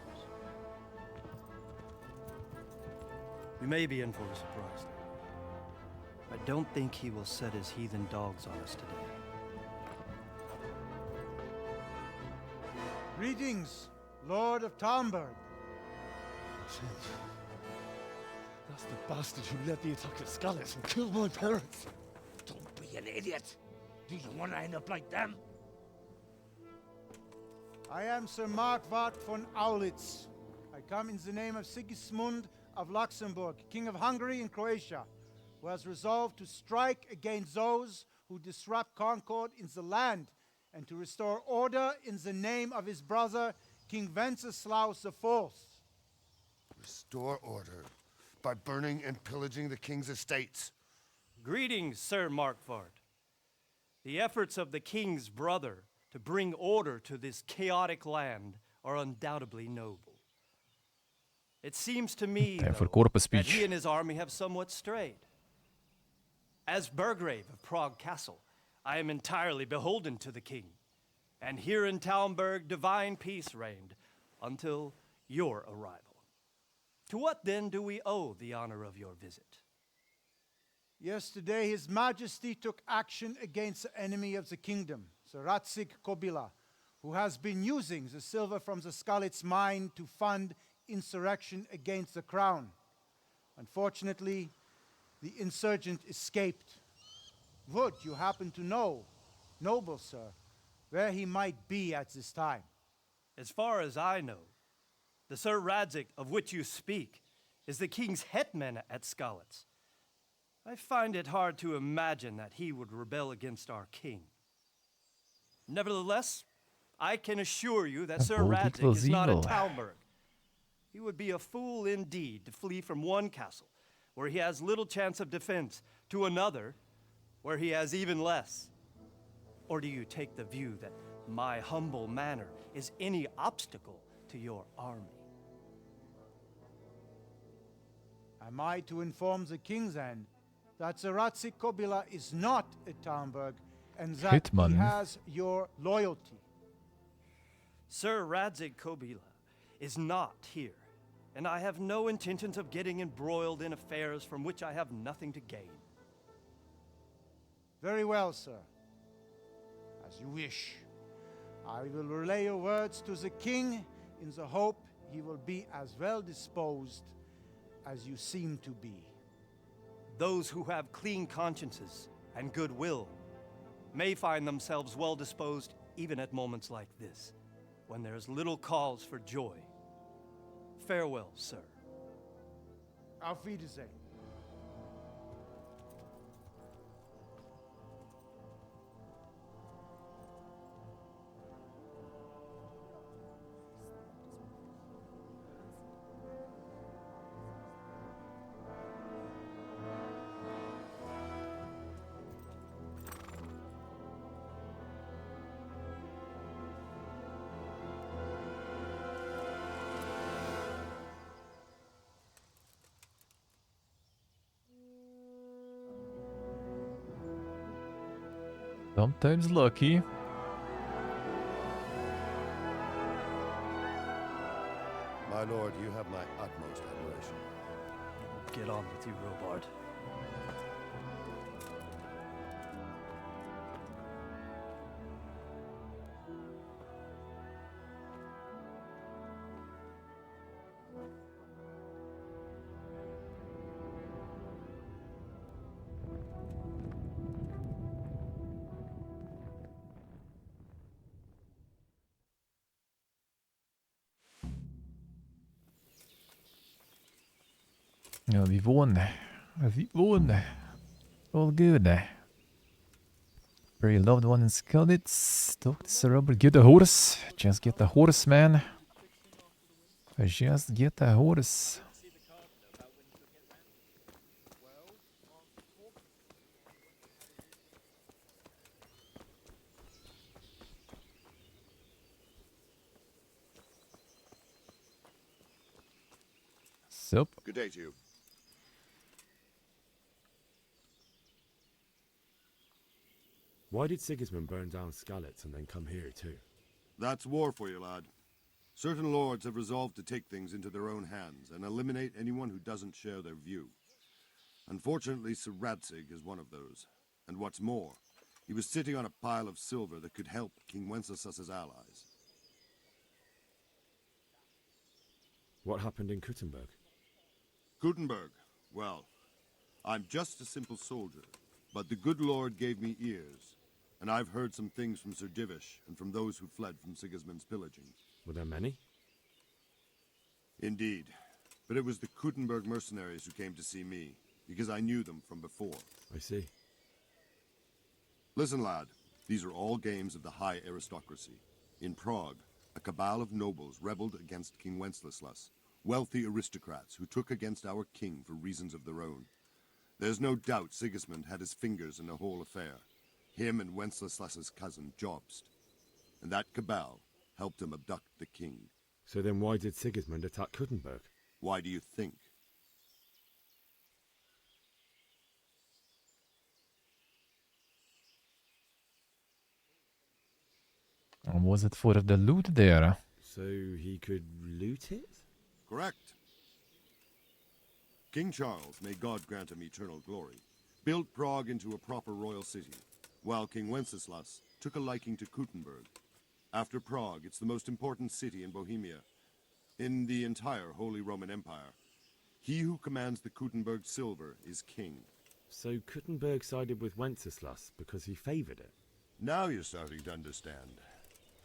We may be in for a surprise, though. I don't think he will set his heathen dogs on us today. Greetings, Lord of Talmberg. That's the bastard who led the attack at Skalitz and killed my parents. Don't be an idiot. Do you want to end up like them? I am Sir Markvart von Aulitz. I come in the name of Sigismund of Luxembourg, King of Hungary and Croatia, who has resolved to strike against those who disrupt concord in the land and to restore order in the name of his brother, King Wenceslaus IV. Restore order by burning and pillaging the king's estates. Greetings, Sir Markvart. The efforts of the king's brother to bring order to this chaotic land are undoubtedly noble. It seems to me, Time for though, corpus that speech. he and his army have somewhat strayed. As Burgrave of Prague Castle, I am entirely beholden to the king. And here in Talmberg, divine peace reigned until your arrival. To what then do we owe the honor of your visit? Yesterday, His Majesty took action against the enemy of the kingdom, Sir Ratsig Kobila, who has been using the silver from the Skalitz mine to fund insurrection against the crown. Unfortunately, the insurgent escaped. Would you happen to know, noble sir, where he might be at this time? As far as I know, the Sir Radzig of which you speak is the king's hetman at Skalitz. I find it hard to imagine that he would rebel against our king. Nevertheless, I can assure you that Sir bold Radzig equals is not evil. at Talmberg. He would be a fool indeed to flee from one castle, where he has little chance of defense, to another, where he has even less. Or do you take the view that my humble manner is any obstacle to your army? Am I to inform the king then that the Ratzik Kobila is not at Talmberg and that he Hitman. has your loyalty? Sir Radzig Kobila is not here, and I have no intentions of getting embroiled in affairs from which I have nothing to gain. Very well, sir. As you wish. I will relay your words to the king in the hope he will be as well disposed as you seem to be. Those who have clean consciences and goodwill may find themselves well disposed even at moments like this, when there is little cause for joy. Farewell, sir. Auf Wiedersehen. Sometimes lucky. My lord, you have my utmost admiration. Get on with you, Robard. Ja, we won. We won. All good. Very loved one in Skalitz. Talk to Sir Robert. Get a horse. Just get a horse, man. Just get a horse. Sup? Good day to you. Why did Sigismund burn down Skalitz and then come here too? That's war for you, lad. Certain lords have resolved to take things into their own hands and eliminate anyone who doesn't share their view. Unfortunately, Sir Radzig is one of those. And what's more, he was sitting on a pile of silver that could help King Wenceslas's allies. What happened in Kuttenberg? Gutenberg, well, I'm just a simple soldier, but the good Lord gave me ears, and I've heard some things from Sir Divish and from those who fled from Sigismund's pillaging. Were there many? Indeed, but it was the Kuttenberg mercenaries who came to see me, because I knew them from before. I see. Listen, lad, these are all games of the high aristocracy. In Prague, a cabal of nobles rebelled against King Wenceslas, wealthy aristocrats who took against our king for reasons of their own. There's no doubt Sigismund had his fingers in the whole affair. Him and Wenceslas's cousin, Jobst. And that cabal helped him abduct the king. So then why did Sigismund attack Kuttenberg? Why do you think? Was it for the loot there? So he could loot it? Correct. King Charles, may God grant him eternal glory, built Prague into a proper royal city, while King Wenceslas took a liking to Kuttenberg. After Prague, it's the most important city in Bohemia, in the entire Holy Roman Empire. He who commands the Kuttenberg silver is king. So Kuttenberg sided with Wenceslas because he favoured it? Now you're starting to understand.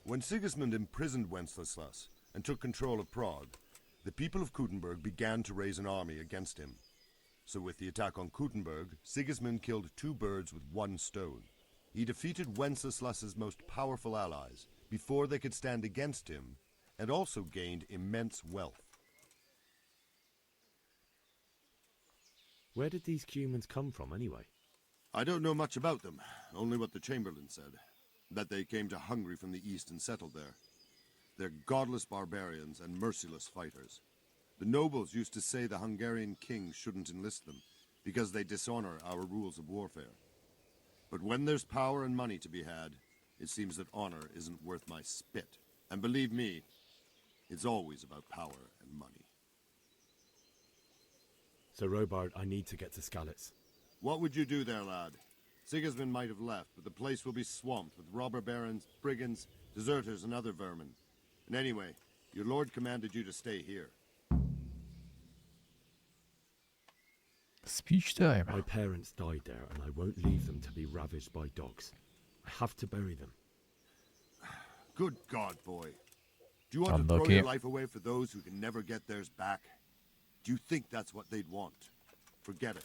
When Sigismund imprisoned Wenceslas and took control of Prague, the people of Kuttenberg began to raise an army against him. So with the attack on Kuttenberg, Sigismund killed 2 birds with 1 stone. He defeated Wenceslas's most powerful allies before they could stand against him, and also gained immense wealth. Where did these Cumans come from, anyway? I don't know much about them, only what the Chamberlain said, that they came to Hungary from the east and settled there. They're godless barbarians and merciless fighters. The nobles used to say the Hungarian king shouldn't enlist them, because they dishonor our rules of warfare. But when there's power and money to be had, it seems that honor isn't worth my spit. And believe me, it's always about power and money. So, Robard, I need to get to Skalitz. What would you do there, lad? Sigismund might have left, but the place will be swamped with robber barons, brigands, deserters, and other vermin. And anyway, your lord commanded you to stay here. Speech time. My parents died there, and I won't leave them to be ravaged by dogs. I have to bury them. Good God, boy. Do you want to throw your life away for those who can never get theirs back? Do you think that's what they'd want? Forget it.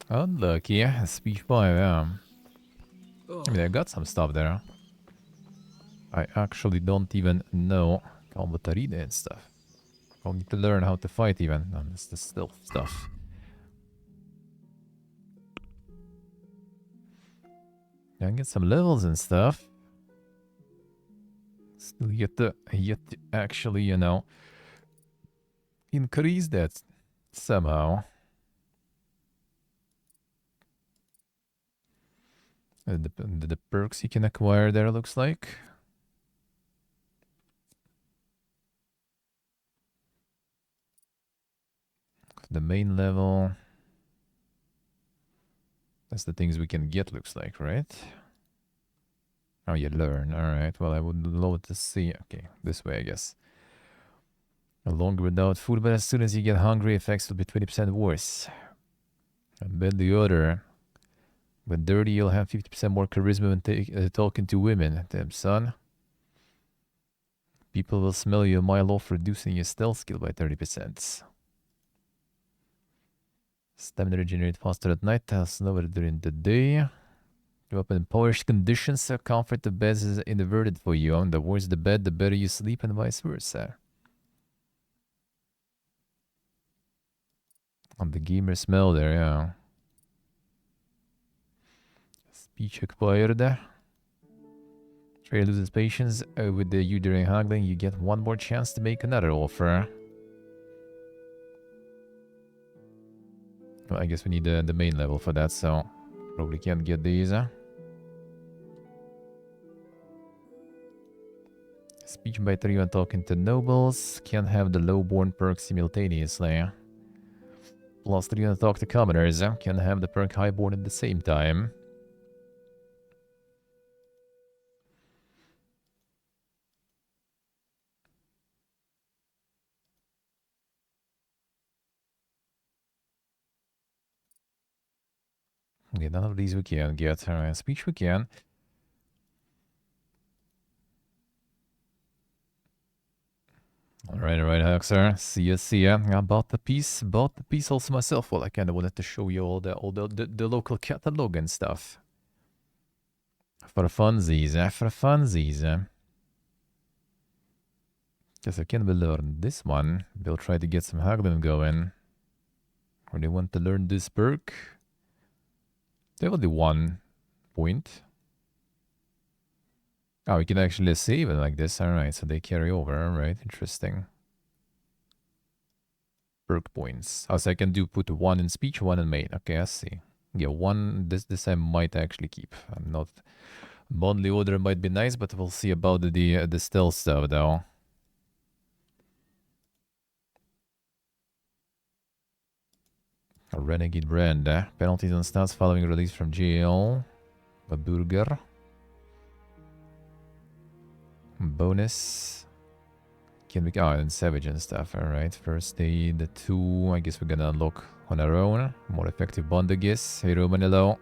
Unlucky. Speech by them. I mean, I got some stuff there. I actually don't even know Kalbatarina and stuff. I'll need to learn how to fight even. No, it's the stealth stuff. Yeah, I get some levels and stuff. Still yet to actually, you know, increase that somehow. The perks you can acquire there looks like. The main level. That's the things we can get, looks like, right? Oh, you learn. Alright, well, I would love to see. Okay, this way, I guess. No longer without food, but as soon as you get hungry, effects will be 20% worse. And then the other. When dirty, you'll have 50% more charisma when talking to women. Damn, son. People will smell you a mile off, reducing your stealth skill by 30%. Stamina regenerate faster at night, slower during the day. You're up in polished conditions, so comfort the bed is inverted for you. And the worse the bed, the better you sleep, and vice versa. On the gamer smell there, yeah. Speech acquired. Trader loses patience with you during haggling. You get one more chance to make another offer. Well, I guess we need the main level for that, so probably can't get these. Speech by 3 when talking to nobles. Can't have the lowborn perk simultaneously. Plus 3 when talk to commoners. Can have the perk highborn at the same time. Okay, none of these we can get. Speech we can. Alright, Huxer. See ya. About the piece also myself. Well, I kind of wanted to show you all the local catalog and stuff. For funsies, for funsies. Guess I can learn this one. We'll try to get some haggling going. Or they want to learn this perk. They will do 1 point. Oh, we can actually save it like this. Alright, so they carry over. Alright, interesting. Perk points. Also, I can put 1 in speech, 1 in main. Okay, I see. Yeah, 1, this I might actually keep. I'm not... Bondly order might be nice, but we'll see about the stealth stuff, though. A renegade brand. Penalties on stats following release from jail. A burger. Bonus. Can we... Oh, and savage and stuff. Alright, first aid, the 2. I guess we're gonna unlock on our own. More effective bond, I guess. Hey, Roman, hello.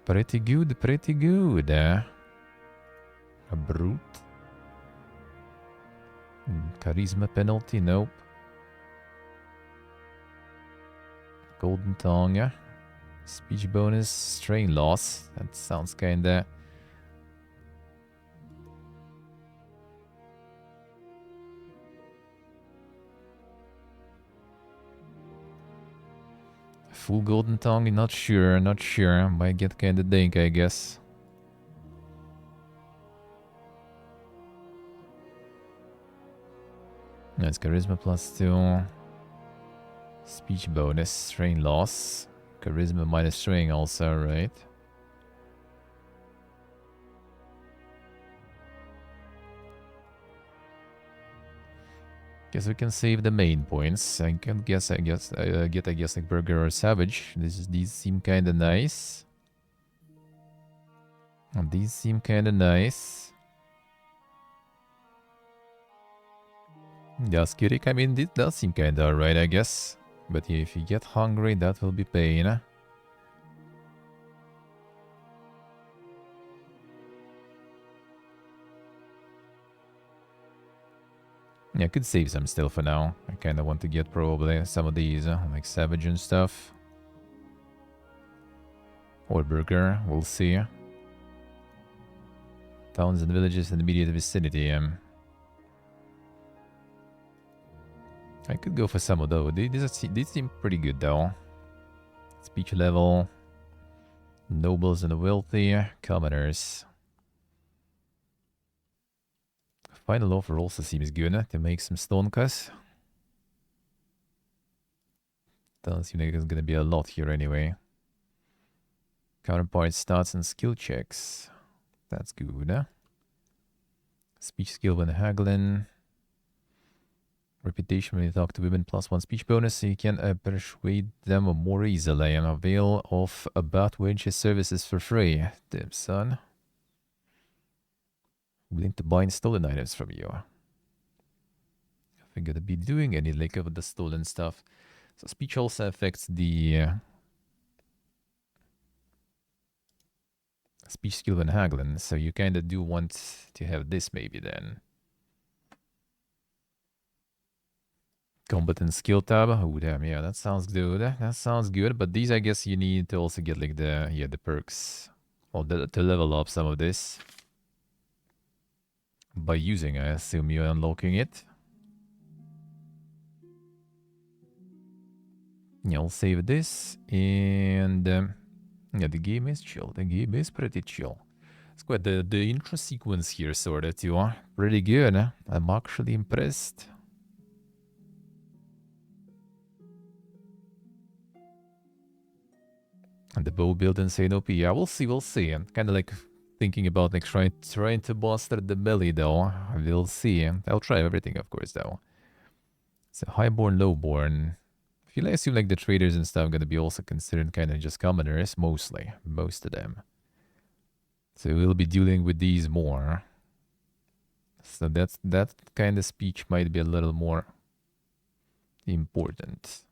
Pretty good, pretty good. A brute. Charisma penalty, nope. Golden tongue. Speech bonus, strain loss. That sounds kinda... Full golden tongue, not sure, not sure. Might get kinda dank, I guess. That's charisma +2. Speech bonus, strain loss. Charisma minus strain also, right? Guess we can save the main points. I can guess, I guess like burger or savage. These seem kinda nice. And these seem kinda nice. Yeah, Skirik, I mean, this does seem kinda alright, I guess. But yeah, if you get hungry, that will be pain. Yeah, I could save some still for now. I kinda want to get probably some of these, like savage and stuff. Or burger, we'll see. Towns and villages in the immediate vicinity. I could go for some of those. These seem pretty good though. Speech level. Nobles and the wealthy. Commoners. Final offer also seems good to make some stone cuts. Doesn't seem like there's gonna be a lot here anyway. Counterpart stats and skill checks. That's good. Speech skill when haggling. Reputation when you talk to women +1 speech bonus, so you can persuade them more easily and avail of about wages services for free. Damn son. Willing to buy stolen items from you. If I'm gonna be doing any like of the stolen stuff. So speech also affects the speech skill when haggling, so you kinda do want to have this maybe then. Combat and skill tab. Oh damn, yeah, that sounds good. That sounds good. But these, I guess, you need to also get like the perks, or to level up some of this by using. I assume you're unlocking it. Yeah, I'll save this, and yeah, the game is chill. The game is pretty chill. It's quite the intro sequence here, sort of too. Pretty good. I'm actually impressed. And the bow build and say nope. Yeah, we'll see, we'll see. I'm kind of like thinking about like trying to bolster the belly though. We'll see. I'll try everything, of course, though. So highborn, lowborn. I feel I assume like the traders and stuff are gonna be also considered kind of just commoners, mostly, most of them. So we'll be dealing with these more. So that kind of speech might be a little more important.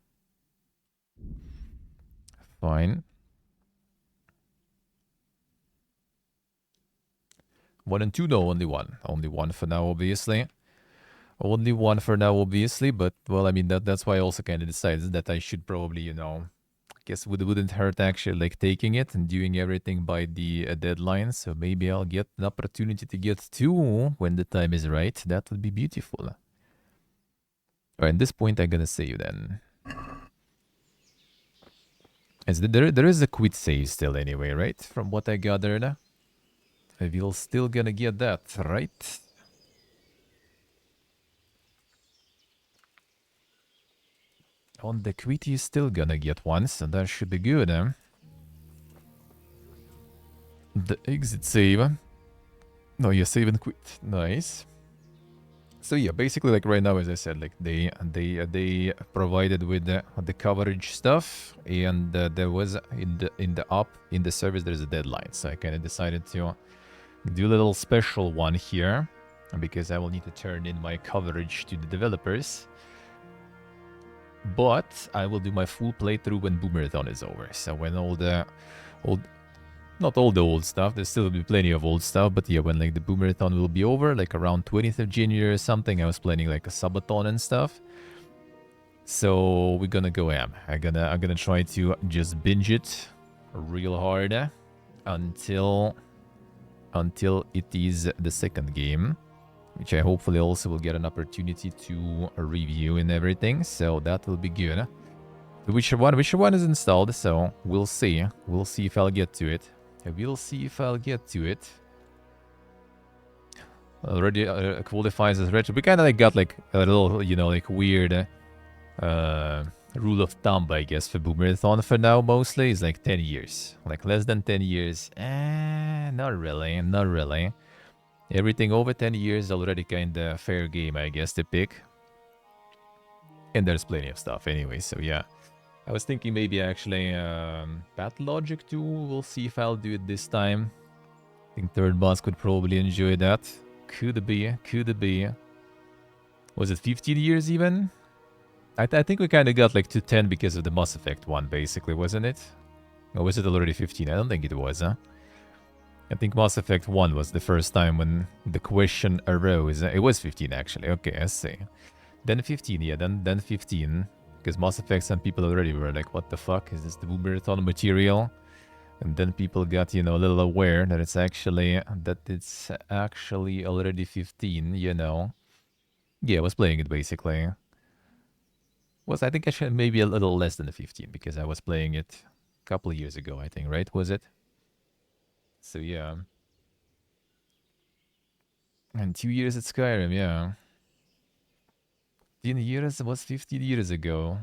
Fine. 1 and 2, no, only 1. Only 1 for now, obviously. Only 1 for now, obviously, but, well, I mean, that's why I also kind of decided that I should probably, you know, I guess it wouldn't hurt actually, like, taking it and doing everything by the deadline, so maybe I'll get an opportunity to get 2 when the time is right. That would be beautiful. Alright, at this point, I'm gonna save then. There is a quit save still anyway, right? From what I gathered. We're still gonna get that, right? On the quit, you're still gonna get one, so that should be good, eh? The exit save. No, you save and quit. Nice. So yeah, basically like right now, as I said, like they provided with the coverage stuff, and there was in the service there's a deadline, so I kind of decided to do a little special one here, because I will need to turn in my coverage to the developers. But I will do my full playthrough when Boomerthon is over. So when not all the old stuff, there still will be plenty of old stuff, but yeah, when like the Boomerthon will be over, like around 20th of January or something, I was planning like a subathon and stuff. So we're gonna go ham. I'm gonna try to just binge it real hard until it is the second game, which I hopefully also will get an opportunity to review and everything. So that will be good. The Witcher 1 is installed, so we'll see. We'll see if I'll get to it. We'll see if I'll get to it. Already qualifies as retro. We kind of like got like a little, you know, like weird rule of thumb, I guess, for Boomerthon for now. Mostly is like 10 years, like less than 10 years. Not really, not really. Everything over 10 years already kind of fair game, I guess, to pick. And there's plenty of stuff anyway, so yeah. I was thinking maybe actually Battle Logic 2. We'll see if I'll do it this time. I think Third Boss could probably enjoy that. Could be, could be. Was it 15 years even? I think we kind of got like to 10 because of the Mass Effect one, basically, wasn't it? Or was it already 15? I don't think it was, huh? I think Mass Effect 1 was the first time when the question arose. It was 15 actually. Okay, I see. Then 15, yeah, then 15. Because Mass Effect, some people already were like, what the fuck, is this the Boomerthon material? And then people got, you know, a little aware that it's actually already 15, you know. Yeah, I was playing it basically. I think actually maybe a little less than the 15, because I was playing it a couple of years ago, I think, right? Was it? So yeah. And 2 years at Skyrim, yeah. 15 years was 15 years ago.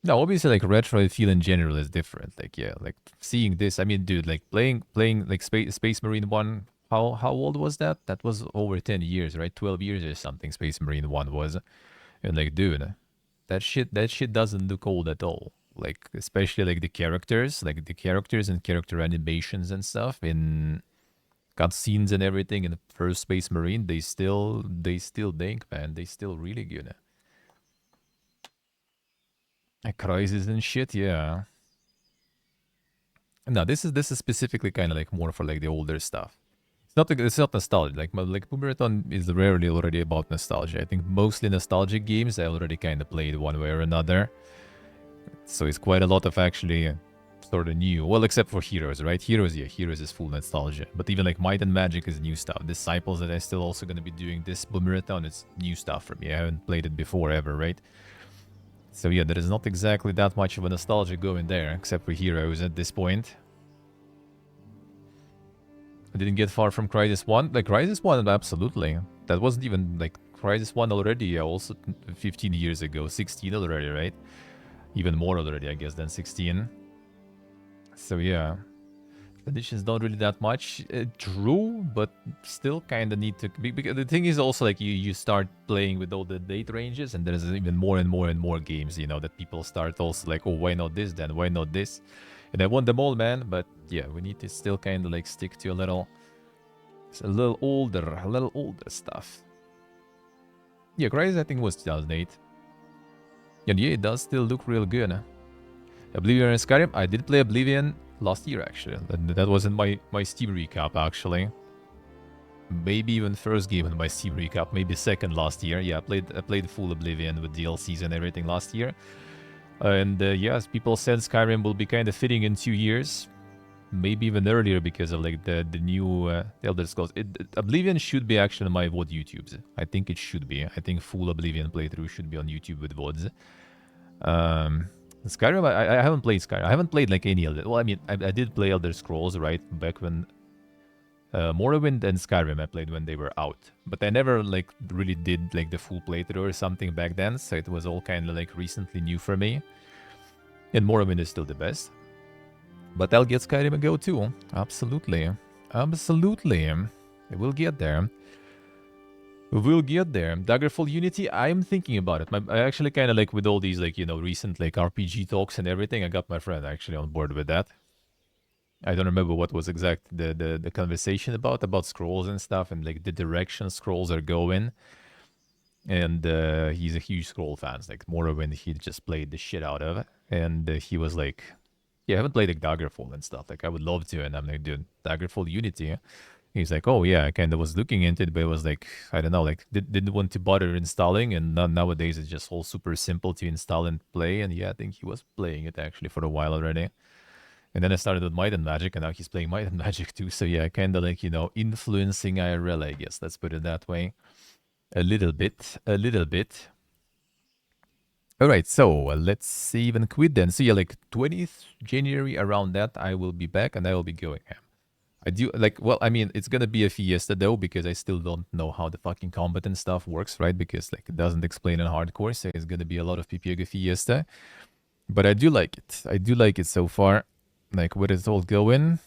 No, obviously, like, retro feel in general is different. Like, yeah, like, seeing this, I mean, dude, like, playing, like, Space Marine 1, how old was that? That was over 10 years, right? 12 years or something, Space Marine 1 was. And, like, dude, that shit doesn't look old at all. Like, especially, like, the characters and character animations and stuff in cutscenes and everything in the first Space Marine, they still dink, man. They still really good. A Crisis and shit, yeah. No, this is specifically kind of like more for like the older stuff. It's not nostalgia. Like Boomerthon is rarely already about nostalgia. I think mostly nostalgic games I already kind of played one way or another. So it's quite a lot of actually sort of new. Well, except for Heroes, right? Heroes is full nostalgia. But even like Might and Magic is new stuff. Disciples that I still also gonna be doing this Boomerthon, it's new stuff for me. I haven't played it before ever, right? So yeah, there is not exactly that much of a nostalgia going there, except for Heroes at this point. I didn't get far from Crisis 1. Like, Crisis 1, absolutely. That wasn't even, like, Crisis 1 already, also 15 years ago. 16 already, right? Even more already, I guess, than 16. So yeah. Additions don't really that much. True, but still kind of need to... Because the thing is also, like, you start playing with all the date ranges, and there's even more and more and more games, you know, that people start also like, oh, why not this then? Why not this? And I want them all, man, but yeah, we need to still kind of, like, stick to a little older stuff. Yeah, Crysis, I think, was 2008. And yeah, it does still look real good. Oblivion and Skyrim, I did play Oblivion last year, actually. That wasn't my Steam recap, actually. Maybe even first game in my Steam recap, maybe second last year. Yeah, I played full Oblivion with DLCs and everything last year. And yes, people said Skyrim will be kind of fitting in 2 years. Maybe even earlier because of like the new Elder Scrolls. Oblivion should be actually on my VOD YouTubes. I think it should be. I think full Oblivion playthrough should be on YouTube with VODs. Skyrim, I haven't played Skyrim. I haven't played like any of it. Well, I mean, I did play Elder Scrolls, right? Back when Morrowind and Skyrim I played when they were out. But I never like really did like the full playthrough or something back then. So it was all kind of like recently new for me. And Morrowind is still the best. But I'll get Skyrim a go too. Absolutely. Absolutely. We'll get there. We'll get there. Daggerfall Unity, I'm thinking about it. I actually kind of like with all these like, you know, recent like RPG talks and everything, I got my friend actually on board with that. I don't remember what was exact the conversation about scrolls and stuff and like the direction scrolls are going. And he's a huge scroll fan. Like Morrowind, he just played the shit out of it. And he was like, yeah, I haven't played like Daggerfall and stuff. Like I would love to. And I'm like, dude, Daggerfall Unity. He's like, oh yeah, I kind of was looking into it, but it was like, I don't know, like didn't want to bother installing. And nowadays it's just all super simple to install and play. And yeah, I think he was playing it actually for a while already. And then I started with Might and Magic, and now he's playing Might and Magic too. So yeah, kind of like, you know, influencing IRL, I guess. Let's put it that way. A little bit. All right, so let's even quit then. So yeah, like 20th January, around that, I will be back and I will be going ham. I do, like, well, I mean, it's gonna be a fiesta though, because I still don't know how the fucking combat and stuff works, right? Because like it doesn't explain in hardcore, so it's gonna be a lot of PPG fiesta. But I do like it. I do like it so far. Like, where it's all going.